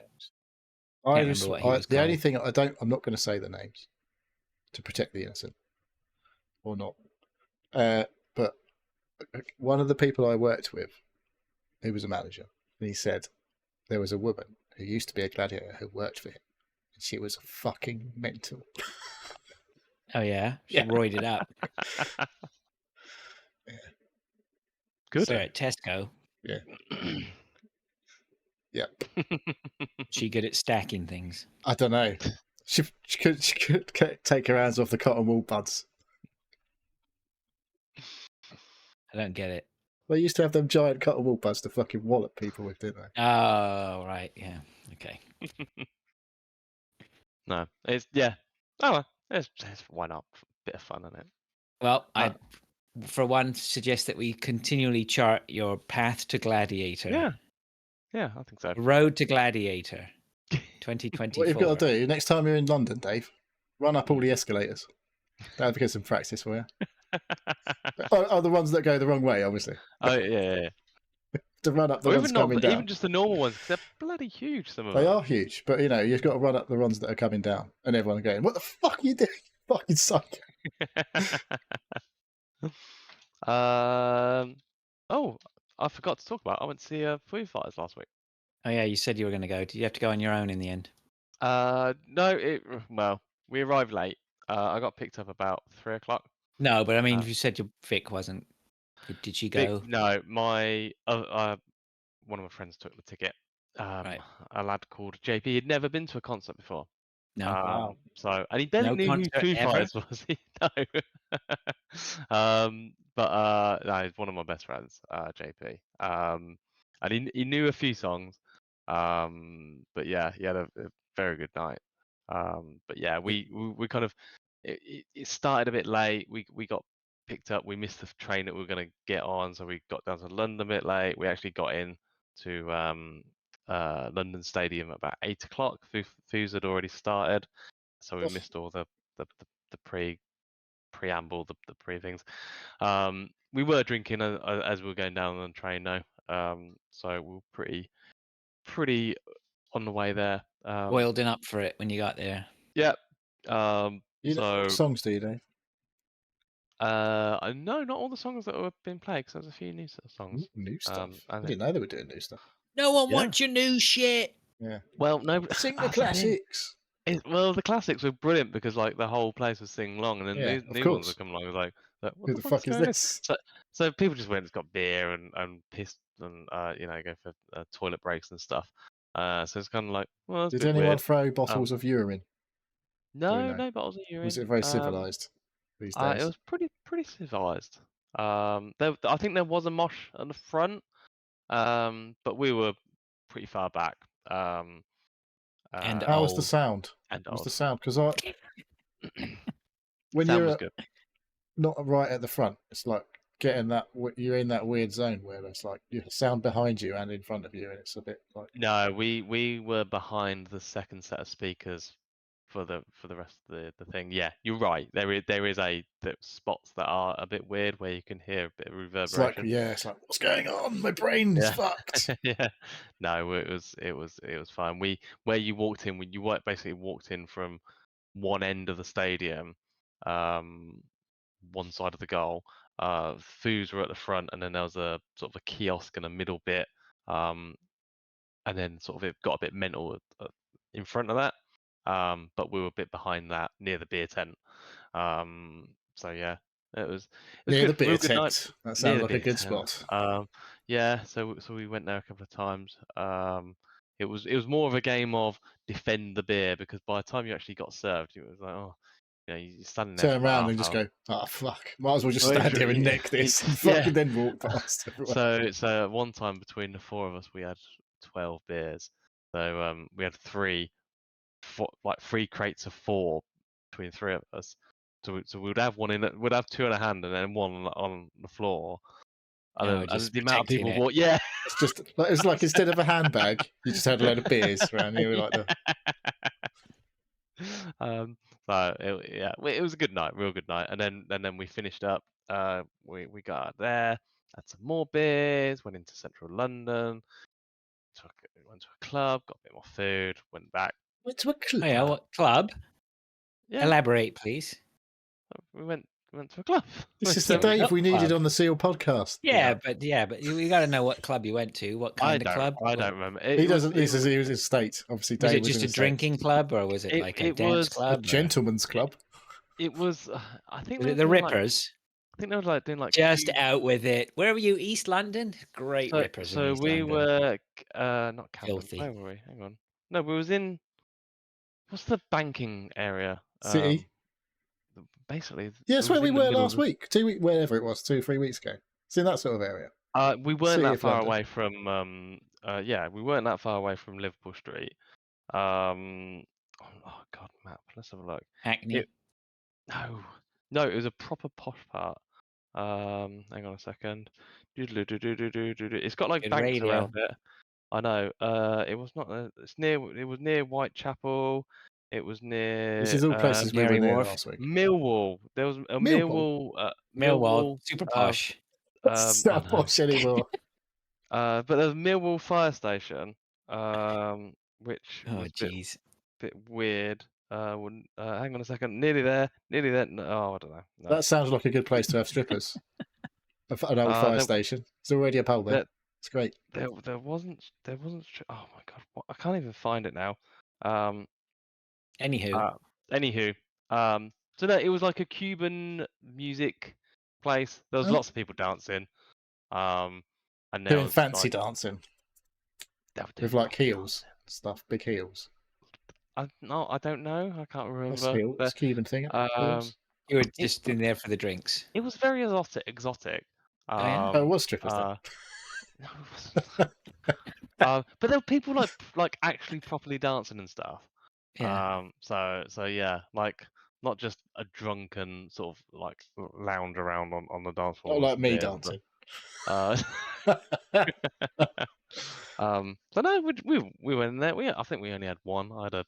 [SPEAKER 1] Can't remember what he was
[SPEAKER 2] the only
[SPEAKER 1] called.
[SPEAKER 2] thing I'm not going to say the names to protect the innocent, or not. But one of the people I worked with, who was a manager, and he said there was a woman who used to be a gladiator who worked for him, and she was fucking mental.
[SPEAKER 1] Oh yeah, she
[SPEAKER 2] Yeah.
[SPEAKER 1] roided up.
[SPEAKER 3] Good.
[SPEAKER 1] So at Tesco,
[SPEAKER 2] Yeah.
[SPEAKER 1] she good at stacking things.
[SPEAKER 2] I don't know. She could take her hands off the cotton wool buds.
[SPEAKER 1] I don't get it.
[SPEAKER 2] They used to have them giant cotton wool buds to fucking wallop people with, didn't they?
[SPEAKER 1] Oh right, yeah, okay.
[SPEAKER 3] No, it's yeah. Oh, well, it's why not? Bit of fun, isn't it?
[SPEAKER 1] Well, I, for one, suggest that we continually chart your path to Gladiator.
[SPEAKER 3] Yeah, I think so.
[SPEAKER 1] Road to Gladiator, 2024.
[SPEAKER 2] What you've got to do next time you're in London, Dave, run up all the escalators. That'll get some practice for you. Oh, the ones that go the wrong way, obviously.
[SPEAKER 3] Oh yeah.
[SPEAKER 2] To run up the
[SPEAKER 3] Or
[SPEAKER 2] ones
[SPEAKER 3] even
[SPEAKER 2] coming down.
[SPEAKER 3] even just the normal ones, 'cause they're bloody huge. Some of
[SPEAKER 2] They
[SPEAKER 3] them.
[SPEAKER 2] are huge, but you've got to run up the ones that are coming down, and everyone going, "What the fuck are you doing, fucking psycho?"
[SPEAKER 3] Oh, I forgot to talk about. I went to see Foo Fighters last week.
[SPEAKER 1] Oh yeah, you said you were going to go. Did you have to go on your own in the end?
[SPEAKER 3] No, well, we arrived late. I got picked up about 3:00.
[SPEAKER 1] No, but I mean, you said your Vic wasn't. Did she go?
[SPEAKER 3] No, my one of my friends took the ticket.
[SPEAKER 1] Right.
[SPEAKER 3] A lad called JP. He'd never been to a concert before.
[SPEAKER 1] No.
[SPEAKER 2] Wow.
[SPEAKER 3] So, and he barely
[SPEAKER 1] No
[SPEAKER 3] knew who
[SPEAKER 1] concert
[SPEAKER 3] Foo
[SPEAKER 1] ever?
[SPEAKER 3] Fighters was. No. No, he's one of my best friends, JP. And he knew a few songs. But yeah, he had a very good night. But yeah, we kind of it started a bit late. We got picked up. We missed the train that we were going to get on, so we got down to London a bit late. We actually got in to London Stadium at about 8:00. Foos had already started, so we missed all the preamble, the pre things. We were drinking as we were going down on the train, though. So we were pretty on the way there.
[SPEAKER 1] Oiled up for it when you got there.
[SPEAKER 3] Yeah.
[SPEAKER 2] What songs do you know?
[SPEAKER 3] No, not all the songs that have been played, because there's a few new songs.
[SPEAKER 2] New stuff. I
[SPEAKER 3] and
[SPEAKER 2] didn't know they were doing new stuff.
[SPEAKER 1] No one
[SPEAKER 3] Yeah.
[SPEAKER 1] wants your new shit.
[SPEAKER 2] Yeah.
[SPEAKER 3] Well, no,
[SPEAKER 2] Sing the
[SPEAKER 3] that's the thing.
[SPEAKER 2] classics.
[SPEAKER 3] Well, the classics were brilliant because like the whole place was singing along, and then
[SPEAKER 2] Yeah,
[SPEAKER 3] new
[SPEAKER 2] of
[SPEAKER 3] ones
[SPEAKER 2] course.
[SPEAKER 3] would come along. It was like what
[SPEAKER 2] Who
[SPEAKER 3] the
[SPEAKER 2] the fuck is
[SPEAKER 3] going on?
[SPEAKER 2] this?
[SPEAKER 3] So people just went and got beer and pissed and go for toilet breaks and stuff. So it's kind of like, well, that's a
[SPEAKER 2] Did
[SPEAKER 3] bit
[SPEAKER 2] anyone
[SPEAKER 3] weird.
[SPEAKER 2] throw bottles of urine?
[SPEAKER 3] No,
[SPEAKER 2] know?
[SPEAKER 3] no bottles of urine.
[SPEAKER 2] Was it very civilized these days?
[SPEAKER 3] It was pretty civilized. I think there was a mosh at the front, but we were pretty far back.
[SPEAKER 1] And
[SPEAKER 2] How was the
[SPEAKER 1] old.
[SPEAKER 2] sound?
[SPEAKER 3] And
[SPEAKER 2] How was
[SPEAKER 3] old.
[SPEAKER 2] the sound? Because when
[SPEAKER 3] Sound was
[SPEAKER 2] you're
[SPEAKER 3] good.
[SPEAKER 2] not right at the front, it's like getting that you're in that weird zone where there's like you sound behind you and in front of you, and it's a bit like
[SPEAKER 3] No, we were behind the second set of speakers for the rest of the thing. Yeah, you're right. There is the spots that are a bit weird where you can hear a bit of reverberation.
[SPEAKER 2] it's like what's going on? My brain is fucked.
[SPEAKER 3] Yeah. No, it was fine. Where you walked in, you basically walked in from one end of the stadium, one side of the goal. Foos were at the front, and then there was a sort of a kiosk in the middle bit. And then sort of it got a bit mental in front of that. But we were a bit behind that near the beer tent. So yeah, it was
[SPEAKER 2] Near
[SPEAKER 3] good.
[SPEAKER 2] the beer
[SPEAKER 3] Real good night.
[SPEAKER 2] tent. That sounds like a good
[SPEAKER 3] tent.
[SPEAKER 2] spot.
[SPEAKER 3] Yeah, so we went there a couple of times. It was more of a game of defend the beer, because by the time you actually got served, it was like, oh, you're standing there.
[SPEAKER 2] Turn
[SPEAKER 3] for
[SPEAKER 2] around
[SPEAKER 3] half
[SPEAKER 2] and just
[SPEAKER 3] hour.
[SPEAKER 2] go, oh fuck, might as well just
[SPEAKER 3] Well,
[SPEAKER 2] stand here and nick this and fucking then walk past everyone.
[SPEAKER 3] So one time between the four of us, we had 12 beers. So we had three crates of 4 between 3 of us. So we'd have one we'd have two in a hand and then one on the floor. And
[SPEAKER 1] just
[SPEAKER 3] the amount of
[SPEAKER 1] protecting
[SPEAKER 3] people
[SPEAKER 1] it.
[SPEAKER 2] It's like instead of a handbag, you just had a load of beers around you, like the.
[SPEAKER 3] So it was a good night, real good night. And then we finished up. We got out there, had some more beers, went into central London, went to a club, got a bit more food, went back.
[SPEAKER 2] Went to a club.
[SPEAKER 1] Oh yeah, what club?
[SPEAKER 3] Yeah,
[SPEAKER 1] Elaborate, please.
[SPEAKER 3] we went to a club.
[SPEAKER 2] This is
[SPEAKER 1] Yeah,
[SPEAKER 2] the Dave we needed
[SPEAKER 1] club.
[SPEAKER 2] on the Seal podcast.
[SPEAKER 1] Yeah, but you got to know what club you went to. What kind of club?
[SPEAKER 3] I don't remember.
[SPEAKER 2] He doesn't. He says he was in State. Obviously,
[SPEAKER 1] Was
[SPEAKER 2] Dave
[SPEAKER 1] it just
[SPEAKER 2] in
[SPEAKER 1] a
[SPEAKER 2] the
[SPEAKER 1] drinking club, or was it like a dance
[SPEAKER 2] a
[SPEAKER 1] club?
[SPEAKER 2] gentleman's club.
[SPEAKER 3] It was. I think
[SPEAKER 1] Was
[SPEAKER 3] they
[SPEAKER 1] it
[SPEAKER 3] were
[SPEAKER 1] the
[SPEAKER 3] doing, like-
[SPEAKER 1] Rippers?
[SPEAKER 3] I think they were like doing like
[SPEAKER 1] Just
[SPEAKER 3] cube-
[SPEAKER 1] out with it. Where were you? East London? Great Rippers in
[SPEAKER 3] So
[SPEAKER 1] East
[SPEAKER 3] we
[SPEAKER 1] London.
[SPEAKER 3] were not Camden.
[SPEAKER 1] Filthy.
[SPEAKER 3] Where were we? Hang on. No, we was in. What's the banking area?
[SPEAKER 2] City.
[SPEAKER 3] Basically.
[SPEAKER 2] Yeah, that's
[SPEAKER 3] it was
[SPEAKER 2] where we
[SPEAKER 3] in the
[SPEAKER 2] were
[SPEAKER 3] middle
[SPEAKER 2] last
[SPEAKER 3] of the-
[SPEAKER 2] week. 2 weeks, wherever it was, 3 weeks ago. It's in that sort of area.
[SPEAKER 3] We weren't
[SPEAKER 2] City
[SPEAKER 3] that
[SPEAKER 2] of
[SPEAKER 3] far
[SPEAKER 2] London.
[SPEAKER 3] away from. We weren't that far away from Liverpool Street. Oh God, map. Let's have a look.
[SPEAKER 1] Hackney.
[SPEAKER 3] No, it was a proper posh part. Hang on a second. It's got like
[SPEAKER 1] Good
[SPEAKER 3] banks
[SPEAKER 1] radio.
[SPEAKER 3] around it. I know. It was not. It was near Whitechapel. It was near.
[SPEAKER 2] This is all places we were
[SPEAKER 1] Canary
[SPEAKER 2] near
[SPEAKER 1] Wharf.
[SPEAKER 2] last week.
[SPEAKER 3] Millwall. There was a
[SPEAKER 2] Millwall?
[SPEAKER 1] Millwall. Super posh.
[SPEAKER 2] It's not posh anymore.
[SPEAKER 3] But there's Millwall Fire Station, which
[SPEAKER 1] Oh
[SPEAKER 3] was a
[SPEAKER 1] jeez.
[SPEAKER 3] bit weird. Hang on a second. Nearly there. No, I don't know. No.
[SPEAKER 2] That sounds like a good place to have strippers. An old fire station. There's already a pole there. It's great.
[SPEAKER 3] There wasn't. Oh my God! I can't even find it now.
[SPEAKER 1] Anywho.
[SPEAKER 3] So no, it was like a Cuban music place. There was lots of people dancing. And there
[SPEAKER 2] Doing
[SPEAKER 3] was
[SPEAKER 2] fancy dancing. With like heels stuff, big heels.
[SPEAKER 3] I don't know. I can't remember.
[SPEAKER 2] It's a Cuban thing.
[SPEAKER 1] You were just in there for the drinks.
[SPEAKER 3] It was very exotic.
[SPEAKER 1] Yeah?
[SPEAKER 2] It was strippers then.
[SPEAKER 3] No, it wasn't. But there were people like actually properly dancing and stuff.
[SPEAKER 1] Yeah.
[SPEAKER 3] So yeah, like not just a drunken sort of like lounge around on the dance floor.
[SPEAKER 2] Not like me dancing.
[SPEAKER 3] So no, we went in there. I think we only had one. I had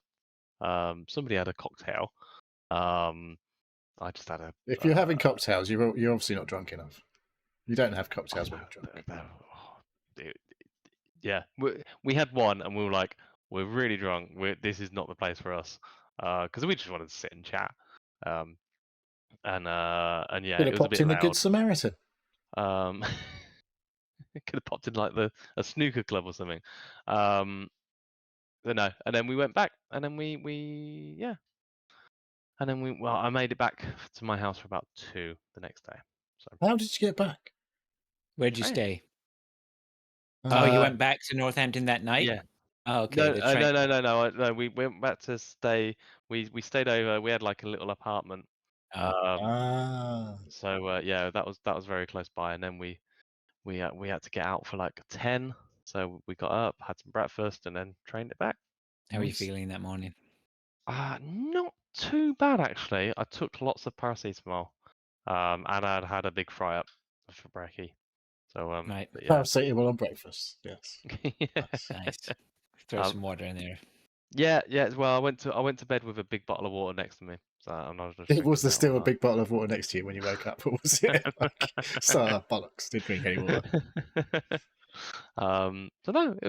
[SPEAKER 3] somebody had a cocktail. I just had a.
[SPEAKER 2] If you're having cocktails, you're obviously not drunk enough. You don't have cocktails when you're drunk.
[SPEAKER 3] Yeah, we had one, and we were like, we're really drunk. This is not the place for us, because we just wanted to sit and chat. And yeah,
[SPEAKER 2] Could
[SPEAKER 3] it
[SPEAKER 2] have
[SPEAKER 3] was a
[SPEAKER 2] popped
[SPEAKER 3] bit
[SPEAKER 2] in the
[SPEAKER 3] loud.
[SPEAKER 2] Good Samaritan.
[SPEAKER 3] Could have popped in like a snooker club or something. But no, and then we went back, and then I made it back to my house for about 2 the next day. So
[SPEAKER 2] How did you get back?
[SPEAKER 1] Where'd you
[SPEAKER 3] Train.
[SPEAKER 1] stay? You went back to Northampton that night?
[SPEAKER 3] Yeah.
[SPEAKER 1] Oh, okay.
[SPEAKER 3] No. We went back to stay. We stayed over. We had like a little apartment. So yeah, that was very close by, and then we had to get out for like 10. So we got up, had some breakfast, and then trained it back.
[SPEAKER 1] How are you feeling that morning?
[SPEAKER 3] Not too bad actually. I took lots of paracetamol, and I'd had a big fry up for brekkie. So
[SPEAKER 1] Right.
[SPEAKER 3] but yeah.
[SPEAKER 2] Paracetamol on breakfast. Yes.
[SPEAKER 1] Nice. Throw some water in there.
[SPEAKER 3] Yeah. Well, I went to bed with a big bottle of water next to me. So and I was just
[SPEAKER 2] Was there
[SPEAKER 3] drinking
[SPEAKER 2] still
[SPEAKER 3] that
[SPEAKER 2] a big bottle of water next to you when you woke up, or was it like, bollocks? Didn't drink any water.
[SPEAKER 3] So no, it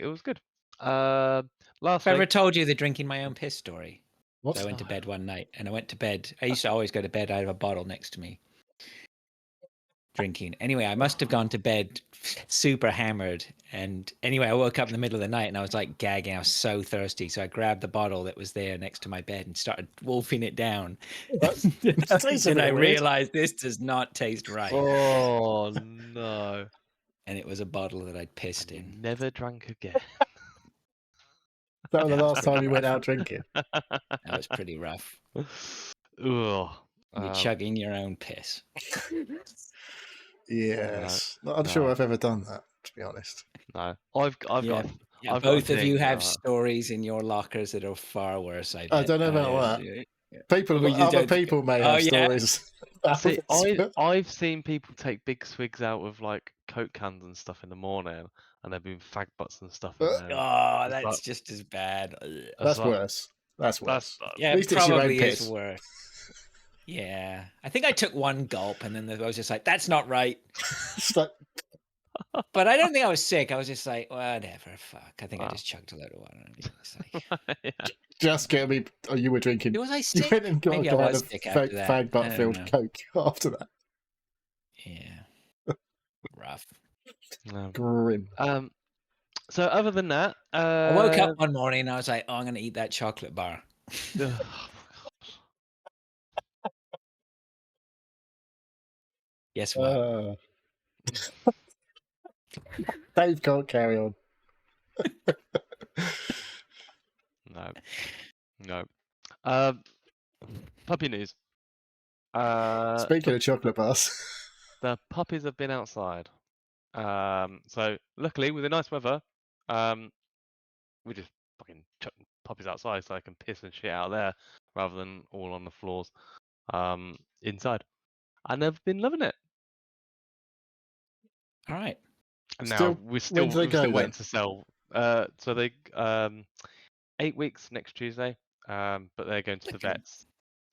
[SPEAKER 3] was good. Last
[SPEAKER 1] Have I ever
[SPEAKER 3] week,
[SPEAKER 1] told you the drinking my own piss story?
[SPEAKER 2] What?
[SPEAKER 1] So I went to bed one night, and I went to bed. I used to always go to bed out of a bottle next to me, drinking. Anyway, I must have gone to bed super hammered. And anyway, I woke up in the middle of the night, and I was like gagging. I was so thirsty. So I grabbed the bottle that was there next to my bed and started wolfing it down. And I realized this does not taste right.
[SPEAKER 3] Oh no.
[SPEAKER 1] And it was a bottle that I'd pissed in.
[SPEAKER 3] Never drank again.
[SPEAKER 2] That was the last time you went out drinking.
[SPEAKER 1] That was pretty rough.
[SPEAKER 3] Ugh.
[SPEAKER 1] You're chugging your own piss.
[SPEAKER 2] Yes. I'm not sure I've ever done that, to be honest.
[SPEAKER 3] No. I've got
[SPEAKER 1] both of you have stories in your lockers that are far worse.
[SPEAKER 2] I don't know about that. Other people may have stories.
[SPEAKER 3] See, I've seen people take big swigs out of like Coke cans and stuff in the morning, and there've been fag butts and stuff in there.
[SPEAKER 1] Oh,
[SPEAKER 3] It's
[SPEAKER 1] that's
[SPEAKER 3] like-
[SPEAKER 1] just as bad.
[SPEAKER 2] That's worse. That's worse.
[SPEAKER 1] Yeah,
[SPEAKER 2] At least
[SPEAKER 1] it
[SPEAKER 2] it's your own
[SPEAKER 1] probably is
[SPEAKER 2] piss.
[SPEAKER 1] worse. Yeah, I think I took one gulp, and then I was just like, "That's not right."
[SPEAKER 2] It's like,
[SPEAKER 1] But I don't think I was sick. I was just like, whatever, fuck. I think I
[SPEAKER 3] Wow.
[SPEAKER 1] just chugged a load of water. It's like,
[SPEAKER 3] Yeah.
[SPEAKER 2] just get me. Oh, you were drinking.
[SPEAKER 1] was I
[SPEAKER 2] You
[SPEAKER 1] sick?
[SPEAKER 2] went and got
[SPEAKER 1] Maybe
[SPEAKER 2] a
[SPEAKER 1] I
[SPEAKER 2] can
[SPEAKER 1] was
[SPEAKER 2] of
[SPEAKER 1] sick after that.
[SPEAKER 2] fag
[SPEAKER 1] I
[SPEAKER 2] butt
[SPEAKER 1] don't
[SPEAKER 2] filled
[SPEAKER 1] know.
[SPEAKER 2] Coke after that.
[SPEAKER 1] Yeah, rough.
[SPEAKER 3] No.
[SPEAKER 2] Grim.
[SPEAKER 3] So other than that,
[SPEAKER 1] I woke up one morning and I was like, "Oh, I'm gonna eat that chocolate bar."
[SPEAKER 3] ugh,
[SPEAKER 1] Guess what?
[SPEAKER 2] Dave can't carry on.
[SPEAKER 3] no. Puppy news.
[SPEAKER 2] Speaking of chocolate bars,
[SPEAKER 3] The puppies have been outside. So luckily with the nice weather, we just fucking chuck puppies outside so I can piss and shit out there rather than all on the floors inside. And they've been loving it.
[SPEAKER 1] All right.
[SPEAKER 3] And
[SPEAKER 2] Still-
[SPEAKER 3] now we're
[SPEAKER 2] when
[SPEAKER 3] still,
[SPEAKER 2] do they
[SPEAKER 3] we're
[SPEAKER 2] go
[SPEAKER 3] still
[SPEAKER 2] then?
[SPEAKER 3] waiting to sell. So they 8 weeks next Tuesday. But they're going to the vets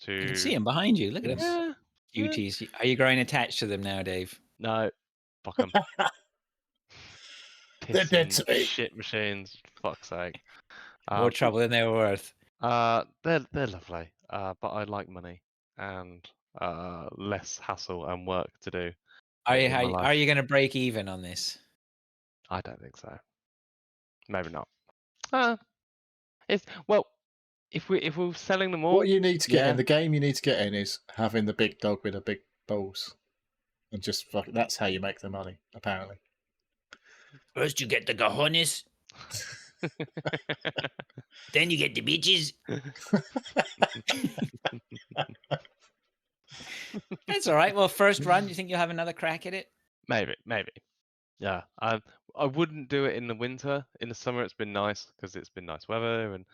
[SPEAKER 3] to.
[SPEAKER 1] You can see them behind you. Look at them,
[SPEAKER 3] Yeah. yeah.
[SPEAKER 1] cuties. Are you growing attached to them now, Dave?
[SPEAKER 3] No. Fuck them.
[SPEAKER 2] They're dead to me.
[SPEAKER 3] Shit machines. Fuck's sake.
[SPEAKER 1] More trouble than they were worth.
[SPEAKER 3] They're lovely. But I like money and less hassle and work to do.
[SPEAKER 1] Are
[SPEAKER 3] in my
[SPEAKER 1] you
[SPEAKER 3] life.
[SPEAKER 1] going to break even on this?
[SPEAKER 3] I don't think so. Maybe not. It's well, if we're selling them all,
[SPEAKER 2] what you need to get
[SPEAKER 3] yeah.
[SPEAKER 2] in the game, you need to get in is having the big dog with the big balls, and just fuck. That's how you make the money, apparently.
[SPEAKER 1] First you get the cojones, then you get the bitches. That's all right. Well, first run, you think you'll have another crack at it?
[SPEAKER 3] maybe. Yeah. I wouldn't do it in the winter. In the summer, it's been nice because it's been nice weather and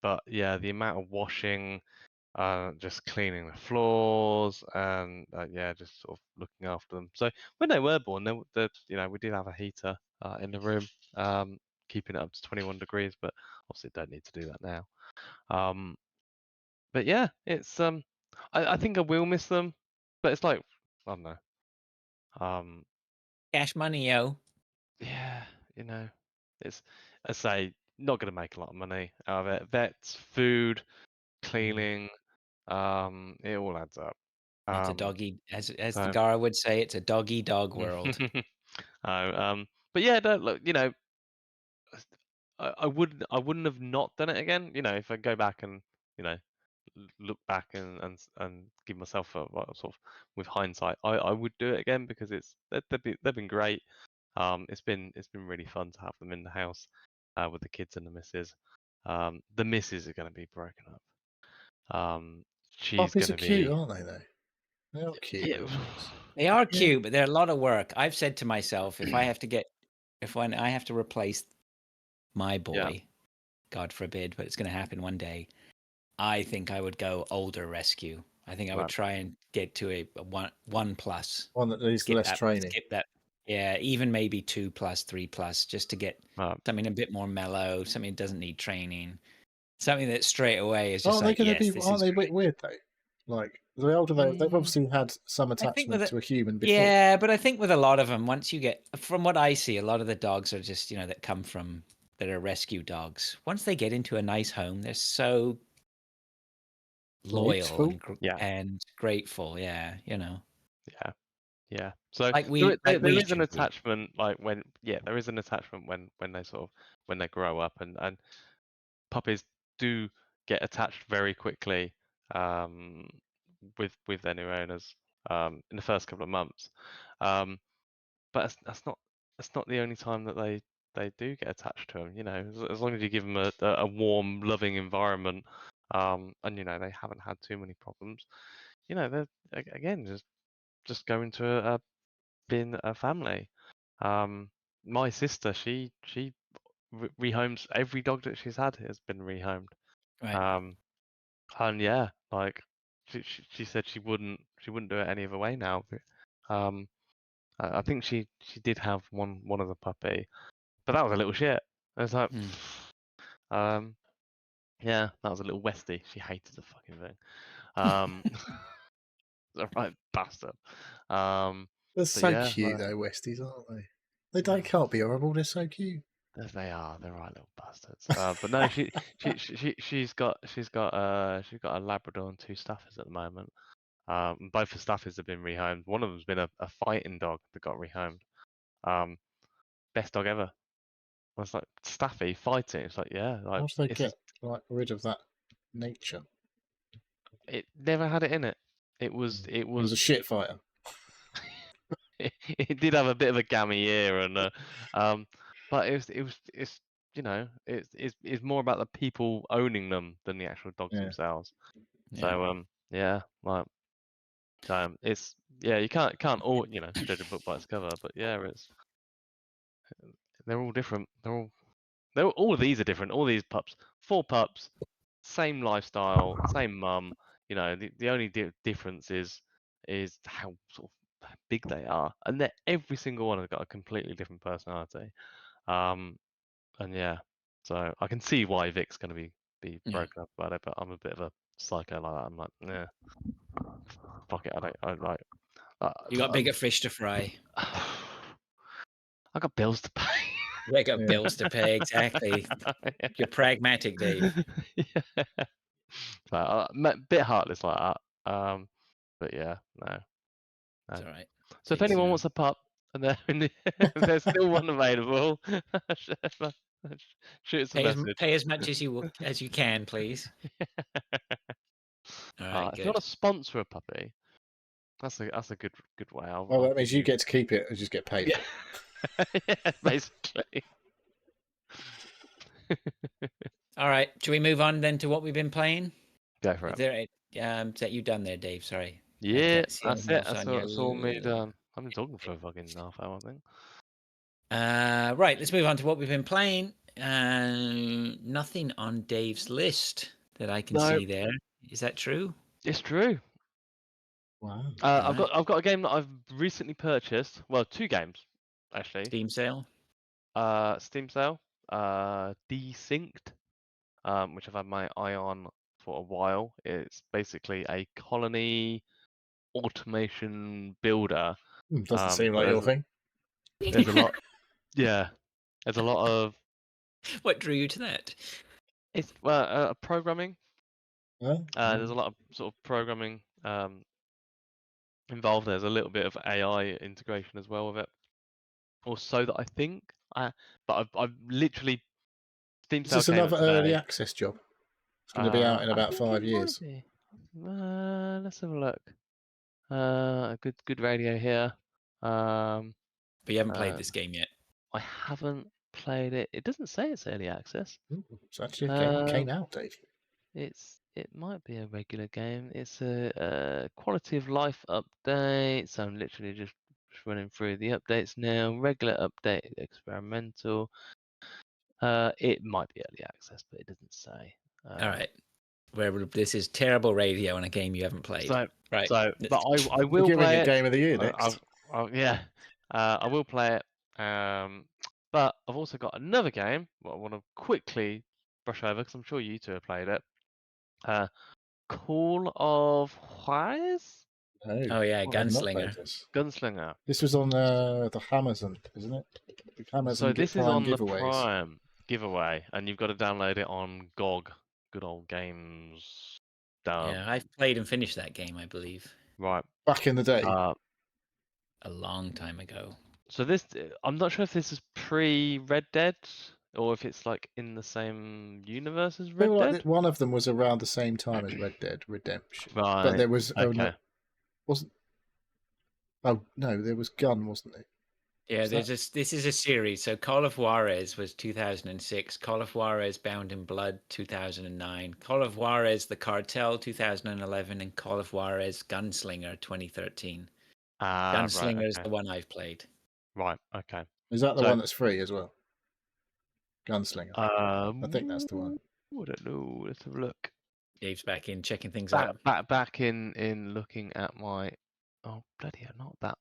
[SPEAKER 3] but yeah, the amount of washing, just cleaning the floors and yeah, just sort of looking after them. So when they were born, they we did have a heater in the room, keeping it up to 21 degrees, but obviously don't need to do that now. But yeah, it's I think I will miss them, but it's like I don't know.
[SPEAKER 1] Cash money, yo.
[SPEAKER 3] Yeah, it's I say not going to make a lot of money out of it. Vets, food, cleaning, it all adds up.
[SPEAKER 1] It's a doggy, as
[SPEAKER 3] so-
[SPEAKER 1] Gara would say, it's a doggy dog world.
[SPEAKER 3] But yeah, don't look. I wouldn't have not done it again. If I go back and look back and give myself a sort of with hindsight, I would do it again because they've been great. It's been really fun to have them in the house with the kids and the missus. The missus are going to be broken up. She's
[SPEAKER 2] Puppies
[SPEAKER 3] going
[SPEAKER 2] are
[SPEAKER 3] to
[SPEAKER 2] cute,
[SPEAKER 3] be.
[SPEAKER 2] aren't they? They are cute.
[SPEAKER 3] Yeah.
[SPEAKER 2] little things.
[SPEAKER 1] They are cute, but they're a lot of work. I've said to myself, when I have to replace my boy, God forbid, but it's going to happen one day, I think I would go older rescue. I think I would
[SPEAKER 3] Right.
[SPEAKER 1] try and get to a one plus.
[SPEAKER 2] One that needs less training.
[SPEAKER 1] Skip that. Yeah, even maybe 2+, 3+, just to get something a bit more mellow, something that doesn't need training, something that straight away is just
[SPEAKER 2] Aren't they going to be?
[SPEAKER 1] this
[SPEAKER 2] Aren't
[SPEAKER 1] is
[SPEAKER 2] they a
[SPEAKER 1] great.
[SPEAKER 2] bit weird though? Like the older they've obviously had some attachment to a human before.
[SPEAKER 1] Yeah, but I think with a lot of them, once you get, from what I see, a lot of the dogs are just that are rescue dogs. Once they get into a nice home, they're so loyal and grateful. Yeah,
[SPEAKER 3] Yeah. So
[SPEAKER 1] Like
[SPEAKER 3] there is an
[SPEAKER 1] should be.
[SPEAKER 3] attachment, there is an attachment when they sort of when they grow up, and puppies do get attached very quickly with their new owners in the first couple of months. But that's not the only time that they do get attached to them. As long as you give them a warm, loving environment, and they haven't had too many problems. They're again just going to been a family. My sister, she rehomes every dog that she's had has been rehomed.
[SPEAKER 1] Right.
[SPEAKER 3] And yeah, like she said she wouldn't do it any other way now. Um, I think she did have one other puppy, but that was a little shit. I was like,
[SPEAKER 1] Mm.
[SPEAKER 3] yeah, that was a little Westie. She hated the fucking thing. Um, the right bastard.
[SPEAKER 2] They're
[SPEAKER 3] But
[SPEAKER 2] so
[SPEAKER 3] yeah,
[SPEAKER 2] cute though, Westies, aren't they? They can't be horrible. They're so cute.
[SPEAKER 3] they are. They're right little bastards. But no, she's got a Labrador and 2 Staffords at the moment. Both the Staffords have been rehomed. One of them's been a fighting dog that got rehomed. Best dog ever. I was like, Staffy fighting. It's like, yeah, like
[SPEAKER 2] How do they
[SPEAKER 3] it's
[SPEAKER 2] get rid of that nature?
[SPEAKER 3] it never had it in it. It was
[SPEAKER 2] It was a shit fighter.
[SPEAKER 3] it did have a bit of a gammy ear and but it's it's more about the people owning them than the actual dogs themselves. So yeah, like it's you can't all judge a book by its cover, but yeah, they're all different. All of these are different. All these pups, 4 pups, same lifestyle, same mum. The only difference is how sort of big they are, and every single one has got a completely different personality. And yeah, so I can see why Vic's going to be broken up about it, but I'm a bit of a psycho like that. I'm like, yeah, fuck it. I like.
[SPEAKER 1] You got bigger fish to fry.
[SPEAKER 3] I got bills to pay.
[SPEAKER 1] They got bills to pay, exactly. You're pragmatic, Dave.
[SPEAKER 3] Yeah. So, a bit heartless like that. But yeah, no.
[SPEAKER 1] It's all right.
[SPEAKER 3] So if anyone wants a pup and there's still one available, shoot us a message.
[SPEAKER 1] Pay as much as you can, please. All right,
[SPEAKER 3] If you want to sponsor a puppy, that's a good way.
[SPEAKER 2] Well, that means you get to keep it and just get paid.
[SPEAKER 3] Yeah, basically.
[SPEAKER 1] All right, should we move on then to what we've been playing?
[SPEAKER 3] Go for it.
[SPEAKER 1] Is that you done there, Dave? Sorry.
[SPEAKER 3] Yeah, that's it. That's all me done. I've been talking for a fucking half hour, I think.
[SPEAKER 1] Right, let's move on to what we've been playing. Nothing on Dave's list that I can see there. Is that true?
[SPEAKER 3] It's true.
[SPEAKER 2] Wow.
[SPEAKER 3] I've got a game that I've recently purchased. Well, 2 games actually.
[SPEAKER 1] Steam sale.
[SPEAKER 3] Steam sale. Desynced, which I've had my eye on for a while. It's basically a colony automation builder.
[SPEAKER 2] Doesn't seem like your thing.
[SPEAKER 3] There's a lot. Yeah, there's a lot of.
[SPEAKER 1] What drew you to that?
[SPEAKER 3] It's programming. There's a lot of sort of programming involved. There's a little bit of AI integration as well with it, or so that I think. But I've literally. Steam sale
[SPEAKER 2] Is this another early access job? It's going to be out in about 5 years.
[SPEAKER 3] Let's have a look. A good radio here.
[SPEAKER 1] But you haven't played this game yet.
[SPEAKER 3] I haven't played it. It doesn't say it's early access.
[SPEAKER 2] It's actually a game that came out, Dave.
[SPEAKER 3] It might be a regular game. It's a quality of life update. So I'm literally just running through the updates now. Regular update, experimental. It might be early access, but it doesn't say.
[SPEAKER 1] All right. This is terrible radio on a game you haven't played.
[SPEAKER 3] So,
[SPEAKER 1] right.
[SPEAKER 3] But I will play it.
[SPEAKER 2] Game of the Year next.
[SPEAKER 3] I will play it. But I've also got another game what I want to quickly brush over because I'm sure you 2 have played it. Call of Juarez?
[SPEAKER 1] Oh yeah, Gunslinger.
[SPEAKER 3] Gunslinger.
[SPEAKER 2] This was on the Amazon, isn't it?
[SPEAKER 3] So this is on the Prime giveaway, and you've got to download it on GOG. Good old games.
[SPEAKER 1] Yeah, I've played and finished that game, I believe.
[SPEAKER 3] Right.
[SPEAKER 2] Back in the day.
[SPEAKER 1] A long time ago.
[SPEAKER 3] So I'm not sure if this is pre-Red Dead or if it's like in the same universe as Red Dead.
[SPEAKER 2] One of them was around the same time as Red Dead Redemption.
[SPEAKER 3] Right.
[SPEAKER 2] But there was
[SPEAKER 3] wasn't.
[SPEAKER 2] Oh no, there was Gun, wasn't it?
[SPEAKER 1] Yeah, this is a series. So Call of Juarez was 2006. Call of Juarez Bound in Blood 2009. Call of Juarez The Cartel 2011, and Call of Juarez Gunslinger 2013. Gunslinger is the one I've played.
[SPEAKER 3] Right. Okay.
[SPEAKER 2] Is that the one that's free as well? Gunslinger. I think that's the one.
[SPEAKER 3] I don't know. Let's have a look.
[SPEAKER 1] Dave's back in checking things out.
[SPEAKER 3] Back in looking at my. Oh bloody hell! Not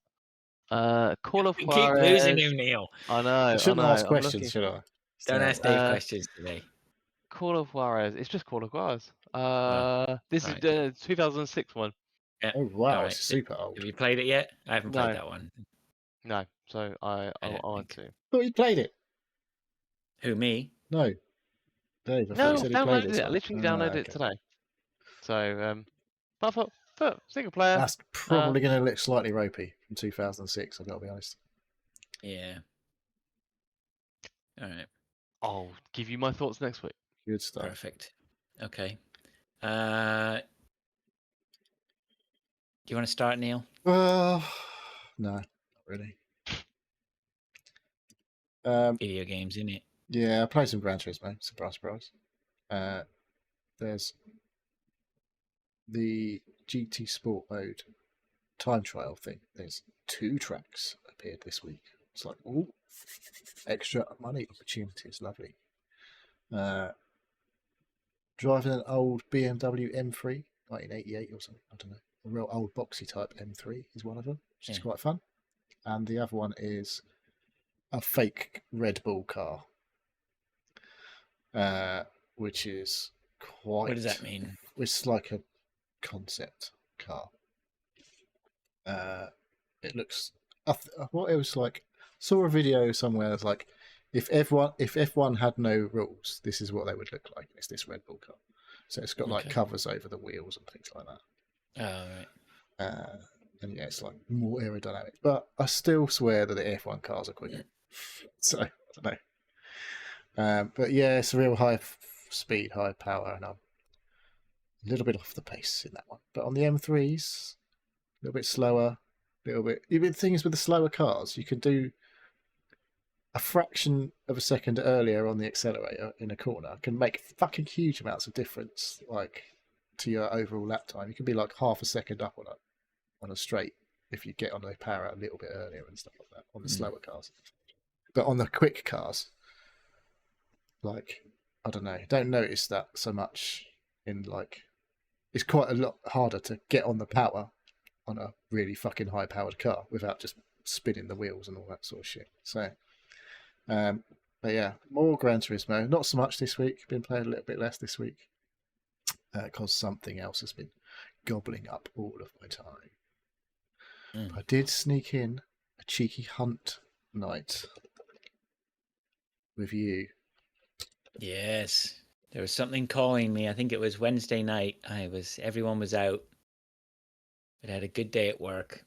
[SPEAKER 3] that. Call of
[SPEAKER 1] We keep losing
[SPEAKER 3] Juarez.
[SPEAKER 1] him, Neil.
[SPEAKER 3] I know.
[SPEAKER 2] I shouldn't ask
[SPEAKER 3] I'm
[SPEAKER 2] questions,
[SPEAKER 3] looking.
[SPEAKER 2] should I?
[SPEAKER 1] Don't
[SPEAKER 2] So,
[SPEAKER 1] ask Dave questions today.
[SPEAKER 3] Call of Juarez. It's just Call of Juarez. This
[SPEAKER 1] right.
[SPEAKER 3] is 2006 one.
[SPEAKER 1] Yeah.
[SPEAKER 2] Oh wow,
[SPEAKER 1] All
[SPEAKER 2] it's
[SPEAKER 1] right.
[SPEAKER 2] super old.
[SPEAKER 1] Have you played it yet? I haven't
[SPEAKER 3] No.
[SPEAKER 1] played that one.
[SPEAKER 3] No, so I
[SPEAKER 1] don't
[SPEAKER 3] want
[SPEAKER 1] think.
[SPEAKER 3] to.
[SPEAKER 2] Thought you played it.
[SPEAKER 1] Who, me?
[SPEAKER 2] No, Dave. I thought
[SPEAKER 3] No,
[SPEAKER 2] you
[SPEAKER 3] I
[SPEAKER 2] said he played
[SPEAKER 3] downloaded
[SPEAKER 2] it.
[SPEAKER 3] it. I
[SPEAKER 2] so-
[SPEAKER 3] literally
[SPEAKER 2] Ah,
[SPEAKER 3] downloaded it
[SPEAKER 2] okay.
[SPEAKER 3] today. So, but I thought single player.
[SPEAKER 2] That's probably going to look slightly ropey from 2006. I've got to be honest.
[SPEAKER 1] Yeah. All right.
[SPEAKER 3] I'll give you my thoughts next week.
[SPEAKER 2] Good stuff.
[SPEAKER 1] Perfect. Okay. Do you want to start, Neil?
[SPEAKER 2] Well, no, not really.
[SPEAKER 1] Video games, innit?
[SPEAKER 2] Yeah, I played some Gran Turismo. Surprise, surprise. There's the GT Sport Mode time trial thing. There's 2 tracks appeared this week. It's like, ooh, extra money opportunities. Lovely. Driving an old BMW M3, 1988 or something. I don't know. A real old boxy type M3 is one of them, which is
[SPEAKER 1] Yeah.
[SPEAKER 2] quite fun. And the other one is a fake Red Bull car, which is quite.
[SPEAKER 1] What does that mean?
[SPEAKER 2] It's like a concept car. It looks. What it was like. Saw a video somewhere that's like, if F1 had no rules, this is what they would look like. It's this Red Bull car. So it's got like
[SPEAKER 1] Okay.
[SPEAKER 2] covers over the wheels and things like that.
[SPEAKER 1] Oh, right.
[SPEAKER 2] And yeah, it's like more aerodynamic. But I still swear that the F1 cars are quicker. So I don't know. But yeah, it's a real high speed, high power, and I'm a little bit off the pace in that one. But on the M3s, a little bit slower, a little bit. The thing is with the slower cars, you can do a fraction of a second earlier on the accelerator in a corner can make fucking huge amounts of difference, like to your overall lap time. You can be like half a second up on a straight if you get on the power a little bit earlier and stuff like that on the slower cars. But on the quick cars, like, I don't know, don't notice that so much in like, it's quite a lot harder to get on the power on a really fucking high powered car without just spinning the wheels and all that sort of shit. So, but yeah, more Gran Turismo. Not so much this week. Been playing a little bit less this week because something else has been gobbling up all of my time. I did sneak in a cheeky hunt night with you.
[SPEAKER 1] Yes. There was something calling me. I think it was Wednesday night. Everyone was out. I'd had a good day at work.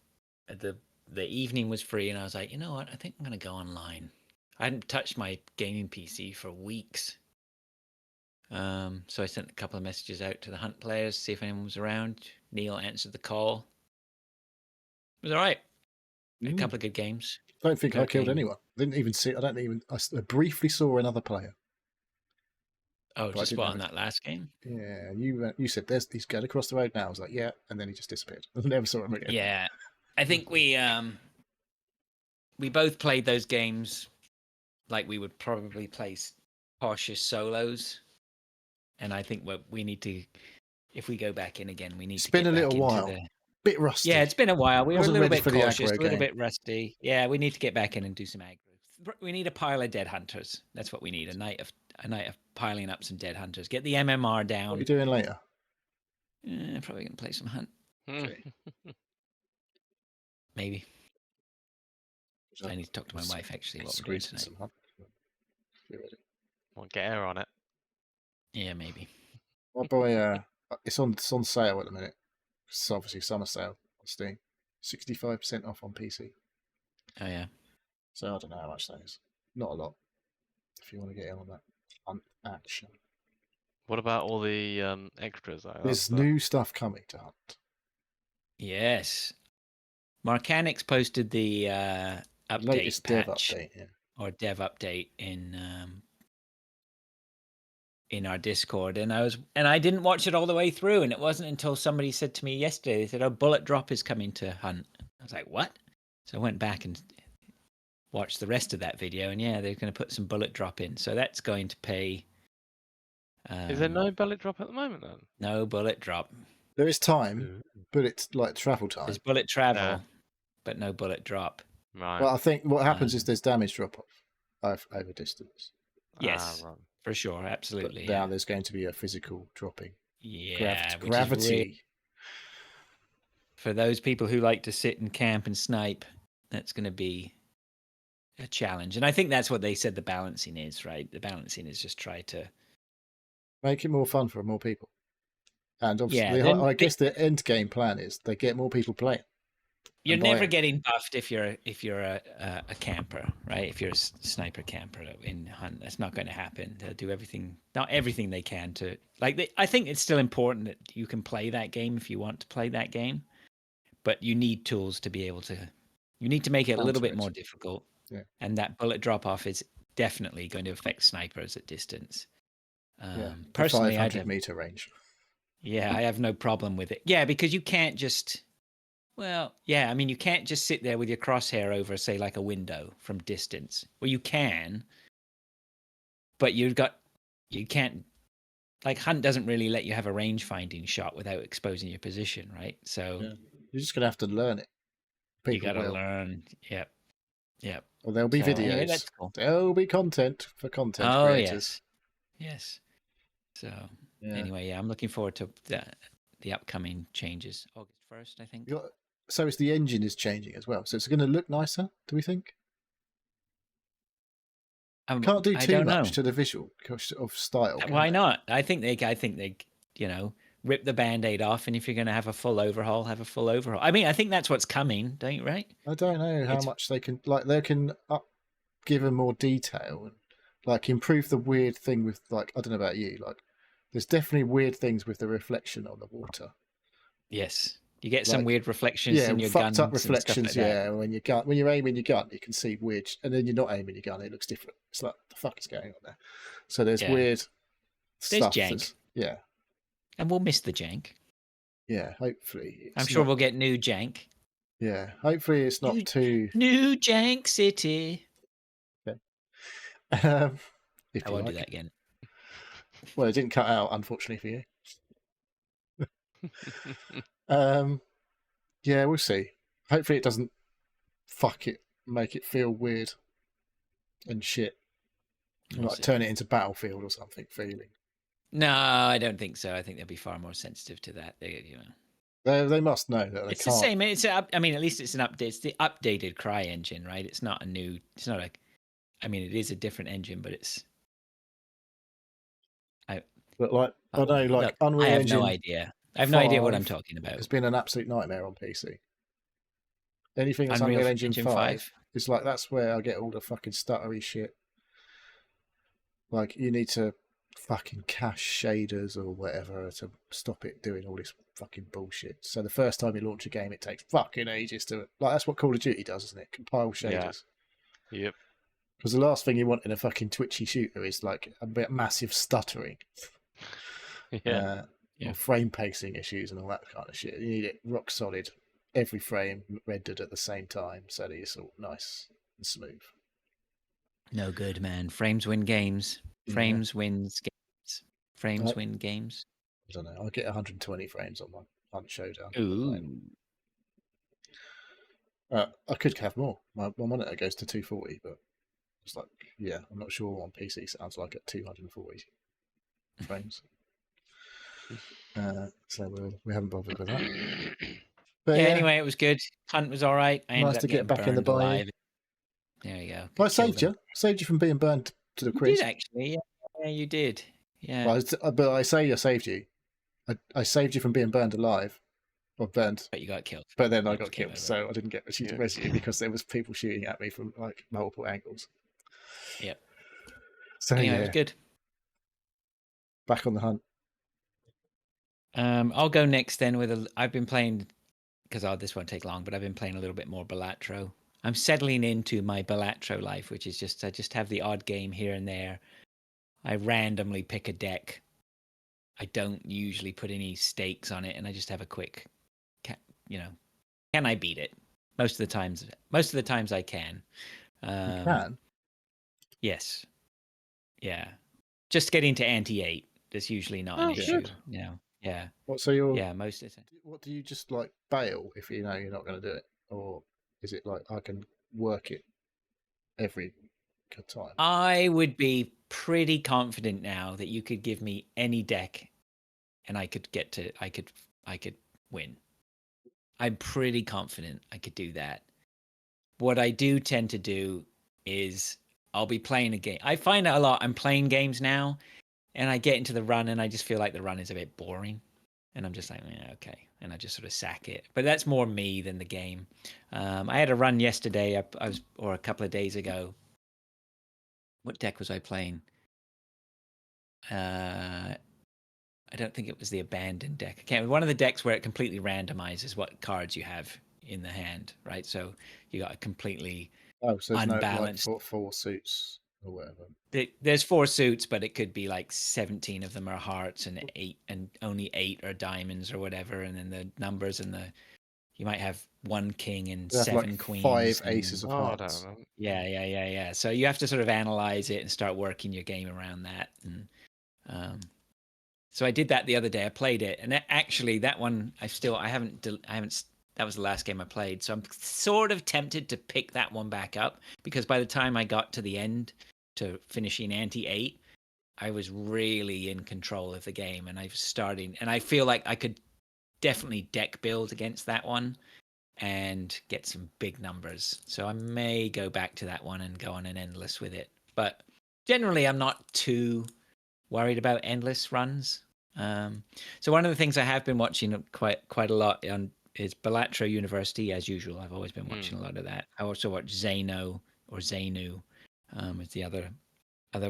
[SPEAKER 1] The evening was free, and I was like, you know what? I think I'm going to go online. I hadn't touched my gaming PC for weeks. So I sent a couple of messages out to the hunt players, see if anyone was around. Neil answered the call. It was all right. A couple of good games.
[SPEAKER 2] Don't think I killed
[SPEAKER 1] Okay.
[SPEAKER 2] anyone. Didn't even see. I briefly saw another player.
[SPEAKER 1] Oh,
[SPEAKER 2] But I
[SPEAKER 1] just
[SPEAKER 2] didn't
[SPEAKER 1] what,
[SPEAKER 2] have
[SPEAKER 1] on
[SPEAKER 2] it.
[SPEAKER 1] that last game?
[SPEAKER 2] Yeah, you said he's going across the road now. I was like, yeah, and then he just disappeared. I never saw him again.
[SPEAKER 1] Yeah. I think we both played those games like we would probably play cautious solos. And I think what we need to, if we go back in again, we need
[SPEAKER 2] It's
[SPEAKER 1] to
[SPEAKER 2] been
[SPEAKER 1] get
[SPEAKER 2] a little
[SPEAKER 1] back into
[SPEAKER 2] while. Bit rusty.
[SPEAKER 1] Yeah, it's been a while. We were a
[SPEAKER 2] Wasn't
[SPEAKER 1] little
[SPEAKER 2] ready
[SPEAKER 1] bit
[SPEAKER 2] for the
[SPEAKER 1] cautious,
[SPEAKER 2] aggro
[SPEAKER 1] a little
[SPEAKER 2] game.
[SPEAKER 1] bit rusty. Yeah, we need to get back in and do some aggro. We need a pile of dead hunters. That's what we need. A night of piling up some dead hunters. Get the MMR
[SPEAKER 2] What are
[SPEAKER 1] down.
[SPEAKER 2] you doing later?
[SPEAKER 1] Probably gonna play some hunt.
[SPEAKER 2] Okay.
[SPEAKER 1] Maybe. I need to talk to my wife actually. What we're doing
[SPEAKER 2] Squeeze in
[SPEAKER 1] tonight.
[SPEAKER 2] some hunt. Be ready.
[SPEAKER 3] Well, get her on it.
[SPEAKER 1] Yeah, maybe.
[SPEAKER 2] My boy, it's on sale at the minute. It's obviously summer sale on Steam. 65% off on PC.
[SPEAKER 1] Oh yeah.
[SPEAKER 2] So I don't know how much that is. Not a lot. If you want to get in on that hunt action.
[SPEAKER 3] What about all the extras though?
[SPEAKER 2] There's
[SPEAKER 3] That's,
[SPEAKER 2] new stuff coming to Hunt.
[SPEAKER 1] Yes. Marcanix posted the update
[SPEAKER 2] Latest dev
[SPEAKER 1] patch
[SPEAKER 2] update, yeah.
[SPEAKER 1] or dev update in our Discord, and I didn't watch it all the way through, and it wasn't until somebody said to me yesterday, they said, "Oh, Bullet Drop is coming to Hunt." I was like, "What?" So I went back and watched the rest of that video, and yeah, they're going to put some Bullet Drop in, so that's going to pay
[SPEAKER 3] Is there no bullet drop at the moment then?
[SPEAKER 1] No bullet drop.
[SPEAKER 2] There is time,
[SPEAKER 3] Ooh.
[SPEAKER 2] but it's like travel time.
[SPEAKER 1] There's bullet travel,
[SPEAKER 3] Yeah.
[SPEAKER 1] but no bullet drop.
[SPEAKER 3] Right.
[SPEAKER 2] But I think what happens is there's damage drop off over distance.
[SPEAKER 1] Yes,
[SPEAKER 3] Right.
[SPEAKER 1] for sure,
[SPEAKER 2] But
[SPEAKER 1] absolutely.
[SPEAKER 2] now there's going to be a physical dropping.
[SPEAKER 1] Yeah, which is
[SPEAKER 2] Gravity.
[SPEAKER 1] really- for those people who like to sit and camp and snipe, that's going to be a challenge. And I think that's what they said the balancing is, right? The balancing is just try to
[SPEAKER 2] Make it more fun for more people. And obviously,
[SPEAKER 1] then
[SPEAKER 2] I guess the end game plan is they get more people playing.
[SPEAKER 1] You're
[SPEAKER 2] and
[SPEAKER 1] never
[SPEAKER 2] buying.
[SPEAKER 1] getting buffed if you're a camper, right? If you're a sniper camper in hunt, that's not going to happen. They'll do everything, not everything they can to I think it's still important that you can play that game if you want to play that game, but you need tools to be able to. You need to make it a little bit more difficult.
[SPEAKER 2] Yeah.
[SPEAKER 1] And that bullet drop off is definitely going to affect snipers at distance.
[SPEAKER 2] Personally,
[SPEAKER 1] Personally,
[SPEAKER 2] 500-meter range.
[SPEAKER 1] I have no problem with it. Yeah, because you can't just. Well, yeah, I mean, you can't just sit there with your crosshair over, say, like a window from distance. Well, you can, but you can't. Like Hunt doesn't really let you have a range finding shot without exposing your position, right? So
[SPEAKER 2] You're just gonna have to learn it.
[SPEAKER 1] you got to learn. Yep.
[SPEAKER 2] Well, there'll be
[SPEAKER 1] So,
[SPEAKER 2] videos.
[SPEAKER 1] anyway, that's cool.
[SPEAKER 2] There'll be content for content
[SPEAKER 1] Oh
[SPEAKER 2] creators.
[SPEAKER 1] yes. So anyway, I'm looking forward to the upcoming changes. August 1st, I think.
[SPEAKER 2] So it's the engine is changing as well. So it's going to look nicer, do we think? Can't do too much to the visual of style.
[SPEAKER 1] Why not? I think they rip the Band-Aid off, and if you're going to have a full overhaul, have a full overhaul. I mean, I think that's what's coming, don't you? Right?
[SPEAKER 2] I don't know how much they can They can give them more detail and like improve the weird thing with I don't know about you, there's definitely weird things with the reflection on the water.
[SPEAKER 1] Yes. You get some weird reflections in your guns.
[SPEAKER 2] Fucked up reflections,
[SPEAKER 1] like
[SPEAKER 2] when you're aiming your gun, you can see weird, and then you're not aiming your gun, it looks different. It's like, the fuck is going on there? So there's weird stuff.
[SPEAKER 1] Jank. And we'll miss the jank.
[SPEAKER 2] Yeah, hopefully.
[SPEAKER 1] I'm sure we'll get new jank.
[SPEAKER 2] Yeah, hopefully it's not too...
[SPEAKER 1] New Jank City.
[SPEAKER 2] Okay. I
[SPEAKER 1] won't do that again.
[SPEAKER 2] Well, it didn't cut out, unfortunately for you. Yeah, we'll see. Hopefully it doesn't make it feel weird and shit. Turn it into Battlefield or something feeling.
[SPEAKER 1] No, I don't think so. I think they'll be far more sensitive to that.
[SPEAKER 2] They must know that they
[SPEAKER 1] it's
[SPEAKER 2] can't.
[SPEAKER 1] The same. I mean, at least it's an update. It's the updated Cry engine, right? It's not a new. It's not like. I mean, it is a different engine, but it's.
[SPEAKER 2] But Unreal
[SPEAKER 1] I have
[SPEAKER 2] Engine.
[SPEAKER 1] no idea. I have no idea what I'm talking about.
[SPEAKER 2] It's been an absolute nightmare on PC. Anything that's Unreal Engine 5 is that's where I get all the fucking stuttery shit. You need to fucking cache shaders or whatever to stop it doing all this fucking bullshit. So the first time you launch a game, it takes fucking ages to... that's what Call of Duty does, isn't it? Compile shaders.
[SPEAKER 3] Yeah. Yep.
[SPEAKER 2] Because the last thing you want in a fucking twitchy shooter is a bit massive stuttering. Or frame pacing issues and all that kind of shit. You need it rock solid, every frame rendered at the same time, so that it's all nice and smooth. No
[SPEAKER 1] good, man. Frames win games. Frames wins games. Frames win games.
[SPEAKER 2] I don't know. I get 120 frames on my Hunt Showdown.
[SPEAKER 1] Ooh.
[SPEAKER 2] I could have more. My monitor goes to 240, but it's I'm not sure on PC sounds like at 240 frames. So we haven't bothered with that. But
[SPEAKER 1] anyway, it was good. Hunt was all right.
[SPEAKER 2] Nice to get back in the bayou.
[SPEAKER 1] There you go.
[SPEAKER 2] I saved you. Saved you from being burned to the crisp.
[SPEAKER 1] You did actually. Yeah, you did. Yeah.
[SPEAKER 2] Well, but I say I saved you. I saved you from being burned alive. Or burned.
[SPEAKER 1] But you got killed.
[SPEAKER 2] But then I got killed, so I didn't get to rescue because there was people shooting at me from multiple angles.
[SPEAKER 1] Yep.
[SPEAKER 2] So
[SPEAKER 1] anyway, it was good.
[SPEAKER 2] Back on the hunt.
[SPEAKER 1] I'll go next then I've been playing, because this won't take long, but I've been playing a little bit more Balatro. I'm settling into my Balatro life, which is I just have the odd game here and there. I randomly pick a deck. I don't usually put any stakes on it, and I just have a quick, can I beat it? Most of the times I can.
[SPEAKER 2] You can?
[SPEAKER 1] Yes. Yeah. Just getting to ante-8. That's usually not
[SPEAKER 3] Oh,
[SPEAKER 1] an issue.
[SPEAKER 3] good.
[SPEAKER 1] Yeah,
[SPEAKER 2] What? So you're
[SPEAKER 1] yeah. Most of the time.
[SPEAKER 2] what do you just like bail if you know you're not going to do it, or is it like I can work it every time?
[SPEAKER 1] I would be pretty confident now that you could give me any deck, and I could I could win. I'm pretty confident I could do that. What I do tend to do is I'll be playing a game. I find that a lot. I'm playing games now, and I get into the run, and I just feel like the run is a bit boring, and I'm just like, yeah, okay, and I just sort of sack it. But that's more me than the game. I had a run yesterday, or a couple of days ago. What deck was I playing? I don't think it was the abandoned deck. I can't. One of the decks where it completely randomizes what cards you have in the hand, right? So you got a completely
[SPEAKER 2] Oh, so there's no like
[SPEAKER 1] unbalanced.
[SPEAKER 2] four suits or whatever.
[SPEAKER 1] There's 4 suits, but it could be like 17 of them are hearts and only 8 are diamonds or whatever. And then the numbers and you might have 1 king and
[SPEAKER 2] They have
[SPEAKER 1] 7
[SPEAKER 2] like
[SPEAKER 1] queens.
[SPEAKER 2] 5
[SPEAKER 1] and-
[SPEAKER 2] aces of
[SPEAKER 3] Oh, I
[SPEAKER 2] hearts.
[SPEAKER 3] don't know.
[SPEAKER 1] Yeah. So you have to sort of analyze it and start working your game around that. And so I did that the other day. I played it, and actually that one I haven't. That was the last game I played, so I'm sort of tempted to pick that one back up because by the time I got to the end to finishing ante 8, I was really in control of the game, and I was starting, and I feel like I could definitely deck build against that one and get some big numbers. So I may go back to that one and go on an endless with it. But generally, I'm not too worried about endless runs. So one of the things I have been watching quite a lot on is Balatro University, as usual. I've always been watching a lot of that. I also watch Zeno or Zainu, is the other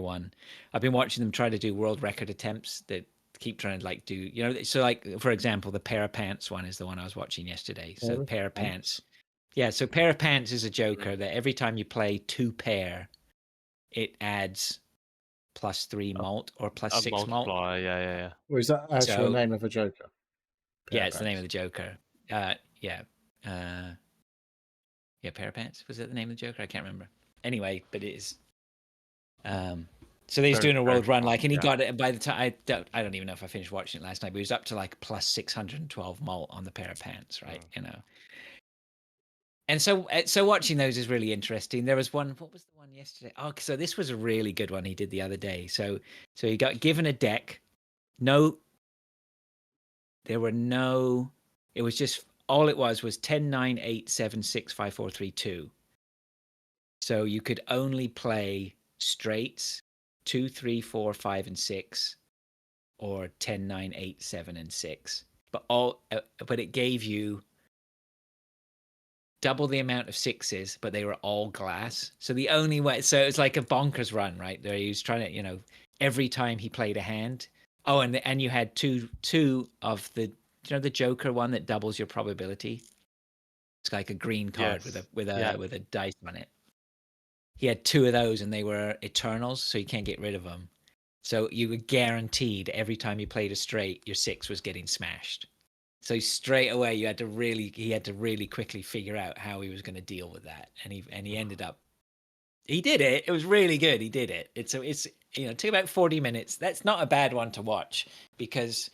[SPEAKER 1] one. I've been watching them try to do world record attempts that keep trying to like do, so like for example, the pair of pants one is the one I was watching yesterday. So pair of pants. Yeah, so pair of pants is a joker that every time you play 2 pair, it adds +3 malt or
[SPEAKER 3] A
[SPEAKER 1] +6 malt.
[SPEAKER 3] multiplier, yeah.
[SPEAKER 2] Or is that actual
[SPEAKER 1] So-
[SPEAKER 2] name of a joker?
[SPEAKER 1] Yeah, it's the name of the Joker. Yeah, pair of pants. Was that the name of the Joker? I can't remember. Anyway, but it is. So he's
[SPEAKER 3] Very,
[SPEAKER 1] doing a
[SPEAKER 3] very
[SPEAKER 1] world run,
[SPEAKER 3] fun,
[SPEAKER 1] like, and he
[SPEAKER 3] yeah.
[SPEAKER 1] got it by the time I don't even know if I finished watching it last night, but he was up to like +612 malt on the pair of pants, right? And so watching those is really interesting. There was one. What was the one yesterday? Oh, so this was a really good one he did the other day. So he got given a deck. There were no. It was just all it was 10, 9, 8, 7, 6, 5, 4, 3, 2. So you could only play straights 2, 3, 4, 5, and 6, or 10, 9, 8, 7, and 6. But it gave you double the amount of 6s, but they were all glass. So the only way, so it was like a bonkers run, right? There he was trying to, every time he played a hand. Oh, and you had two of the, the Joker one that doubles your probability. It's like a green card
[SPEAKER 3] Yes.
[SPEAKER 1] with a dice on it. He had 2 of those, and they were Eternals, so you can't get rid of them. So you were guaranteed every time you played a straight, your 6 was getting smashed. So straight away, he had to really quickly figure out how he was going to deal with that, and he ended up. He did it. It was really good. He did it. It took about 40 minutes. That's not a bad one to watch because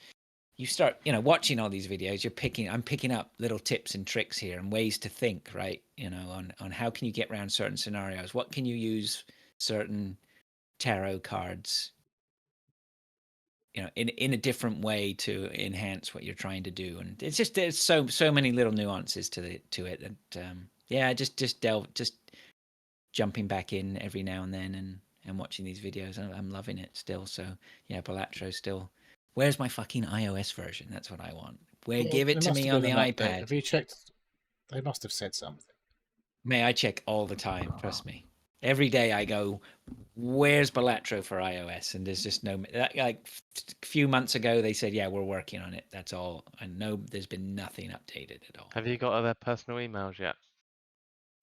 [SPEAKER 1] you start, watching all these videos. I'm picking up little tips and tricks here and ways to think, right? On how can you get around certain scenarios? What can you use certain tarot cards, in a different way to enhance what you're trying to do. And it's just, there's so many little nuances to it that just jumping back in every now and then and watching these videos. I'm loving it still. So yeah, Balatro still. Where's my fucking iOS version? That's what I want. Give it to me on the iPad.
[SPEAKER 2] Have you checked? They must have said something.
[SPEAKER 1] May I check all the time? Trust me. Every day I go, where's Balatro for iOS? And there's just no, like a few months ago, they said, yeah, we're working on it. That's all. And no, there's been nothing updated at all.
[SPEAKER 3] Have you got their personal emails yet?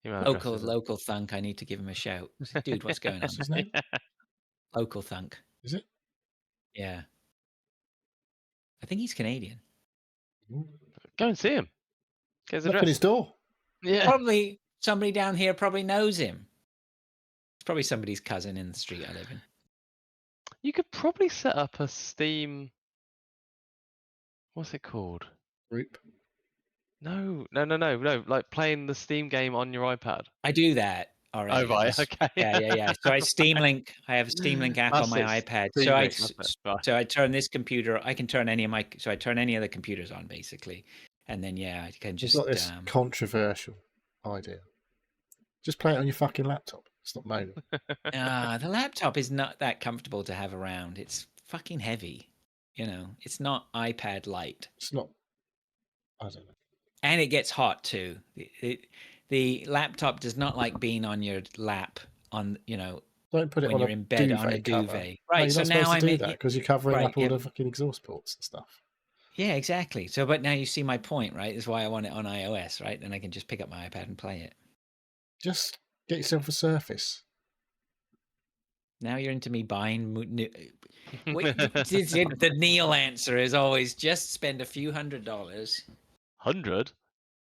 [SPEAKER 1] Local Thunk, I need to give him a shout. Dude, what's going on?
[SPEAKER 2] What's his name?
[SPEAKER 1] Local Thunk.
[SPEAKER 2] Is it?
[SPEAKER 1] Yeah. I think he's Canadian.
[SPEAKER 3] Go and see him. Get his
[SPEAKER 2] Knock on
[SPEAKER 3] address.
[SPEAKER 2] his door.
[SPEAKER 3] Yeah.
[SPEAKER 1] Probably somebody down here probably knows him. It's probably somebody's cousin in the street I live in.
[SPEAKER 3] You could probably set up a Steam. What's it called?
[SPEAKER 2] Group.
[SPEAKER 3] No. Like playing the Steam game on your iPad.
[SPEAKER 1] I do that already.
[SPEAKER 3] Oh right,
[SPEAKER 1] Just-
[SPEAKER 3] okay.
[SPEAKER 1] yeah. So I Steam Link. I have a Steam Link app on
[SPEAKER 3] That's
[SPEAKER 1] my
[SPEAKER 3] it,
[SPEAKER 1] iPad.
[SPEAKER 3] Steam
[SPEAKER 1] So
[SPEAKER 3] Link, that's it, right.
[SPEAKER 1] so I turn this computer. I can turn any of my. So I turn any of the computers on basically, and then I can
[SPEAKER 2] It's
[SPEAKER 1] just.
[SPEAKER 2] got this controversial idea. Just play it on your fucking laptop. Stop moaning.
[SPEAKER 1] The laptop is not that comfortable to have around. It's fucking heavy. It's not iPad light.
[SPEAKER 2] It's not. I don't know.
[SPEAKER 1] And it gets hot too. The laptop does not like being on your lap on
[SPEAKER 2] Don't put it
[SPEAKER 1] when
[SPEAKER 2] on
[SPEAKER 1] you're
[SPEAKER 2] a
[SPEAKER 1] in bed on a
[SPEAKER 2] duvet cover.
[SPEAKER 1] duvet.
[SPEAKER 2] No,
[SPEAKER 1] Right.
[SPEAKER 2] you're
[SPEAKER 1] So
[SPEAKER 2] not
[SPEAKER 1] now
[SPEAKER 2] supposed to
[SPEAKER 1] I'm
[SPEAKER 2] do that because you're covering
[SPEAKER 1] right,
[SPEAKER 2] up all
[SPEAKER 1] yeah.
[SPEAKER 2] the fucking exhaust ports and stuff.
[SPEAKER 1] Yeah, exactly. So, but now you see my point, right? This is why I want it on iOS, right? Then I can just pick up my iPad and play it.
[SPEAKER 2] Just get yourself a Surface.
[SPEAKER 1] Now you're into me buying. The Neil answer is always just spend a few $100.
[SPEAKER 3] 100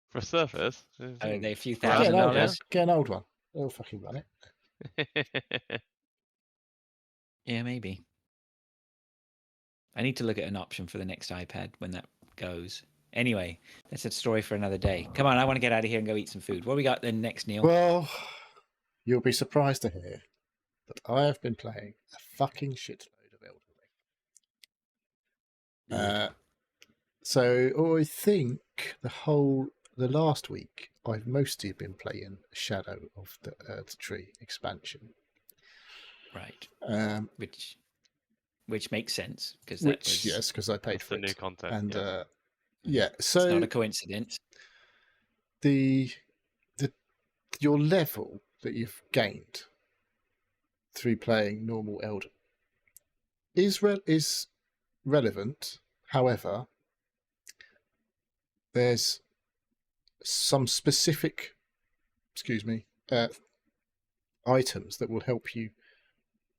[SPEAKER 3] for a Surface.
[SPEAKER 1] Are they a few
[SPEAKER 3] Grand,
[SPEAKER 2] Get an old one.
[SPEAKER 1] $1,000?
[SPEAKER 2] Get an old one. They'll fucking run it.
[SPEAKER 1] Yeah, maybe. I need to look at an option for the next iPad when that goes. Anyway, that's a story for another day. Come on, I want to get out of here and go eat some food. What we got then next, Neil?
[SPEAKER 2] Well, you'll be surprised to hear that I have been playing a fucking shitload of Elden Ring. So I think the last week I've mostly been playing Shadow of the Earth Tree expansion.
[SPEAKER 1] Right.
[SPEAKER 2] Which
[SPEAKER 1] makes sense because
[SPEAKER 2] yes, because I paid for
[SPEAKER 3] the new
[SPEAKER 2] it.
[SPEAKER 3] content.
[SPEAKER 2] And
[SPEAKER 3] yeah.
[SPEAKER 2] So
[SPEAKER 1] it's not a coincidence.
[SPEAKER 2] Your level that you've gained through playing normal Elden is relevant. However, there's some specific, items that will help you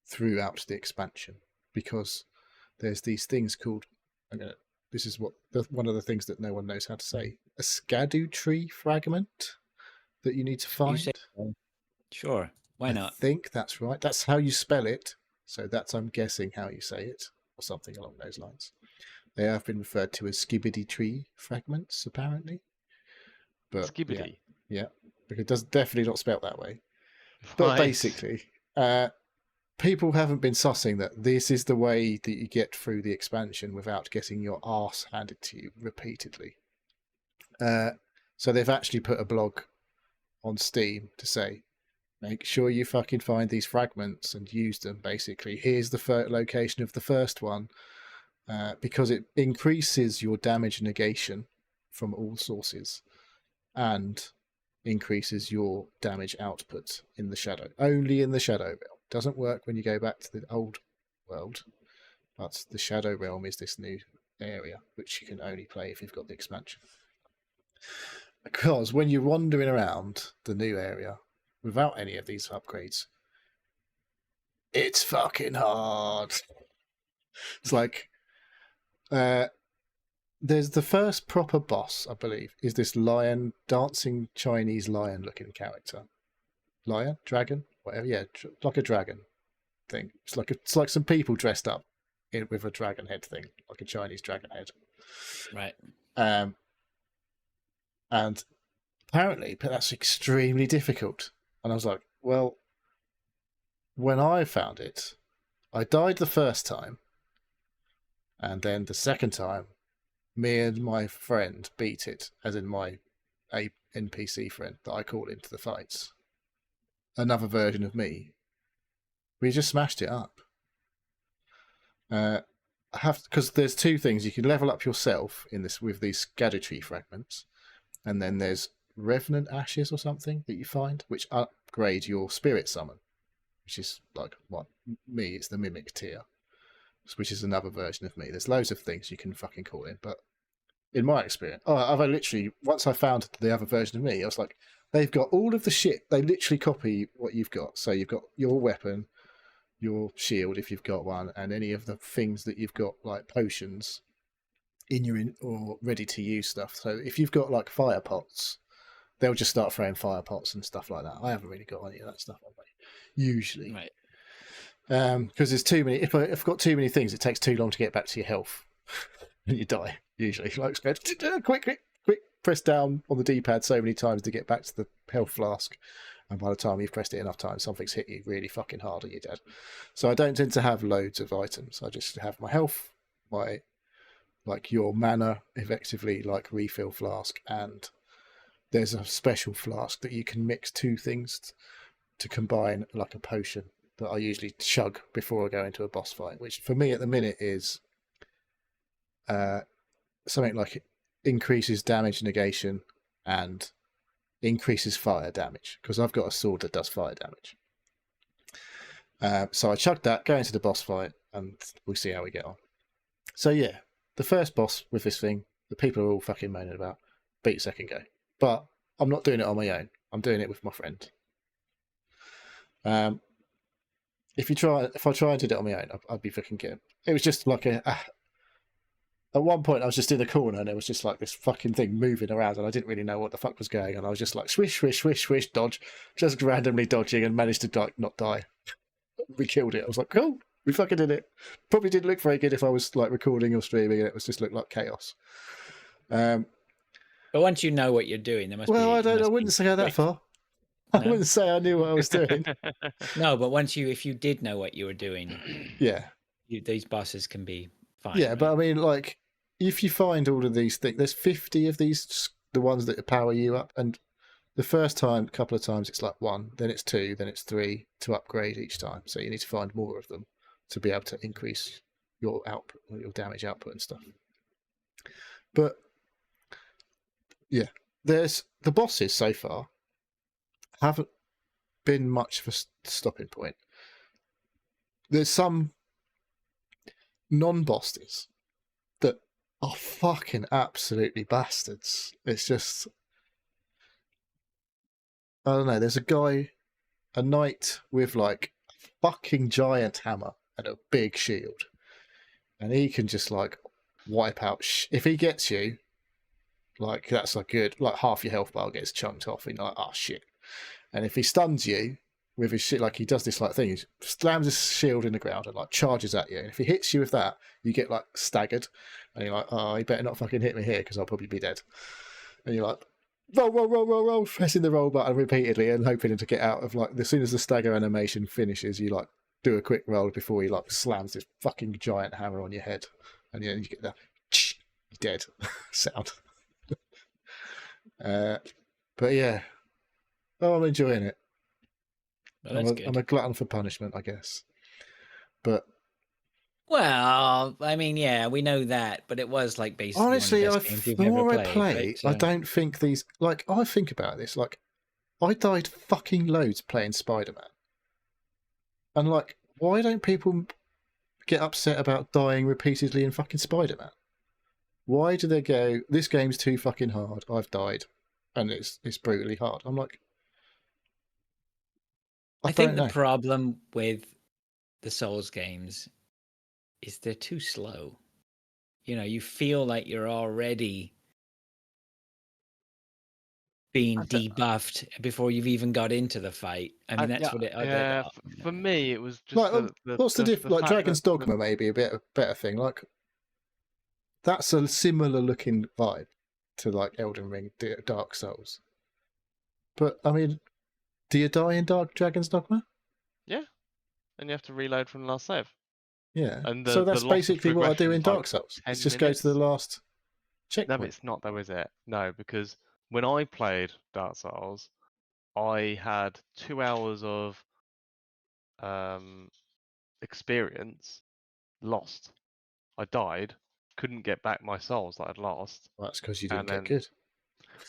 [SPEAKER 2] throughout the expansion, because there's these things called, this is one of the things that no one knows how to say, a Skadu tree fragment that you need to find.
[SPEAKER 1] Sure, why not?
[SPEAKER 2] I think that's right. That's how you spell it. So that's, I'm guessing, how you say it, or something along those lines. They have been referred to as skibidi tree fragments, apparently. But
[SPEAKER 3] Skibidi.
[SPEAKER 2] Yeah, because it does definitely not spelled that way. But
[SPEAKER 3] Right.
[SPEAKER 2] basically, people haven't been sussing that this is the way that you get through the expansion without getting your arse handed to you repeatedly. So they've actually put a blog on Steam to say, make sure you fucking find these fragments and use them, basically. Here's the location of the first one, because it increases your damage negation from all sources and increases your damage output in the Shadow. Only in the Shadow Realm. Doesn't work when you go back to the old world, but the Shadow Realm is this new area, which you can only play if you've got the expansion. Because when you're wandering around the new area without any of these upgrades, it's fucking hard. It's like, there's the first proper boss, I believe, is this lion, dancing Chinese lion looking character. Lion? Dragon? Whatever, yeah, like a dragon thing. It's like some people dressed up with a dragon head thing, like a Chinese dragon head.
[SPEAKER 1] Right.
[SPEAKER 2] And apparently that's extremely difficult. And I was like, well, when I found it, I died the first time, and then the second time, me and my friend beat it, as in my NPC friend that I call into the fights. Another version of me. We just smashed it up. Because there's two things. You can level up yourself in this with these Skadu tree fragments, and then there's Revenant Ashes or something that you find, which upgrade your spirit summon, which is like me. It's the Mimic tier, which is another version of me. There's loads of things you can fucking call in, but in my experience, once I found the other version of me, I was like, they've got all of the shit. They literally copy what you've got. So you've got your weapon, your shield if you've got one, and any of the things that you've got, like potions or ready to use stuff. So if you've got like fire pots, they'll just start throwing fire pots and stuff like that. I haven't really got any of that stuff on me, usually.
[SPEAKER 1] Right.
[SPEAKER 2] Because there's too many. If I've got too many things, it takes too long to get back to your health, and you die usually. Like quick, press down on the D-pad so many times to get back to the health flask, and by the time you've pressed it enough times, something's hit you really fucking hard and you're dead. So I don't tend to have loads of items. I just have my health, my your mana, effectively like refill flask, and there's a special flask that you can mix two things to combine like a potion that I usually chug before I go into a boss fight, which for me at the minute is something like it increases damage negation and increases fire damage, because I've got a sword that does fire damage. So I chugged that, go into the boss fight, and we'll see how we get on. So yeah, the first boss with this thing, the people are all fucking moaning about, beat second go. But I'm not doing it on my own. I'm doing it with my friend. If I try and do it on my own, I'd be fucking getting. It was just like at one point I was just in the corner and there was just like this fucking thing moving around and I didn't really know what the fuck was going on. I was just like swish, swish, swish, swish, dodge, just randomly dodging and managed to not die. We killed it. I was like, cool, we fucking did it. Probably didn't look very good if I was like recording or streaming and it was just looked like chaos.
[SPEAKER 1] But once you know what you're doing, there must be.
[SPEAKER 2] Well, I wouldn't say that far. No? I wouldn't say I knew what I was doing.
[SPEAKER 1] No, but if you did know what you were doing,
[SPEAKER 2] yeah,
[SPEAKER 1] these bosses can be fine.
[SPEAKER 2] Yeah,
[SPEAKER 1] right?
[SPEAKER 2] but I mean, like, if you find all of these things, there's 50 of these, the ones that power you up, and the first couple of times, it's like 1, then it's 2, then it's 3 to upgrade each time. So you need to find more of them to be able to increase your output, your damage output and stuff. But yeah, there's the bosses so far haven't been much of a stopping point. There's some non-bosses that are fucking absolutely bastards. It's just, I don't know, there's a knight with like a fucking giant hammer and a big shield, and he can just like wipe out if he gets you, like that's a good, like half your health bar gets chunked off and you're like, oh shit. And if he stuns you with his shit, like he does this like thing, he slams his shield in the ground and like charges at you, and if he hits you with that, you get like staggered and you're like, oh, he better not fucking hit me here because I'll probably be dead. And you're like, roll, pressing the roll button repeatedly and hoping to get out of, like, as soon as the stagger animation finishes, you like do a quick roll before he like slams this fucking giant hammer on your head, and you get that dead sound. But yeah, I'm enjoying it.
[SPEAKER 1] Well,
[SPEAKER 2] I'm a glutton for punishment, I guess. But
[SPEAKER 1] well, I mean, yeah, we know that, but it was like basically
[SPEAKER 2] honestly,
[SPEAKER 1] one of the best games you've
[SPEAKER 2] the
[SPEAKER 1] ever
[SPEAKER 2] more I
[SPEAKER 1] played,
[SPEAKER 2] play,
[SPEAKER 1] right?
[SPEAKER 2] I don't think these, like, I think about this, like, I died fucking loads playing Spider-Man. And like, why don't people get upset about dying repeatedly in fucking Spider-Man? Why do they go, this game's too fucking hard, I've died, and it's brutally hard? I'm like,
[SPEAKER 1] I think the problem with the Souls games is they're too slow. You know, you feel like you're already being debuffed before you've even got into the fight. I mean, that's what it.
[SPEAKER 3] Yeah, for me, it was just
[SPEAKER 2] like, what's the difference? Like Dragon's Dogma, maybe a better thing. Like, that's a similar looking vibe to like Elden Ring, Dark Souls. But I mean, do you die in Dragon's Dogma?
[SPEAKER 3] Yeah, and you have to reload from the last save.
[SPEAKER 2] Yeah, and so that's basically what I do in Dark Souls. It's just go to the last checkpoint.
[SPEAKER 3] No, it's not though, is it? No, because when I played Dark Souls, I had 2 hours of experience lost. I died, couldn't get back my souls that I'd lost.
[SPEAKER 2] Well, that's because you didn't get good.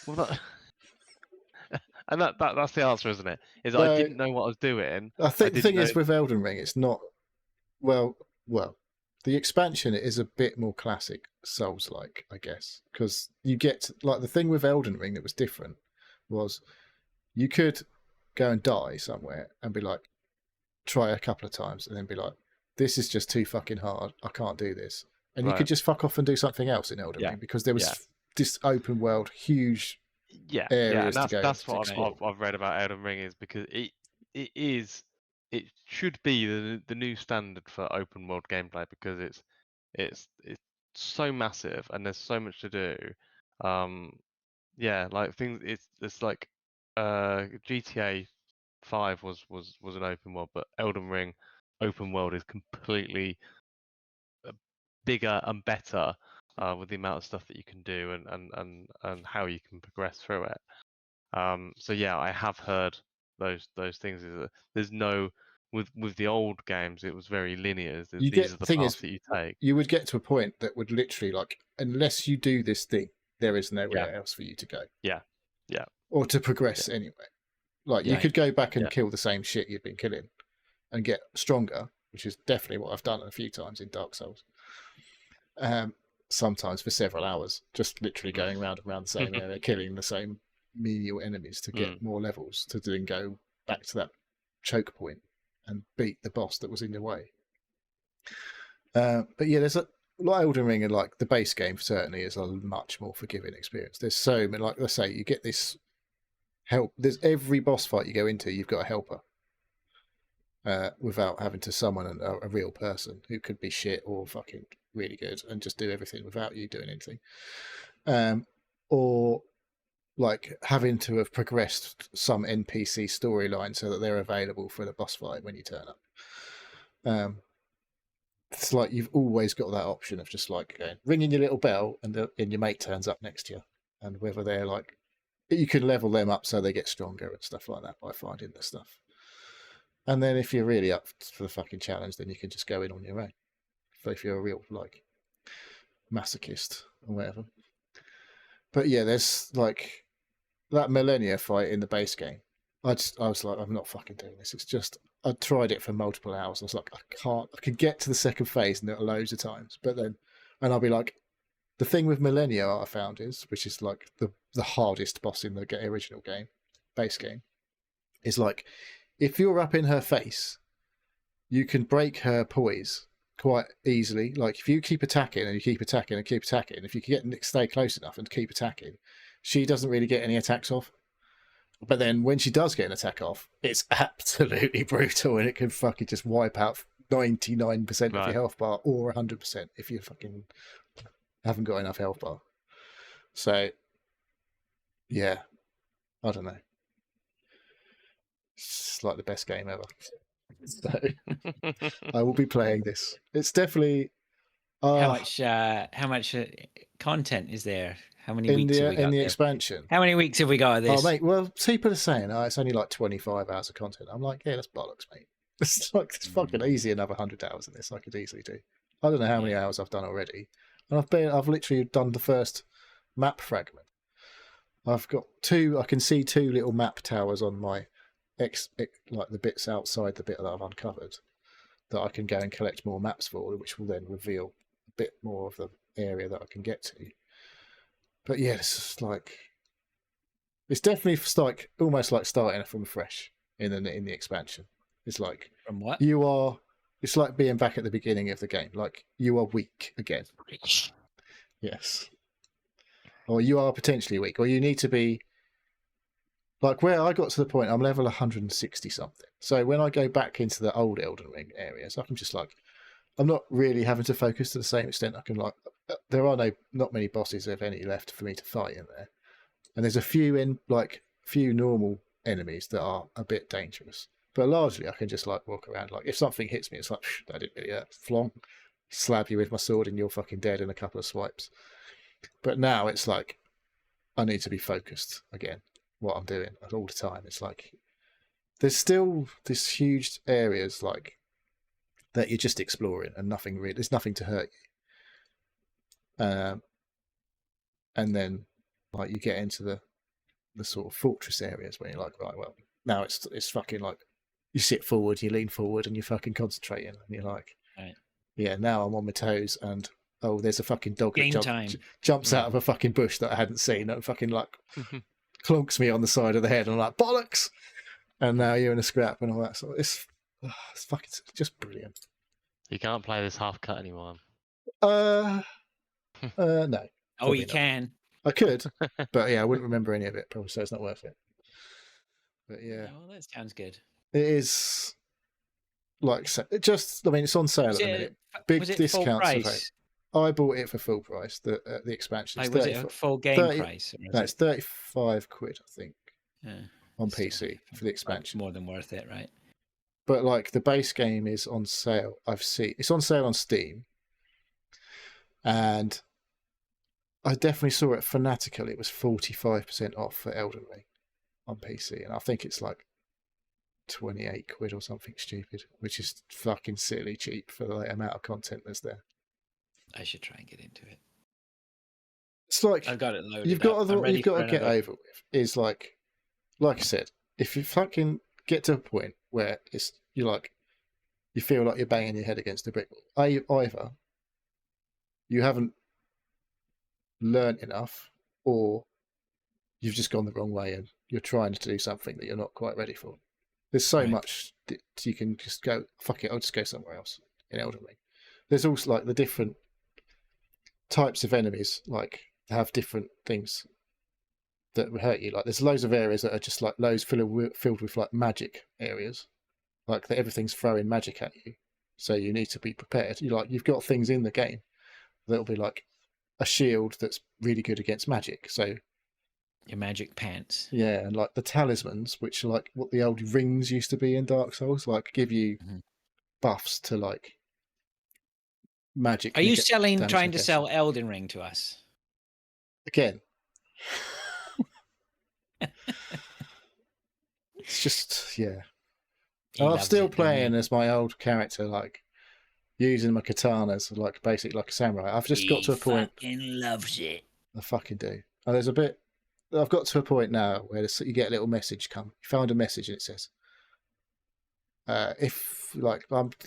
[SPEAKER 3] Well, and that's the answer, isn't it? Is I didn't know what I was doing.
[SPEAKER 2] I think the thing is with Elden Ring, it's not well. The expansion is a bit more classic Souls-like, I guess, because you get like the thing with Elden Ring that was different was you could go and die somewhere and be like, try a couple of times and then be like, this is just too fucking hard. I can't do this. And you could just fuck off and do something else in Elden Ring because there was this open world, huge areas to go.
[SPEAKER 3] That's what I've read about Elden Ring is because it is it should be the new standard for open world gameplay because it's so massive and there's so much to do. Yeah, like things. It's like GTA 5 was an open world, but Elden Ring open world is completely bigger and better with the amount of stuff that you can do and how you can progress through it. So yeah, I have heard those things. There's no with the old games, it was very linear. These are the paths that you take.
[SPEAKER 2] You would get to a point that would literally like, unless you do this thing, there is nowhere
[SPEAKER 3] Yeah.
[SPEAKER 2] else for you to go.
[SPEAKER 3] Yeah.
[SPEAKER 2] Or to progress anyway. Like you
[SPEAKER 1] Right.
[SPEAKER 2] could go back and
[SPEAKER 3] Yeah.
[SPEAKER 2] kill the same shit you've been killing and get stronger, which is definitely what I've done a few times in Dark Souls. Sometimes for several hours, just literally going round and round the same area, killing the same menial enemies to get more levels, to then go back to that choke point and beat the boss that was in your way. But yeah, there's a like Elden Ring and like the base game certainly is a much more forgiving experience. There's so many, like let's say you get this help. There's every boss fight you go into, you've got a helper. Without having to summon a real person who could be shit or fucking really good and just do everything without you doing anything. Or like having to have progressed some NPC storyline so that they're available for the boss fight when you turn up. It's like you've always got that option of just like going, ringing your little bell and your mate turns up next to you, and whether they're like, you can level them up so they get stronger and stuff like that by finding the stuff. And then if you're really up for the fucking challenge, then you can just go in on your own. If you're a real like masochist or whatever. But yeah, there's like that Millennia fight in the base game. I was like, I'm not fucking doing this. It's just, I tried it for multiple hours. I was like, I can get to the second phase and loads of times, but then, and I'll be like, the thing with Millennia I found is, which is like the hardest boss in the original game, base game, is like, if you're up in her face, you can break her poise quite easily. Like if you keep attacking and you keep attacking and keep attacking, if you can stay close enough and keep attacking, she doesn't really get any attacks off. But then when she does get an attack off, it's absolutely brutal and it can fucking just wipe out 99% of your health bar or 100% if you fucking haven't got enough health bar. So, yeah, I don't know. It's like the best game ever. So I will be playing this. It's definitely
[SPEAKER 1] how much content is there? How many
[SPEAKER 2] in
[SPEAKER 1] weeks have we got
[SPEAKER 2] in the
[SPEAKER 1] there?
[SPEAKER 2] expansion.
[SPEAKER 1] How many weeks have we got of this?
[SPEAKER 2] Oh mate, well people are saying it's only like 25 hours of content. I'm like, yeah, that's bollocks, mate. It's like it's fucking easy. Another 100 hours in this I could easily do. I don't know how many hours I've done already, and I've literally done the first map fragment. I've got I can see two little map towers on my like the bits outside the bit that I've uncovered that I can go and collect more maps for, which will then reveal a bit more of the area that I can get to. But yeah, it's definitely like almost like starting from fresh in the expansion. It's like
[SPEAKER 1] From what?
[SPEAKER 2] It's like being back at the beginning of the game. Like you are weak again. Yes. Or you are potentially weak, or you need to be. Like where I got to the point, I'm level 160 something. So when I go back into the old Elden Ring areas, I'm just like, I'm not really having to focus to the same extent. I can like, there are not many bosses, if any, left for me to fight in there, and there's a few normal enemies that are a bit dangerous. But largely, I can just like walk around. Like if something hits me, it's like that didn't really hurt. Flong, slap you with my sword, and you're fucking dead in a couple of swipes. But now it's like I need to be focused again. What I'm doing all the time. It's like there's still this huge areas like that you're just exploring and there's nothing to hurt you. And then like you get into the sort of fortress areas where you're like, right, well, now it's fucking like you sit forward, you lean forward, and you're fucking concentrating, and you're like,
[SPEAKER 1] right.
[SPEAKER 2] Yeah, now I'm on my toes, and there's a fucking dog
[SPEAKER 1] that
[SPEAKER 2] jumps out of a fucking bush that I hadn't seen, and fucking like. Clunks me on the side of the head, and I'm like, bollocks! And now you're in a scrap and all that. So it's fucking just brilliant.
[SPEAKER 3] You can't play this half cut anymore.
[SPEAKER 2] No.
[SPEAKER 1] Oh, you can.
[SPEAKER 2] I could, but yeah, I wouldn't remember any of it, probably, so it's not worth it. But yeah.
[SPEAKER 1] Well, that sounds good.
[SPEAKER 2] It is. like just, I mean, it's on sale
[SPEAKER 1] Was
[SPEAKER 2] at the
[SPEAKER 1] it,
[SPEAKER 2] minute. Big
[SPEAKER 1] was it full
[SPEAKER 2] discounts available.
[SPEAKER 1] price?
[SPEAKER 2] I bought it for full price. The expansion.
[SPEAKER 1] Like,
[SPEAKER 2] It's
[SPEAKER 1] was it a
[SPEAKER 2] 35
[SPEAKER 1] full game
[SPEAKER 2] 30
[SPEAKER 1] price? Or was
[SPEAKER 2] No,
[SPEAKER 1] it-
[SPEAKER 2] it's 35 quid, I think,
[SPEAKER 1] Yeah,
[SPEAKER 2] on
[SPEAKER 1] still,
[SPEAKER 2] PC for the expansion.
[SPEAKER 1] more than worth it, right?
[SPEAKER 2] But like the base game is on sale. I've seen it's on sale on Steam, and I definitely saw it Fanatical. It was 45% off for Elden Ring on PC, and I think it's like 28 quid or something stupid, which is fucking silly cheap for the amount of content that's there.
[SPEAKER 1] I should try and get into it.
[SPEAKER 2] It's like
[SPEAKER 1] I've got it loaded.
[SPEAKER 2] you've got
[SPEAKER 1] up. I'm ready
[SPEAKER 2] you've got
[SPEAKER 1] for
[SPEAKER 2] to get
[SPEAKER 1] another-
[SPEAKER 2] over with is like I said, if you fucking get to a point where you feel like you're banging your head against a brick wall, either you haven't learned enough, or you've just gone the wrong way and you're trying to do something that you're not quite ready for. There's so
[SPEAKER 1] Right.
[SPEAKER 2] much that you can just go, fuck it, I'll just go somewhere else in Elden Ring. There's also like the different types of enemies, like have different things that will hurt you. Like there's loads of areas that are just like loads filled with like magic areas, like that everything's throwing magic at you. So you need to be prepared. You've got things in the game that'll be like a shield that's really good against magic. So
[SPEAKER 1] your magic pants.
[SPEAKER 2] yeah, and like the talismans, which are like what the old rings used to be in Dark Souls, like give you
[SPEAKER 1] Mhm.
[SPEAKER 2] buffs to like magic.
[SPEAKER 1] Are you
[SPEAKER 2] damage
[SPEAKER 1] trying to
[SPEAKER 2] against
[SPEAKER 1] sell
[SPEAKER 2] them.
[SPEAKER 1] Elden Ring to us?
[SPEAKER 2] Again? It's just, yeah.
[SPEAKER 1] He
[SPEAKER 2] I'm
[SPEAKER 1] loves
[SPEAKER 2] still
[SPEAKER 1] it, doesn't he?
[SPEAKER 2] playing as my old character, like using my katanas, like basically like a samurai. I've just got to a point.
[SPEAKER 1] Fucking loves it.
[SPEAKER 2] I fucking do. And there's a bit. I've got to a point now where you get a little message come. You found a message and it says, "If like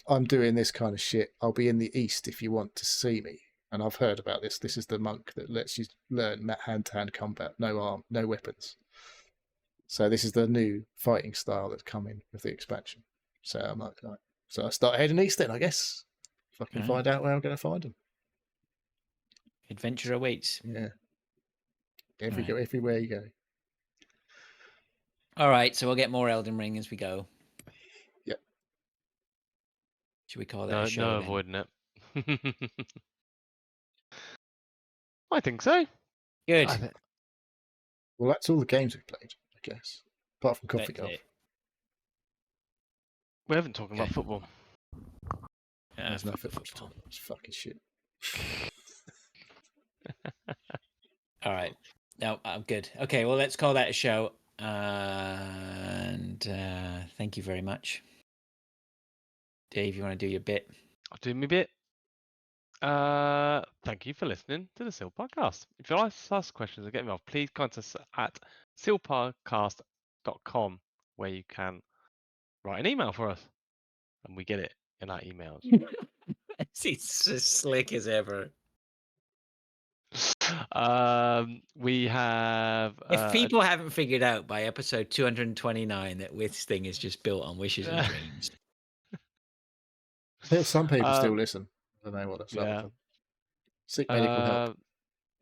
[SPEAKER 2] I'm doing this kind of shit, I'll be in the east if you want to see me." And I've heard about this. This is the monk that lets you learn hand-to-hand combat, no weapons. So this is the new fighting style that's coming with the expansion. So I'm like, right. So I start heading east then, I guess. Fucking
[SPEAKER 1] Right.
[SPEAKER 2] find out where I'm going to find them.
[SPEAKER 1] Adventure awaits.
[SPEAKER 2] Yeah.
[SPEAKER 1] Right.
[SPEAKER 2] Everywhere you go.
[SPEAKER 1] All right, so we'll get more Elden Ring as we go.
[SPEAKER 2] Yep.
[SPEAKER 1] Should we call that
[SPEAKER 3] No,
[SPEAKER 1] a show?
[SPEAKER 3] no
[SPEAKER 1] then?
[SPEAKER 3] avoiding it. I think so.
[SPEAKER 1] Good.
[SPEAKER 3] I thi-
[SPEAKER 2] Well, that's all the games we've played, I guess. Apart from Coffee
[SPEAKER 1] That's
[SPEAKER 2] Golf.
[SPEAKER 1] it.
[SPEAKER 3] we haven't talked about
[SPEAKER 1] Okay.
[SPEAKER 3] football.
[SPEAKER 2] There's no
[SPEAKER 1] fuck the
[SPEAKER 2] football. It's fucking shit.
[SPEAKER 1] All right. No, I'm good. Okay, well, let's call that a show. And thank you very much. Dave, you want to do your bit?
[SPEAKER 3] I'll do my bit. Thank you for listening to the Seal Podcast. If you'd like to ask questions or get involved, please contact us at sealpodcast.com, where you can write an email for us, and we get it in our emails.
[SPEAKER 1] It's as slick as ever.
[SPEAKER 3] We have.
[SPEAKER 1] If people haven't figured out by episode 229 that this thing is just built on wishes and dreams,
[SPEAKER 2] There's some people still listen. I don't know what that's
[SPEAKER 3] yeah.
[SPEAKER 2] like. Seek medical help.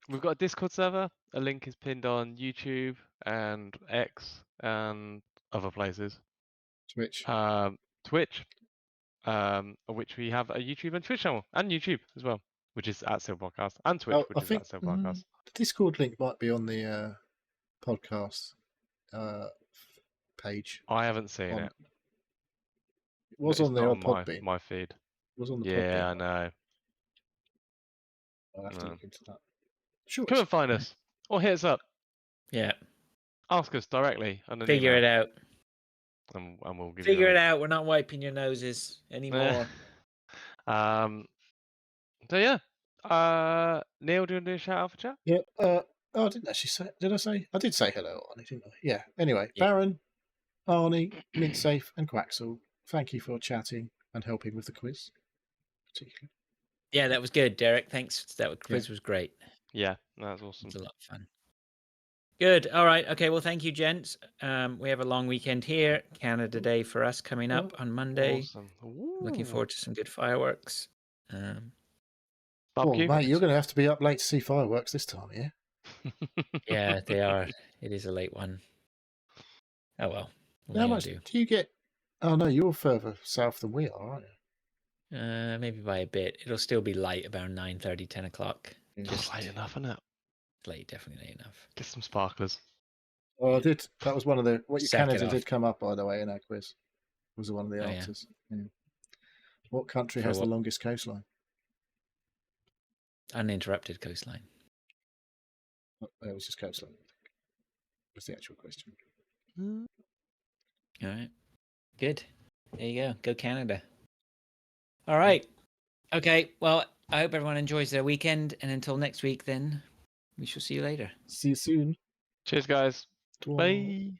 [SPEAKER 3] We've got a Discord server. A link is pinned on YouTube and X and other places.
[SPEAKER 2] Twitch.
[SPEAKER 3] Twitch, of which we have a YouTube and Twitch channel, and YouTube as well, which is at Seal Podcast, and Twitch,
[SPEAKER 2] Oh,
[SPEAKER 3] which
[SPEAKER 2] I
[SPEAKER 3] is
[SPEAKER 2] think
[SPEAKER 3] at Seal Podcast.
[SPEAKER 2] the Discord link might be on the podcast page.
[SPEAKER 3] I haven't seen
[SPEAKER 2] on-
[SPEAKER 3] it.
[SPEAKER 2] It was
[SPEAKER 3] It's
[SPEAKER 2] on the
[SPEAKER 3] not
[SPEAKER 2] old
[SPEAKER 3] on
[SPEAKER 2] Podbean.
[SPEAKER 3] my feed.
[SPEAKER 2] It was on the
[SPEAKER 3] Yeah, I
[SPEAKER 2] Podbean.
[SPEAKER 3] know.
[SPEAKER 2] I'll have to
[SPEAKER 3] No.
[SPEAKER 2] look into that. Sure.
[SPEAKER 3] Come and find us, or hit us up.
[SPEAKER 1] yeah,
[SPEAKER 3] Ask us directly.
[SPEAKER 1] figure it out.
[SPEAKER 3] and we'll give
[SPEAKER 1] Figure
[SPEAKER 3] you
[SPEAKER 1] it out. We're not wiping your noses anymore.
[SPEAKER 3] So yeah. Neil, do you want to do a shout out for chat?
[SPEAKER 2] Yeah. Oh, I didn't actually say. Did I say? I did say hello, Arnie, didn't I? Yeah. Anyway,
[SPEAKER 1] Yeah.
[SPEAKER 2] Baron, Arnie, Mintsafe, and Quaxel, thank you for chatting and helping with the quiz, particularly.
[SPEAKER 1] Yeah, that was good, Derek. Thanks. That quiz was great.
[SPEAKER 3] Yeah, that's awesome.
[SPEAKER 1] It was a lot of fun. Good. All right. Okay. Well, thank you, gents. We have a long weekend here. Canada Day for us coming up on Monday.
[SPEAKER 3] Awesome.
[SPEAKER 1] Looking forward to some good fireworks.
[SPEAKER 2] Oh,
[SPEAKER 3] Barbecue.
[SPEAKER 2] mate, you're going to have to be up late to see fireworks this time, yeah?
[SPEAKER 1] Yeah, they are. It is a late one. Oh well. What
[SPEAKER 2] How
[SPEAKER 1] are you
[SPEAKER 2] much
[SPEAKER 1] gonna do?
[SPEAKER 2] do you get Oh no, you're further south than we are, aren't you?
[SPEAKER 1] Maybe by a bit. It'll still be light about 9:30, 10 o'clock.
[SPEAKER 2] Yeah.
[SPEAKER 1] Just
[SPEAKER 3] Late enough, isn't it?
[SPEAKER 1] late, definitely late enough.
[SPEAKER 3] Get some sparklers.
[SPEAKER 2] Oh, I did. That was one of the what
[SPEAKER 1] Sack it
[SPEAKER 2] Canada
[SPEAKER 1] off.
[SPEAKER 2] did come up, by the way, in our quiz. Was one of the
[SPEAKER 1] Oh, yeah.
[SPEAKER 2] answers. Yeah. What country
[SPEAKER 1] For
[SPEAKER 2] has
[SPEAKER 1] what?
[SPEAKER 2] the longest coastline?
[SPEAKER 1] Uninterrupted coastline.
[SPEAKER 2] Oh, it was just coastline. I think. Was the actual question.
[SPEAKER 1] All right. Good. There you go. Go Canada. All right. Okay. Well, I hope everyone enjoys their weekend. And until next week, then we shall see you later.
[SPEAKER 2] See you soon.
[SPEAKER 3] Cheers, guys.
[SPEAKER 2] Twelve.
[SPEAKER 3] Bye.